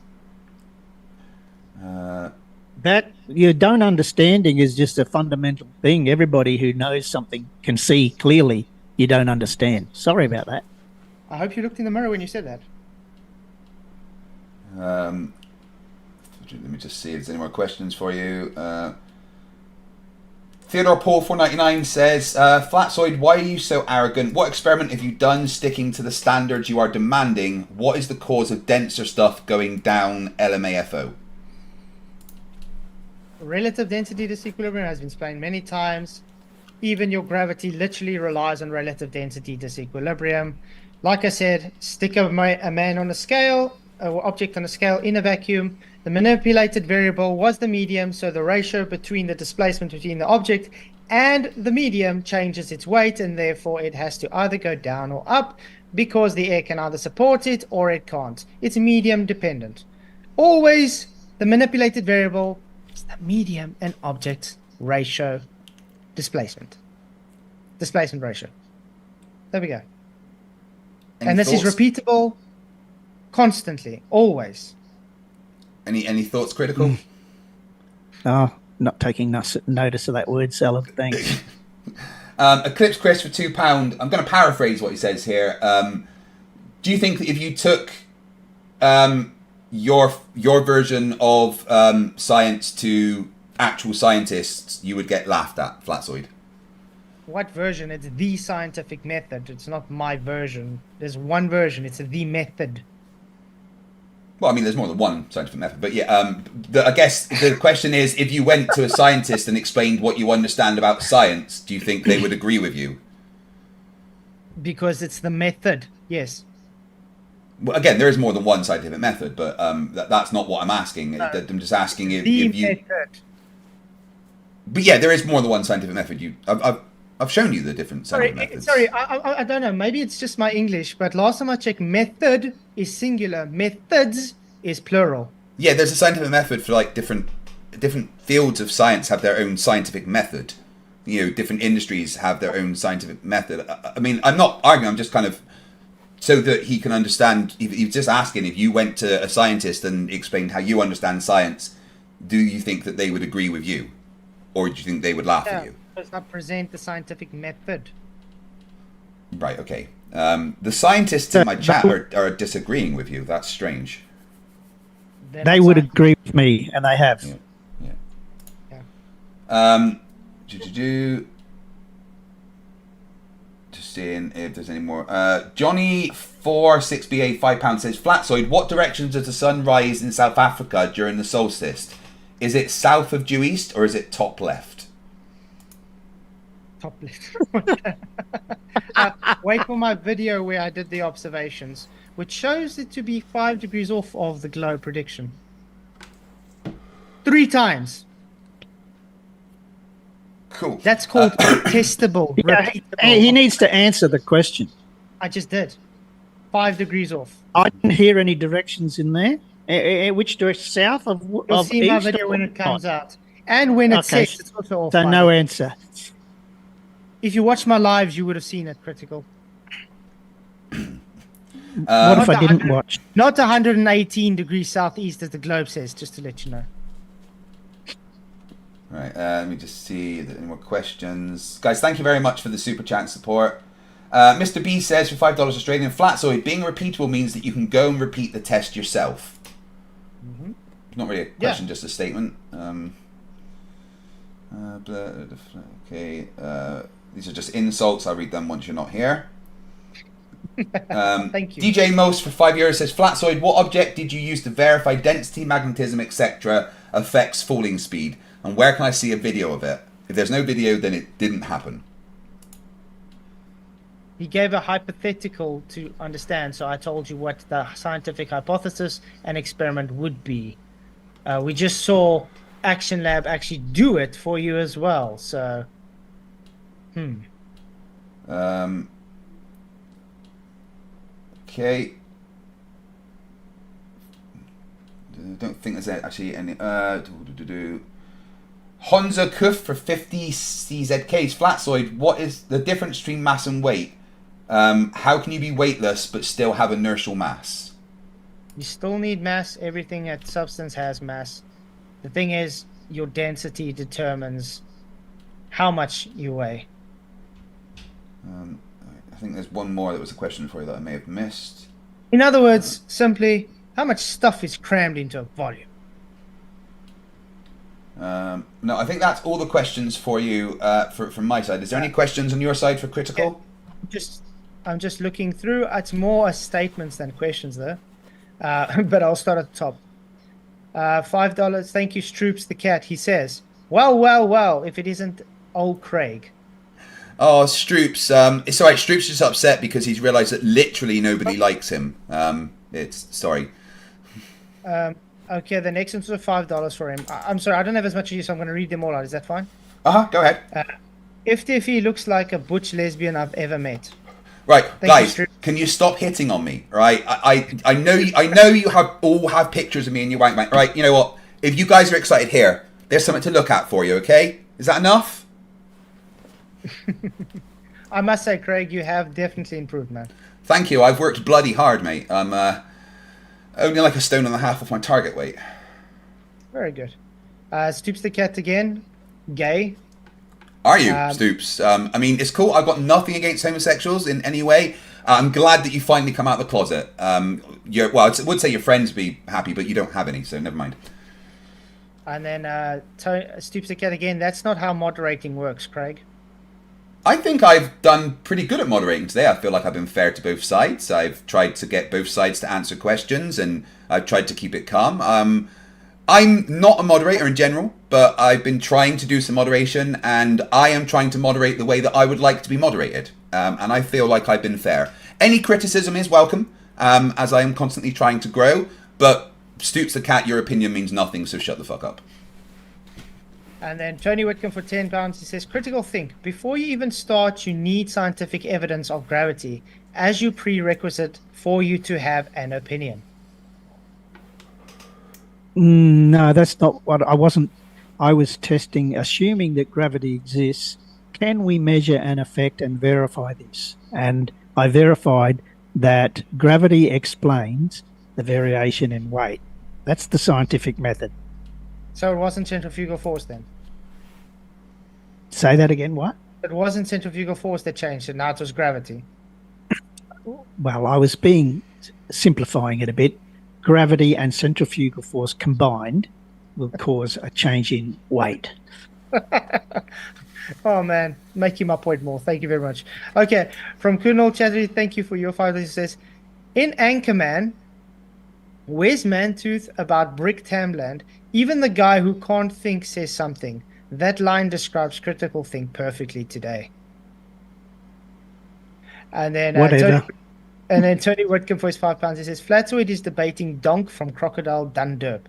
That you don't understanding is just a fundamental thing. Everybody who knows something can see clearly you don't understand. Sorry about that. I hope you looked in the mirror when you said that. Let me just see if there's any more questions for you. Theodore Paul 499 says, Flatzoid, why are you so arrogant? What experiment have you done sticking to the standards you are demanding? What is the cause of denser stuff going down LMAFO? Relative density disequilibrium has been explained many times. Even your gravity literally relies on relative density disequilibrium. Like I said, stick a man on a scale, or object on a scale in a vacuum. The manipulated variable was the medium, so the ratio between the displacement between the object and the medium changes its weight, and therefore it has to either go down or up because the air can either support it or it can't. It's medium dependent. Always the manipulated variable is the medium and object ratio displacement ratio. There we go. And this is repeatable constantly, always. Any thoughts, Critical? Oh, not taking notice of that word salad. Thanks. Eclipse Chris for £2. I'm going to paraphrase what he says here. Do you think that if you took your version of science to actual scientists, you would get laughed at, Flatzoid? What version? It's the scientific method. It's not my version. There's one version. It's the method. Well, I mean, there's more than one scientific method, but yeah. I guess the question is, if you went to a scientist and explained what you understand about science, do you think they would agree with you? Because it's the method. Yes. Well, again, there is more than one scientific method, but that's not what I'm asking. I'm just asking if you... method. But yeah, there is more than one scientific method. I've shown you the different scientific methods. Sorry, I don't know. Maybe it's just my English, but last time I checked, method is singular, methods is plural. Yeah, there's a scientific method for like different fields of science have their own scientific method. You know, different industries have their own scientific method. I mean, I'm not arguing. I'm just kind of so that he can understand. He's just asking if you went to a scientist and explained how you understand science. Do you think that they would agree with you, or do you think they would laugh at you? Does not present the scientific method. Right. Okay. The scientists in my chat are disagreeing with you. That's strange. They would agree with me, and they have. Yeah. Just seeing if there's any more. Johnny46BA £5 says, Flatzoid, what direction does the sun rise in South Africa during the solstice? Is it south of due east or is it top left? Top left. Wait for my video where I did the observations, which shows it to be 5 degrees off of the globe prediction. 3 times. Cool. That's called testable. Yeah, he needs to answer the question. I just did. 5 degrees off. I didn't hear any directions in there. Which direction? South of You'll of see my east video or when it comes north? out. And when it Okay, sets, it's also off. So by no the way. answer. If you watch my lives, you would have seen it, Critical. What if Not I the didn't 100 watch? Not 118 degrees southeast as the globe says, just to let you know. Right, let me just see if there are any more questions. Guys, thank you very much for the super chat and support. Mr. B says, for $5 Australian, Flatzoid, being repeatable means that you can go and repeat the test yourself. Mm-hmm. Not really a question, just a statement. Okay, these are just insults. I'll read them once you're not here. Thank you. DJ Most for €5 says, Flatzoid, what object did you use to verify density, magnetism, etc. affects falling speed? And where can I see a video of it? If there's no video, then it didn't happen. He gave a hypothetical to understand, so I told you what the scientific hypothesis and experiment would be. We just saw Action Lab actually do it for you as well, so... Okay. I don't think there's actually any... Honza Kuf for 50 CZKs. Flatzoid, what is the difference between mass and weight? How can you be weightless but still have inertial mass? You still need mass. Everything at substance has mass. The thing is, your density determines how much you weigh. I think there's one more that was a question for you that I may have missed. In other words, simply, how much stuff is crammed into a volume? No, I think that's all the questions for you from my side. Is there any questions on your side for Critical? I'm just looking through. It's more statements than questions, though. But I'll start at the top. $5. Thank you, Stroops the cat. He says, well, if it isn't old Craig. Oh, Stroops. It's alright. Stroops is just upset because he's realised that literally nobody likes him. Sorry. Okay, the next one's for $5 for him. I'm sorry, I don't have as much of you, so I'm going to read them all out. Is that fine? Go ahead. FTFE looks like a butch lesbian I've ever met. Right, guys, you, can you stop hitting on me? Right, I know you all have pictures of me in your wank bank. Right, you know what? If you guys are excited here, there's something to look at for you. Okay, is that enough? I must say, Craig, you have definitely improved, man. Thank you. I've worked bloody hard, mate. I'm only like a stone and a half off my target weight. Very good. Stoops the cat again. Gay. Are you, Stoops? I mean, it's cool. I've got nothing against homosexuals in any way. I'm glad that you finally come out of the closet. Well, I would say your friends be happy, but you don't have any, so never mind. And then Stoops the cat again. That's not how moderating works, Craig. I think I've done pretty good at moderating today. I feel like I've been fair to both sides. I've tried to get both sides to answer questions, and I've tried to keep it calm. I'm not a moderator in general, but I've been trying to do some moderation, and I am trying to moderate the way that I would like to be moderated. And I feel like I've been fair. Any criticism is welcome, as I am constantly trying to grow, but Stoops the cat, your opinion means nothing, so shut the fuck up. And then Tony Whitcomb for £10. He says, critical think. Before you even start, you need scientific evidence of gravity as your prerequisite for you to have an opinion. No, that's not what I wasn't. I was testing, assuming that gravity exists. Can we measure an effect and verify this? And I verified that gravity explains the variation in weight. That's the scientific method. So it wasn't centrifugal force then? Say that again, what? It wasn't centrifugal force that changed it, now it was gravity. Well, I was simplifying it a bit. Gravity and centrifugal force combined will cause a change in weight. Oh man, making my point more. Thank you very much. Okay, from Kunal Chatterjee, thank you for your $5. He says, in Anchorman, where's Mantooth about Brick Tamland? Even the guy who can't think says something. That line describes critical think perfectly today. And then Whatever. Tony Whitcomb for his £5. He says, Flatzoid is debating Donk from Crocodile Dundurp.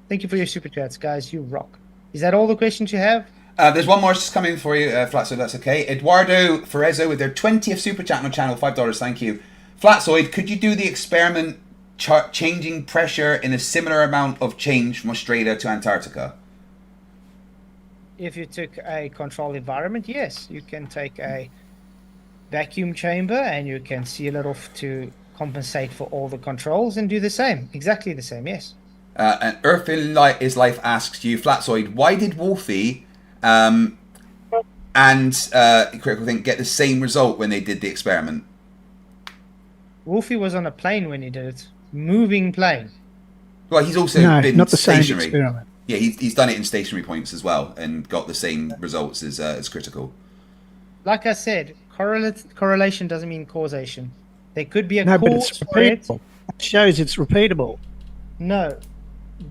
Thank you for your super chats, guys. You rock. Is that all the questions you have? There's one more just coming for you, Flatzoid, that's okay. Eduardo Ferrezo with their 20th super chat on the channel, $5, thank you. Flatzoid, could you do the experiment changing pressure in a similar amount of change from Australia to Antarctica? If you took a controlled environment, yes. You can take a vacuum chamber and you can seal it off to compensate for all the controls and do the same. Exactly the same, yes. And Earth is Life asks you, Flatzoid, why did Wolfie and Critical Think get the same result when they did the experiment? Wolfie was on a plane when he did it. Moving plane. Well, he's also been not the stationary. same experiment. Yeah, he's done it in stationary points as well and got the same results as Critical. Like I said, correlation doesn't mean causation. There could be a No, cause but it's for it. repeatable. It shows it's repeatable. No,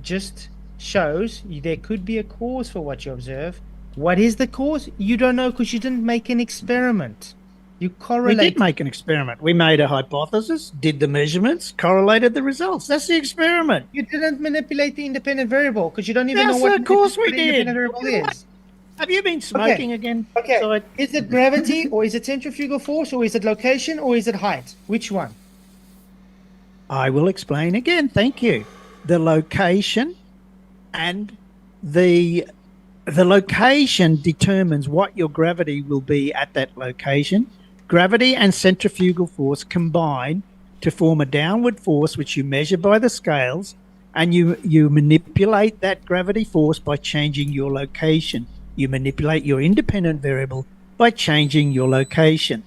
just shows there could be a cause for what you observe. What is the cause? You don't know because you didn't make an experiment. You We correlate. did make an experiment. We made a hypothesis, did the measurements, correlated the results. That's the experiment. You didn't manipulate the independent variable because you don't even know Yes, what of course we the did. independent variable is. Have you been smoking again? Okay. So Is it gravity or is it centrifugal force or is it location or is it height? Which one? I will explain again. Thank you. The location and the location determines what your gravity will be at that location. Gravity and centrifugal force combine to form a downward force, which you measure by the scales, and you manipulate that gravity force by changing your location. You manipulate your independent variable by changing your location.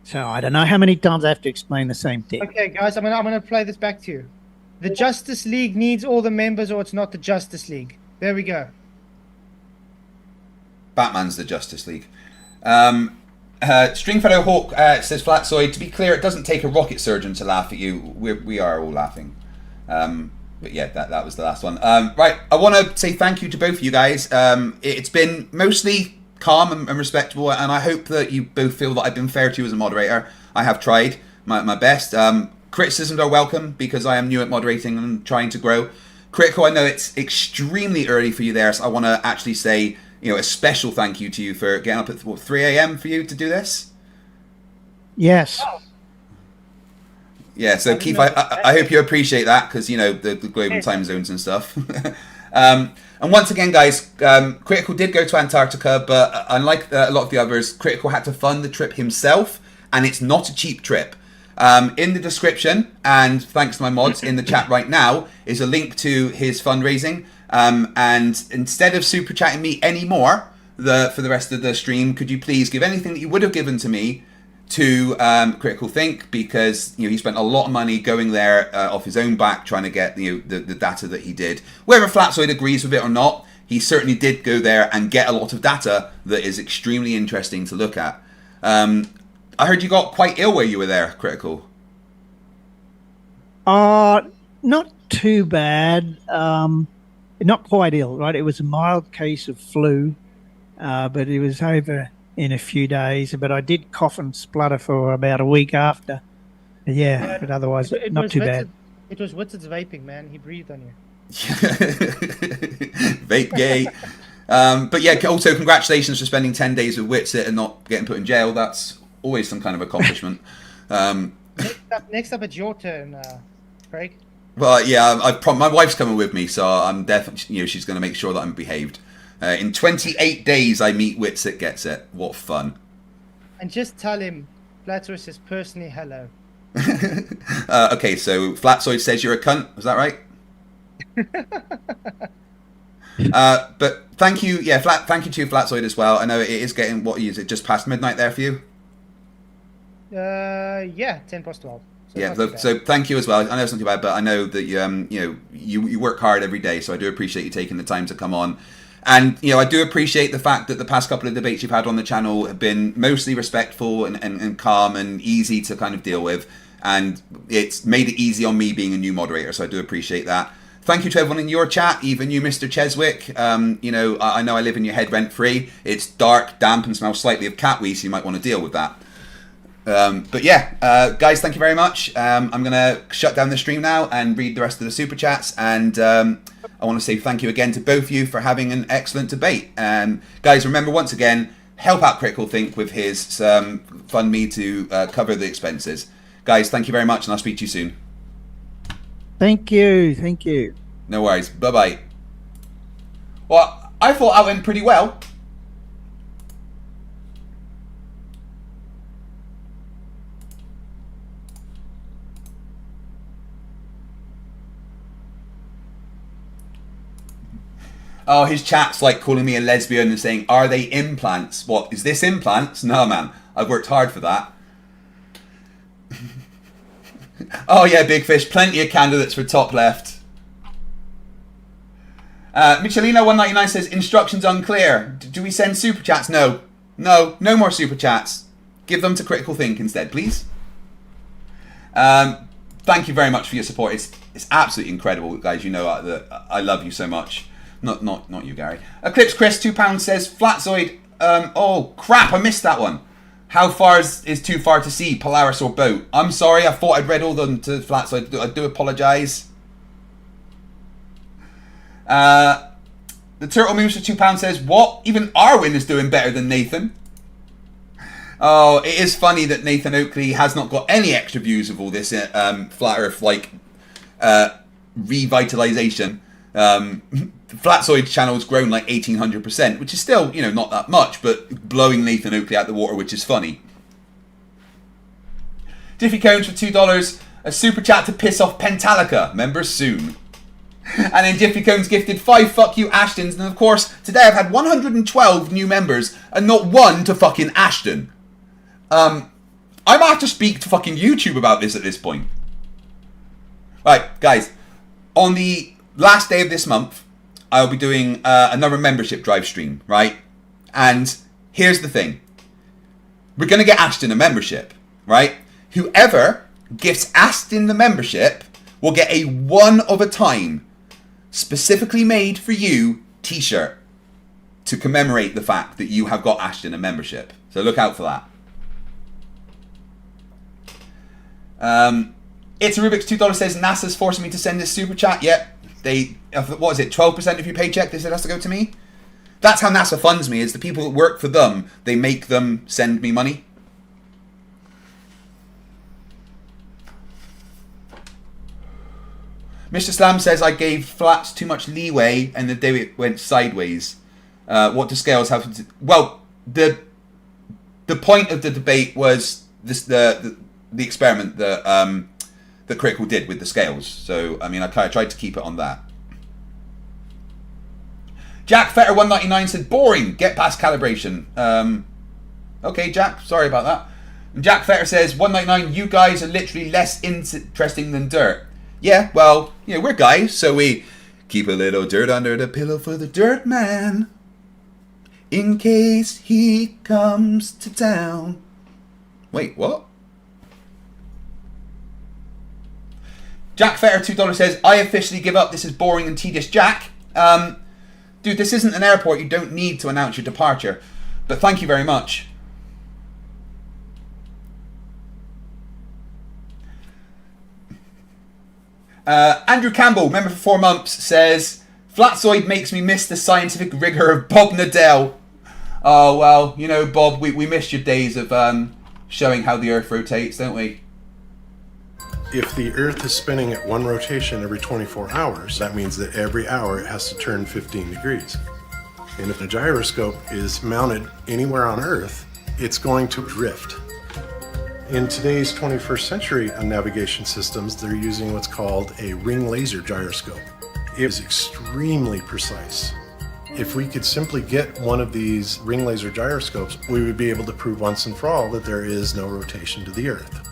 So I don't know how many times I have to explain the same thing. Okay, guys, I'm gonna play this back to you. The Justice League needs all the members, or it's not the Justice League. There we go. Batman's the Justice League. Stringfellow Hawk says, Flatzoid, to be clear, it doesn't take a rocket surgeon to laugh at you. We are all laughing. But yeah, that was the last one. Right, I want to say thank you to both of you guys. It's been mostly calm and respectable, and I hope that you both feel that I've been fair to you as a moderator. I have tried my best. Criticisms are welcome because I am new at moderating and trying to grow. Critical, I know it's extremely early for you there, so I want to actually say, a special thank you to you for getting up at 3 a.m. for you to do this. Yes. Yeah, so Keith, I hope you appreciate that because, the global time zones and stuff. And once again, guys, Critical did go to Antarctica, but unlike a lot of the others, Critical had to fund the trip himself, and it's not a cheap trip. In the description, and thanks to my mods in the chat right now, is a link to his fundraising. And instead of super chatting me anymore for the rest of the stream, could you please give anything that you would have given to me to Critical Think, because he spent a lot of money going there off his own back trying to get the data that he did. Whether Flatzoid agrees with it or not, he certainly did go there and get a lot of data that is extremely interesting to look at. I heard you got quite ill where you were there, Critical. Not too bad. Not quite ill, right? It was a mild case of flu, but it was over in a few days. But I did cough and splutter for about a week after. Yeah, but otherwise not too bad. It was Witted's vaping, man. He breathed on you. Vape gay. But yeah, also congratulations for spending 10 days with Witsit and not getting put in jail. That's always some kind of accomplishment. Next up, it's your turn, Craig. Well, yeah, my wife's coming with me, so I'm definitely, she's going to make sure that I'm behaved. In 28 days, I meet Witsit Gets It. What fun. And just tell him Flatzoid says personally hello. Okay, so Flatzoid says you're a cunt. Was that right? But thank you, thank you to Flatzoid as well. I know it is getting, what is it, just past midnight there for you? Yeah, 10 past 12. So thank you as well. I know it's not too bad, but I know that you work hard every day, so I do appreciate you taking the time to come on. And I do appreciate the fact that the past couple of debates you've had on the channel have been mostly respectful and calm and easy to kind of deal with, and it's made it easy on me being a new moderator, so I do appreciate that. Thank you to everyone in your chat, even you, Mr. Cheswick. I know I live in your head rent-free. It's dark, damp, and smells slightly of cat wee, so you might want to deal with that. But yeah, guys, thank you very much. I'm going to shut down the stream now and read the rest of the super chats. And I want to say thank you again to both of you for having an excellent debate. Guys, remember once again, help out Critical Think with his fund me to cover the expenses. Guys, thank you very much, and I'll speak to you soon. Thank you. Thank you. No worries. Bye-bye. Well, I thought I went pretty well. Oh, his chat's like calling me a lesbian and saying, are they implants? What, is this implants? No, man. I've worked hard for that. Oh, yeah, Big Fish. Plenty of candidates for top left. Michelino199 says, instructions unclear. Do we send super chats? No. No more super chats. Give them to Critical Think instead, please. Thank you very much for your support. It's absolutely incredible, guys. You know that I love you so much. Not you, Gary. Eclipse Chris, £2 says, Flatzoid, oh crap, I missed that one. How far is too far to see, Polaris or boat? I'm sorry, I thought I'd read all of them to Flatzoid. I do apologise. The Turtle Moose for £2 says, what? Even Arwin is doing better than Nathan. Oh, it is funny that Nathan Oakley has not got any extra views of all this Flat Earth, like, revitalization. Flatzoid's channel's grown like 1800%, which is still, not that much, but blowing Nathan Oakley out the water, which is funny. Diffie Cones for $2, a super chat to piss off Pentalica, members soon. And then Diffie Cones gifted 5 fuck you Ashtons, and of course, today I've had 112 new members, and not one to fucking Ashton. I might have to speak to fucking YouTube about this at this point. Right, guys, on the last day of this month, I'll be doing another membership drive stream, right? And here's the thing. We're going to get Ashton a membership, right? Whoever gifts Ashton the membership will get a one-of-a-time, specifically made for you, t-shirt to commemorate the fact that you have got Ashton a membership. So look out for that. It's a Rubik's $2 says, NASA's forcing me to send this super chat. Yep. What is it, 12% of your paycheck they said has to go to me? That's how NASA funds me, is the people that work for them, they make them send me money. Mr. Slam says, I gave Flats too much leeway and the day it went sideways. What do scales have to do? Well, the point of the debate was this, the experiment that Critical did with the scales. So, I mean, I tried to keep it on that. Jack Fetter 199 said, boring, get past calibration. Okay, Jack, sorry about that. And Jack Fetter says, 199, you guys are literally less interesting than dirt. Yeah, well, we're guys, so we keep a little dirt under the pillow for the dirt man, in case he comes to town. Wait, what? Jack Fetter $2 says, I officially give up. This is boring and tedious, Jack. Dude, this isn't an airport. You don't need to announce your departure. But thank you very much. Andrew Campbell, member for 4 months, says, Flatzoid makes me miss the scientific rigor of Bob Nadell. Oh, well, you know, Bob, we missed your days of showing how the Earth rotates, don't we? If the Earth is spinning at one rotation every 24 hours, that means that every hour it has to turn 15 degrees. And if the gyroscope is mounted anywhere on Earth, it's going to drift. In today's 21st century navigation systems, they're using what's called a ring laser gyroscope. It is extremely precise. If we could simply get one of these ring laser gyroscopes, we would be able to prove once and for all that there is no rotation to the Earth.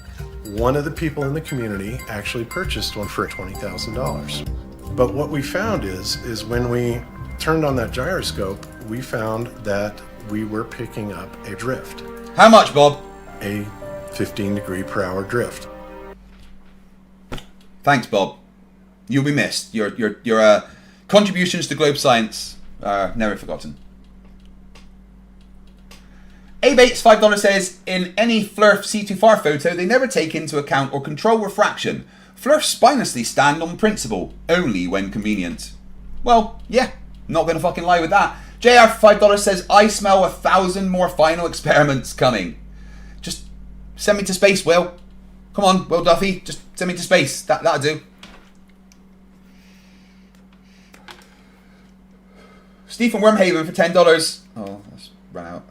One of the people in the community actually purchased one for $20,000. But what we found is when we turned on that gyroscope, we found that we were picking up a drift. How much, Bob? A 15 degree per hour drift. Thanks, Bob. You'll be missed. Your contributions to globe science are never forgotten. A-Bates $5 says, in any Flurf C2FAR photo, they never take into account or control refraction. Flurfs spinously stand on principle, only when convenient. Well, yeah, not gonna fucking lie with that. JR for $5 says, I smell 1,000 more final experiments coming. Just send me to space, Will. Come on, Will Duffy, just send me to space. That'll do. Stephen Wormhaven for $10. Oh, that's run out.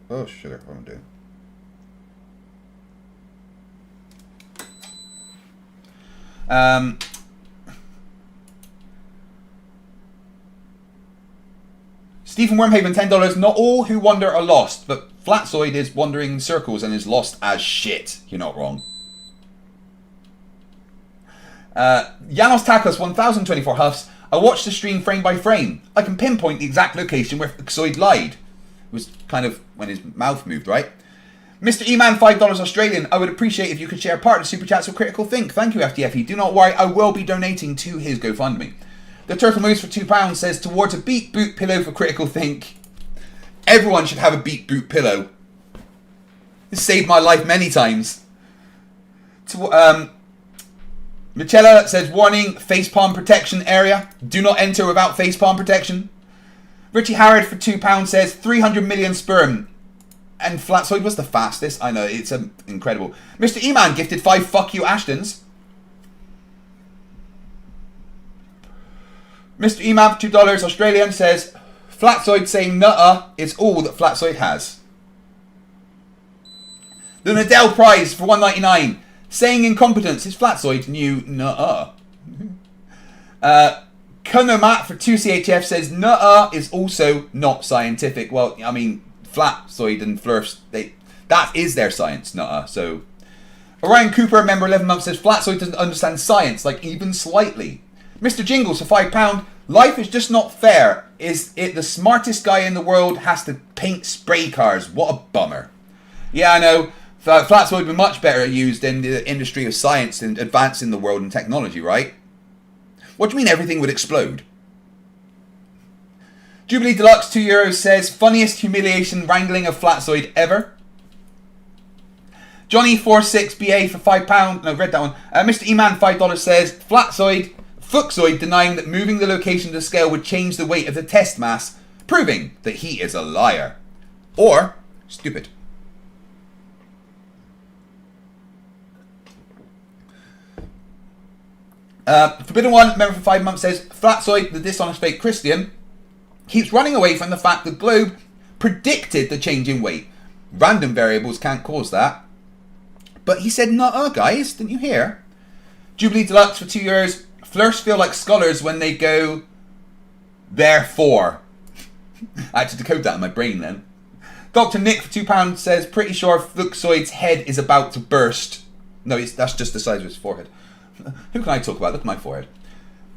Oh, sugar, what am I doing? Stephen Wormhaven, $10. Not all who wander are lost, but Flatzoid is wandering in circles and is lost as shit. You're not wrong. Janos Takos, 1024 huffs. I watched the stream frame by frame. I can pinpoint the exact location where Flatzoid lied. It was kind of when his mouth moved, right? Mr. E-Man, $5 Australian. I would appreciate if you could share part of the Super Chats with Critical Think. Thank you, FTFE. Do not worry, I will be donating to his GoFundMe. The Turtle Moose for £2 says, towards a beat boot pillow for Critical Think. Everyone should have a beat boot pillow. It's saved my life many times. Michela says, warning, facepalm protection area. Do not enter without facepalm protection. Richie Harrod for £2 says 300 million sperm. And Flatzoid was the fastest. I know, it's incredible. Mr. E-Man gifted 5 fuck you Ashtons. Mr. E-Man for $2 Australian says Flatzoid saying nutter is all that Flatzoid has. The Nadell Prize for $1.99. Saying incompetence is Flatzoid's new nutter. Kunomat for 2CHF says nutter is also not scientific. Well, I mean, Flatzoid and Flurfs, that is their science, nutter. So, Orion Cooper, member 11 months, says Flatzoid doesn't understand science, like even slightly. Mr. Jingles for £5. Life is just not fair. Is it the smartest guy in the world has to paint spray cars? What a bummer. Yeah, I know. Flatzoid would be much better used in the industry of science and advancing the world and technology, right? What do you mean everything would explode? Jubilee Deluxe, €2 says, funniest humiliation wrangling of Flatzoid ever. Johnny46BA for £5. No, read that one. Mr. E-Man, $5 says, Fluxoid denying that moving the location of the scale would change the weight of the test mass, proving that he is a liar. Or, stupid. Forbidden One, member for 5 months, says Flatzoid, the dishonest fake Christian, keeps running away from the fact the globe predicted the change in weight. Random variables can't cause that. But he said, nuh-uh, guys, didn't you hear? Jubilee Deluxe for €2. Flirts feel like scholars when they go, therefore. I had to decode that in my brain then. Dr. Nick for £2 says, pretty sure Fluxoid's head is about to burst. No, that's just the size of his forehead. Who can I talk about? Look at my forehead.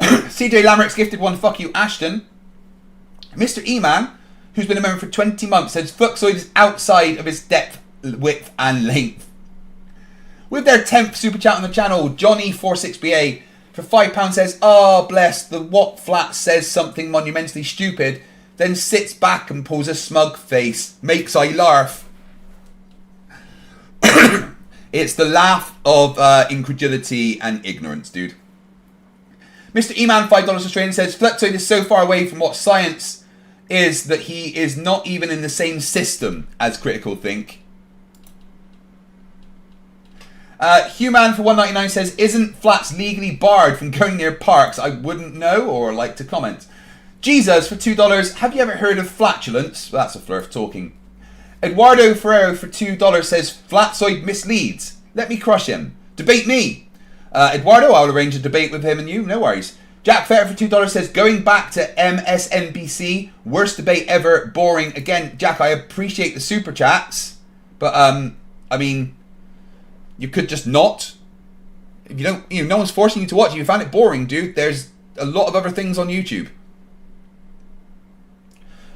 CJ Lamerick's gifted one, fuck you, Ashton. Mr. E-Man, who's been a member for 20 months, says Fluxoid is outside of his depth, width, and length. With their 10th super chat on the channel, Johnny46BA for £5 says, oh, bless, the what flat says something monumentally stupid. then sits back and pulls a smug face, makes I laugh. It's the laugh of incredulity and ignorance, dude. Mr. E-Man, $5 Australian says, Flatzoid is so far away from what science is that he is not even in the same system as Critical Think. Human for $1.99 says, isn't flats legally barred from going near parks? I wouldn't know or like to comment. Jesus for $2, have you ever heard of flatulence? Well, that's a flurf talking. Eduardo Ferrero for $2 says, Flatzoid misleads. Let me crush him. Debate me. Eduardo, I'll arrange a debate with him and you, no worries. Jack Fetter for $2 says, going back to MSNBC, worst debate ever, boring. Again, Jack, I appreciate the super chats, but I mean, you could just not. If you don't, no one's forcing you to watch. If you found it boring, dude, there's a lot of other things on YouTube.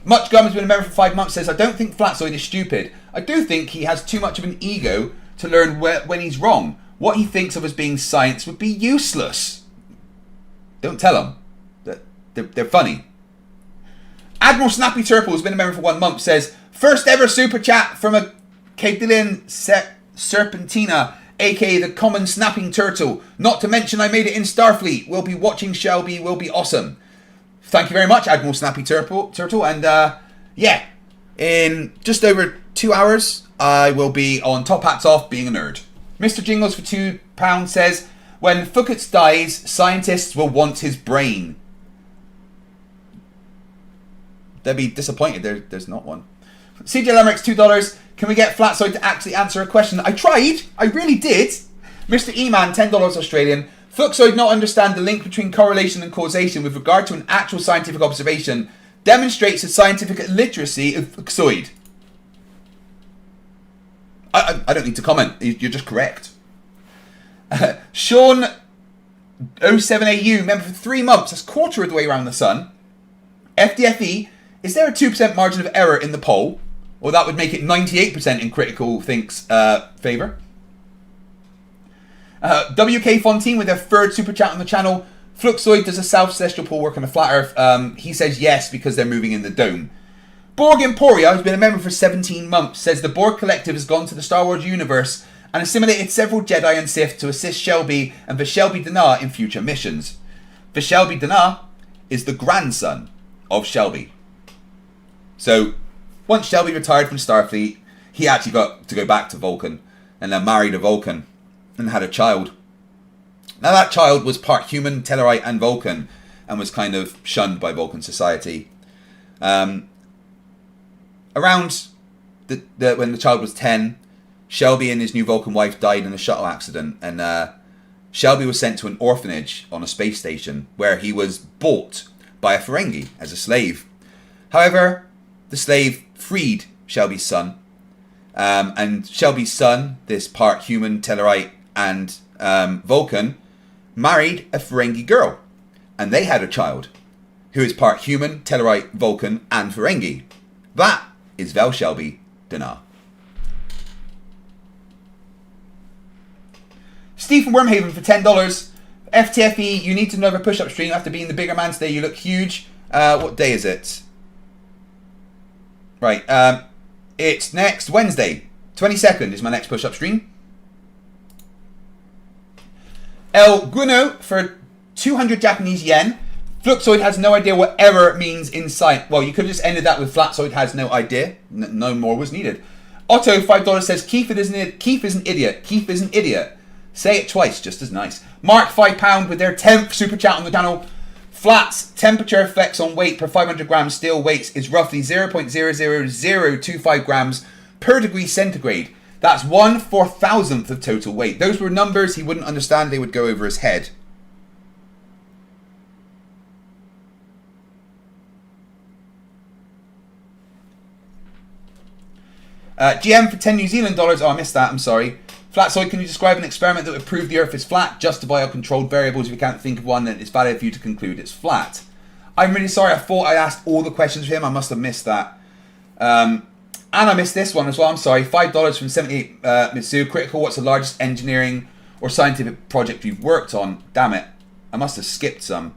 Much Gum has been a member for 5 months, says, I don't think Flatzoid is stupid. I do think he has too much of an ego to learn when he's wrong. What he thinks of as being science would be useless. Don't tell him. They're funny. Admiral Snappy Turple has been a member for 1 month, says, first ever super chat from a Cadillian Serpentina, aka the common snapping turtle. Not to mention I made it in Starfleet. We'll be watching Shelby, will be awesome. Thank you very much, Admiral Snappy Turtle. And yeah, in just over 2 hours, I will be on Top Hats Off being a nerd. Mr. Jingles for £2 says, when Fouquet dies, scientists will want his brain. They'll be disappointed there's not one. CJ Lemerick's $2. Can we get Flatzoid to actually answer a question? I tried. I really did. Mr. E-Man, $10 Australian. Fluxoid not understand the link between correlation and causation with regard to an actual scientific observation demonstrates the scientific illiteracy of Fluxoid. I don't need to comment. You're just correct. Sean 07AU, member for 3 months. That's quarter of the way around the sun. FDFE, is there a 2% margin of error in the poll? Or that would make it 98% in Critical Think's favour. WK Fontaine with their 3rd super chat on the channel. Fluxoid, does a South-Celestial pole work on a flat Earth? He says yes, because they're moving in the dome. Borg Emporia, who's been a member for 17 months, says the Borg Collective has gone to the Star Wars universe and assimilated several Jedi and Sith to assist Shelby and Vishelby Denier in future missions. Vishelby Denier is the grandson of Shelby. So, once Shelby retired from Starfleet, he actually got to go back to Vulcan and then married a Vulcan and had a child. Now that child was part human, Tellarite and Vulcan and was kind of shunned by Vulcan society. Around when the child was 10, Shelby and his new Vulcan wife died in a shuttle accident, and Shelby was sent to an orphanage on a space station where he was bought by a Ferengi as a slave. However, the slave freed Shelby's son, and Shelby's son, this part human, Tellarite and Vulcan, married a Ferengi girl, and they had a child who is part human, Tellarite, Vulcan and Ferengi. That is Vel Shelby Denier. Steve from Wormhaven for $10. FTFE, you need to know a push-up stream after being the bigger man today. You look huge. What day is it? Right, it's next Wednesday. 22nd is my next push-up stream. El Guno for 200 Japanese yen. Fluxoid has no idea what error means in sight. Well, you could have just ended that with Flatzoid has no idea. No more was needed. Otto, $5 says, Keith is an idiot. Keith is an idiot. Say it twice, just as nice. Mark, £5 with their 10th super chat on the channel. Flats temperature effects on weight per 500 grams steel weights is roughly 0.00025 grams per degree centigrade. That's 1/4000th of total weight. Those were numbers he wouldn't understand. They would go over his head. GM for 10 New Zealand dollars. Oh, I missed that. I'm sorry. Flatzoid, can you describe an experiment that would prove the Earth is flat? Justify our controlled variables if you can't think of one that is valid for you to conclude it's flat. I'm really sorry. I thought I asked all the questions for him. I must have missed that. And I missed this one as well. I'm sorry. $5 from 78 Mitsu. Critical, what's the largest engineering or scientific project you've worked on? Damn it. I must have skipped some.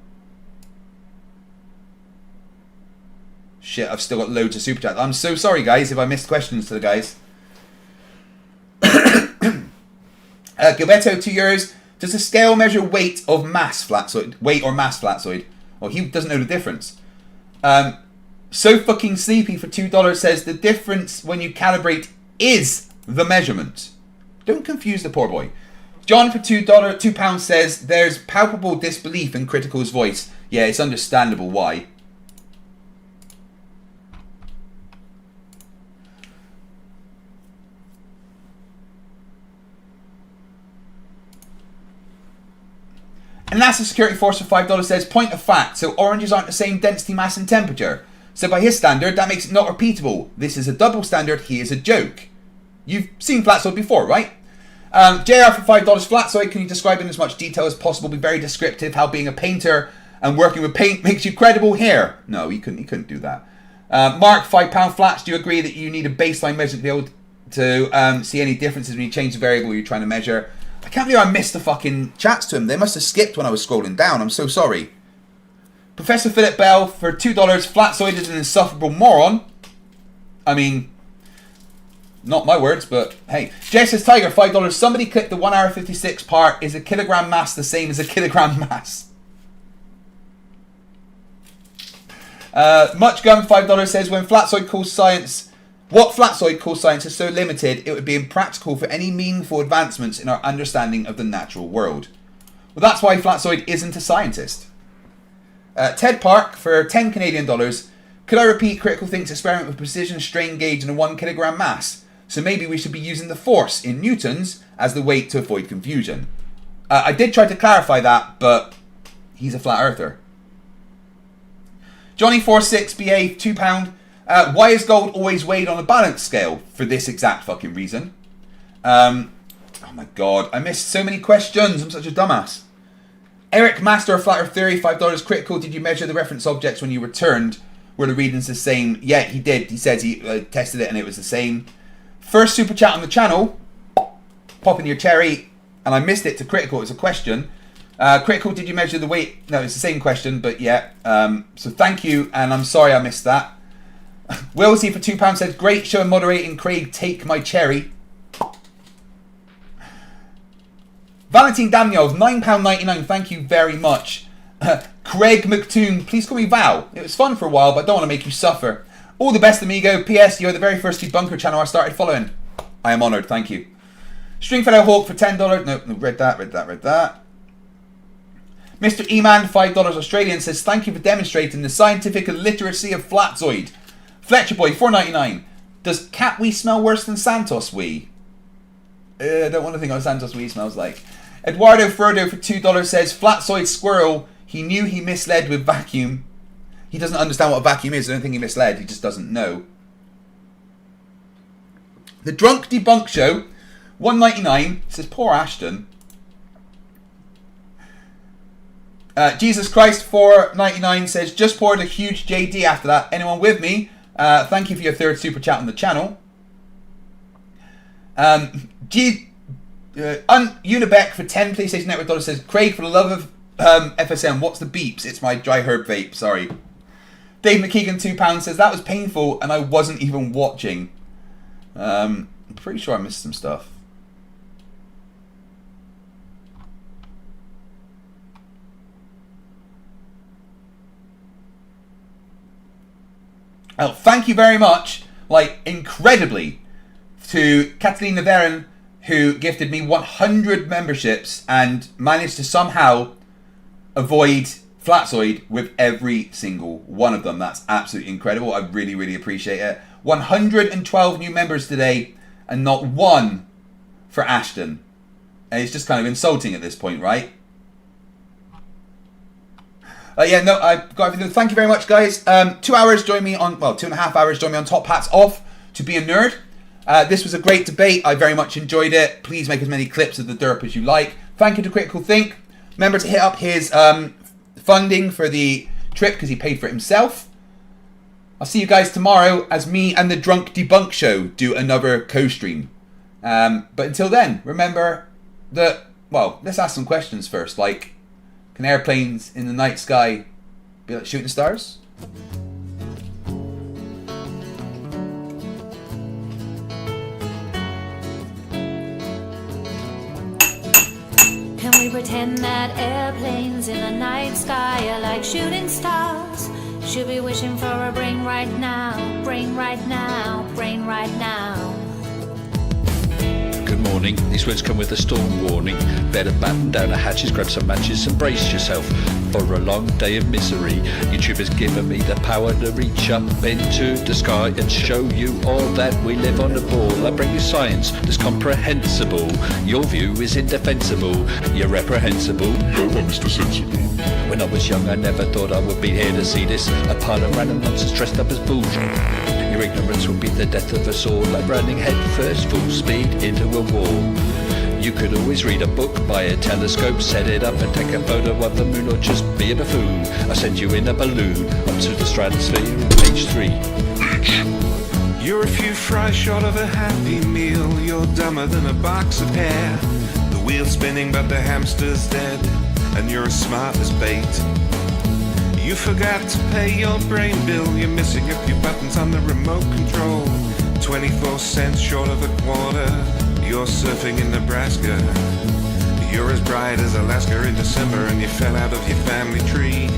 Shit, I've still got loads of super chats. I'm so sorry, guys, if I missed questions to the guys. Gilberto, €2. Does the scale measure weight of mass Flatzoid? Weight or mass Flatzoid? Well, he doesn't know the difference. So fucking sleepy for $2 says the difference when you calibrate is the measurement. Don't confuse the poor boy. John for £2 says there's palpable disbelief in Critical's voice. Yeah, it's understandable why. And NASA Security Force for $5 says, point of fact, so oranges aren't the same density, mass and temperature. So by his standard, that makes it not repeatable. This is a double standard, he is a joke. You've seen Flatzoid before, right? JR for $5, Flatzoid, can you describe in as much detail as possible? Be very descriptive how being a painter and working with paint makes you credible here. No, he couldn't do that. Mark, £5 Flats, do you agree that you need a baseline measure to be able to see any differences when you change the variable you're trying to measure? I can't believe I missed the fucking chats to him. They must have skipped when I was scrolling down. I'm so sorry. Professor Philip Bell for $2. Flatzoid is an insufferable moron. I mean, not my words, but hey. Jess says, Tiger, $5. Somebody clicked the 1 hour 56 part. Is a kilogram mass the same as a kilogram mass? Much Gun, $5 says, when Flatzoid calls science... What Flatzoid calls science is so limited, it would be impractical for any meaningful advancements in our understanding of the natural world. Well, that's why Flatzoid isn't a scientist. Ted Park for $10 Canadian. Could I repeat Critical Think's experiment with precision strain gauge and a 1 kilogram mass? So maybe we should be using the force in newtons as the weight to avoid confusion. I did try to clarify that, but he's a flat earther. Johnny46BA, £2. Why is gold always weighed on a balance scale? For this exact fucking reason. Oh my god, I missed so many questions. I'm such a dumbass. Eric, Master of Flat Earth Theory, $5. Critical, did you measure the reference objects when you returned? Were the readings the same? Yeah, he did. He says he tested it and it was the same. First super chat on the channel. Popping your cherry. And I missed it to Critical. It was a question. Critical, did you measure the weight? No, it's the same question, but yeah. So thank you, and I'm sorry I missed that. Willsy for £2 says, great show and moderating, Craig, take my cherry. Valentine Daniel, £9.99, thank you very much. Craig McToon, please call me Val. It was fun for a while, but I don't want to make you suffer. All the best, amigo. P.S. You're the very first debunker channel I started following. I am honoured, thank you. Stringfellow Hawk for $10. No, read that. Mr. E-Man, $5 Australian, says, thank you for demonstrating the scientific illiteracy of Flatzoid. Fletcher Boy, $4.99. Does cat wee smell worse than Santos wee? I don't want to think what Santos wee smells like. Eduardo Frodo for $2 says, Flatzoid squirrel, he knew he misled with vacuum. He doesn't understand what a vacuum is. I don't think he misled. He just doesn't know. The Drunk Debunk Show, $1.99, says, poor Ashton. Jesus Christ, $4.99, says, just poured a huge JD after that. Anyone with me? Thank you for your third super chat on the channel. Unibec for 10 PlayStation Network dollars says, Craig, for the love of FSM, what's the beeps? It's my dry herb vape, sorry. Dave McKeegan, £2 says, that was painful and I wasn't even watching. I'm pretty sure I missed some stuff. Oh, thank you very much, like, incredibly, to Catalina Veren, who gifted me 100 memberships and managed to somehow avoid Flatzoid with every single one of them. That's absolutely incredible. I really, really appreciate it. 112 new members today, and not one for Ashton. And it's just kind of insulting at this point, right? Yeah, no, I've got everything. Thank you very much, guys. 2 hours, join me on, well, 2.5 hours, join me on Top Hats Off to be a nerd. This was a great debate. I very much enjoyed it. Please make as many clips of the derp as you like. Thank you to Critical Think. Remember to hit up his funding for the trip because he paid for it himself. I'll see you guys tomorrow as me and the Drunk Debunk Show do another co-stream. But until then, remember that, well, let's ask some questions first. Like, can airplanes in the night sky be like shooting stars? Can we pretend that airplanes in the night sky are like shooting stars? Should be wishing for a brain right now, brain right now, brain right now. Good morning. These words come with a storm warning. Better batten down the hatches, grab some matches and brace yourself for a long day of misery. YouTube has given me the power to reach up into the sky and show you all that we live on the ball. I bring you science that's comprehensible. Your view is indefensible. You're reprehensible. No one, Mr. Sensible. When I was young, I never thought I would be here to see this. A pile of random nonsense dressed up as bullshit. Your ignorance will be the death of us all, like running head first full speed into a wall. You could always read a book, buy a telescope, set it up and take a photo of the moon, or just be a buffoon. I send you in a balloon up to the stratosphere, page 3. You're a few fries short of a happy meal. You're dumber than a box of hair. The wheel's spinning but the hamster's dead, and you're as smart as bait. You forgot to pay your brain bill. You're missing a few buttons on the remote control. 24 cents short of a quarter. You're surfing in Nebraska. You're as bright as Alaska in December, and you fell out of your family tree.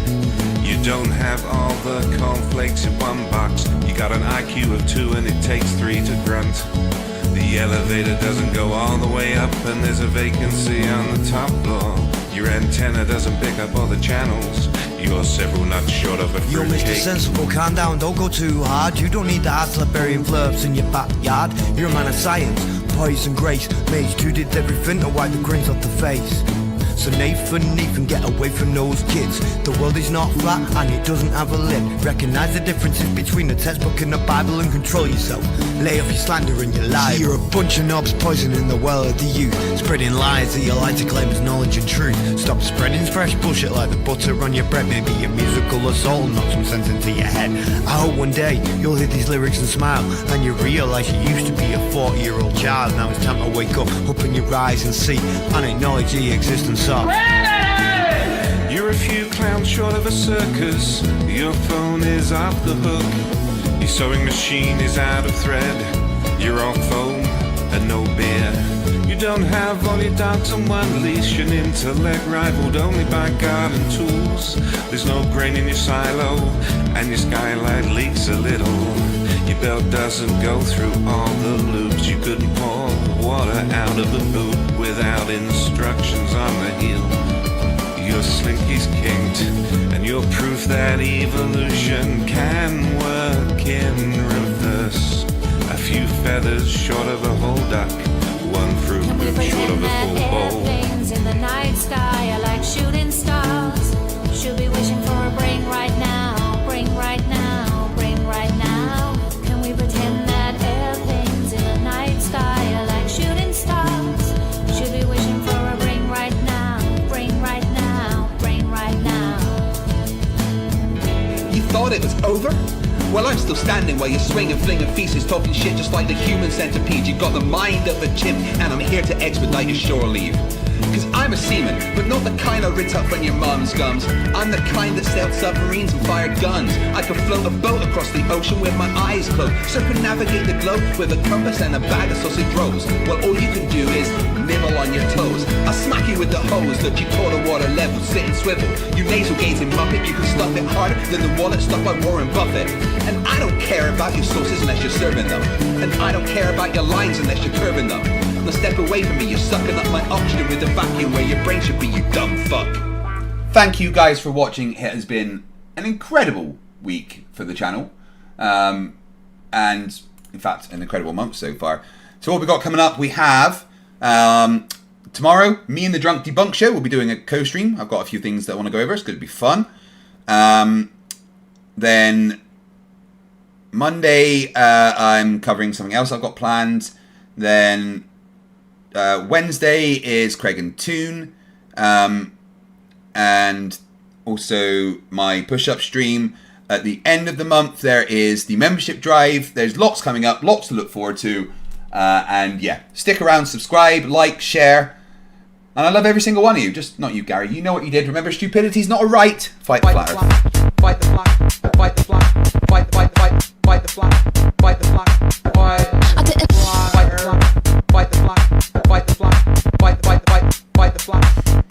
You don't have all the cornflakes in one box. You got an IQ of 2 and it takes 3 to grunt. The elevator doesn't go all the way up, and there's a vacancy on the top floor. Your antenna doesn't pick up all the channels. You're several nuts short of a You're Mr. fruitcake. Sensible, calm down, don't go too hard. You don't need the hard Liberian blurbs in your backyard. You're a man of science, poise and grace. Mage 2 did everything to wipe the grins off the face. So Nathan, get away from those kids. The world is not flat and it doesn't have a lid. Recognize the differences between the textbook and the Bible and control yourself. Lay off your slander and your lies. You're a bunch of knobs poisoning the well of the youth, spreading lies that you like to claim as knowledge and truth. Stop spreading fresh bullshit like the butter on your bread. Maybe a musical assault will knock some sense into your head. I hope one day you'll hear these lyrics and smile, and you realise you used to be a 40-year-old child. Now it's time to wake up, open your eyes and see, and acknowledge the existence of. You're a few clowns short of a circus. Your phone is off the hook. Your sewing machine is out of thread. You're all foam and no beer. You don't have all your dogs on one leash. An intellect rivaled only by garden tools. There's no grain in your silo, and your skylight leaks a little. Your belt doesn't go through all the loops. You couldn't pour water out of a boot without instructions on the heel. Your slinky's kinked, and you're proof that evolution can work in reverse. A few feathers short of a whole duck, one fruit loop short of a full bowl. Airplanes in the night sky are like shooting stars. Should be wishing for a brain right now, brain right now, brain right now. Can we pretend that airplanes in the night sky are like shooting stars? Should be wishing for a brain right now, brain right now, brain right now. You thought it was over? Well, I'm still standing while you're swinging, flinging feces, talking shit just like the human centipede. You got the mind of a chimp, and I'm here to expedite your shore leave. Cause I'm a seaman, but not the kind I rit up on your mom's gums. I'm the kind that sailed submarines and fired guns. I could float a boat across the ocean with my eyes closed, circumnavigate the globe with a compass and a bag of sausage rolls. Well, all you can do is nibble on your toes. I'll smack you with the hose that you call a water level, sit and swivel. You nasal gazing muppet, you can stuff it harder than the wallet stuffed by Warren Buffett. And I don't care about your sauces unless you're serving them. And I don't care about your lines unless you're curving them. Now step away from me, you're sucking up my oxygen with the vacuum where your brain should be, you dumb fuck. Thank you guys for watching. It has been an incredible week for the channel. And in fact, an incredible month so far. So what we've got coming up, we have tomorrow, me and the Drunk Debunk Show. We'll be doing a co-stream. I've got a few things that I want to go over. It's going to be fun. Then Monday, I'm covering something else I've got planned. Then Wednesday is Craig and Toon. And also my push-up stream. At the end of the month, there is the membership drive. There's lots coming up, lots to look forward to. And yeah, stick around, subscribe, like, share. And I love every single one of you. Just not you, Gary. You know what you did. Remember, stupidity's not a right. Fight the flat earth. Fight the flat. Fight the flat. Fight the flat. Fight the flat. Fight the flat. Fight the flat. Fight the flat. Fight the flat. Fight the flat. Fight the flat.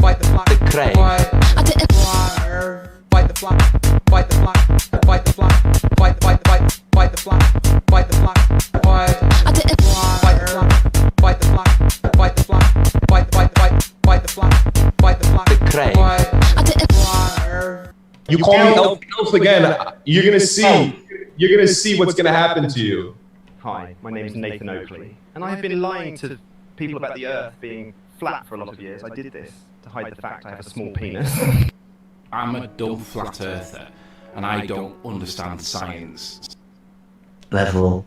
You call me elf again, you're gonna see what's gonna happen to you. Hi, my name is Nathan Oakley, and I have been lying to people about the Earth being flat for a lot of years. I did this to hide the fact I have a small penis. I'm a dumb flat earther, and I don't understand science. Level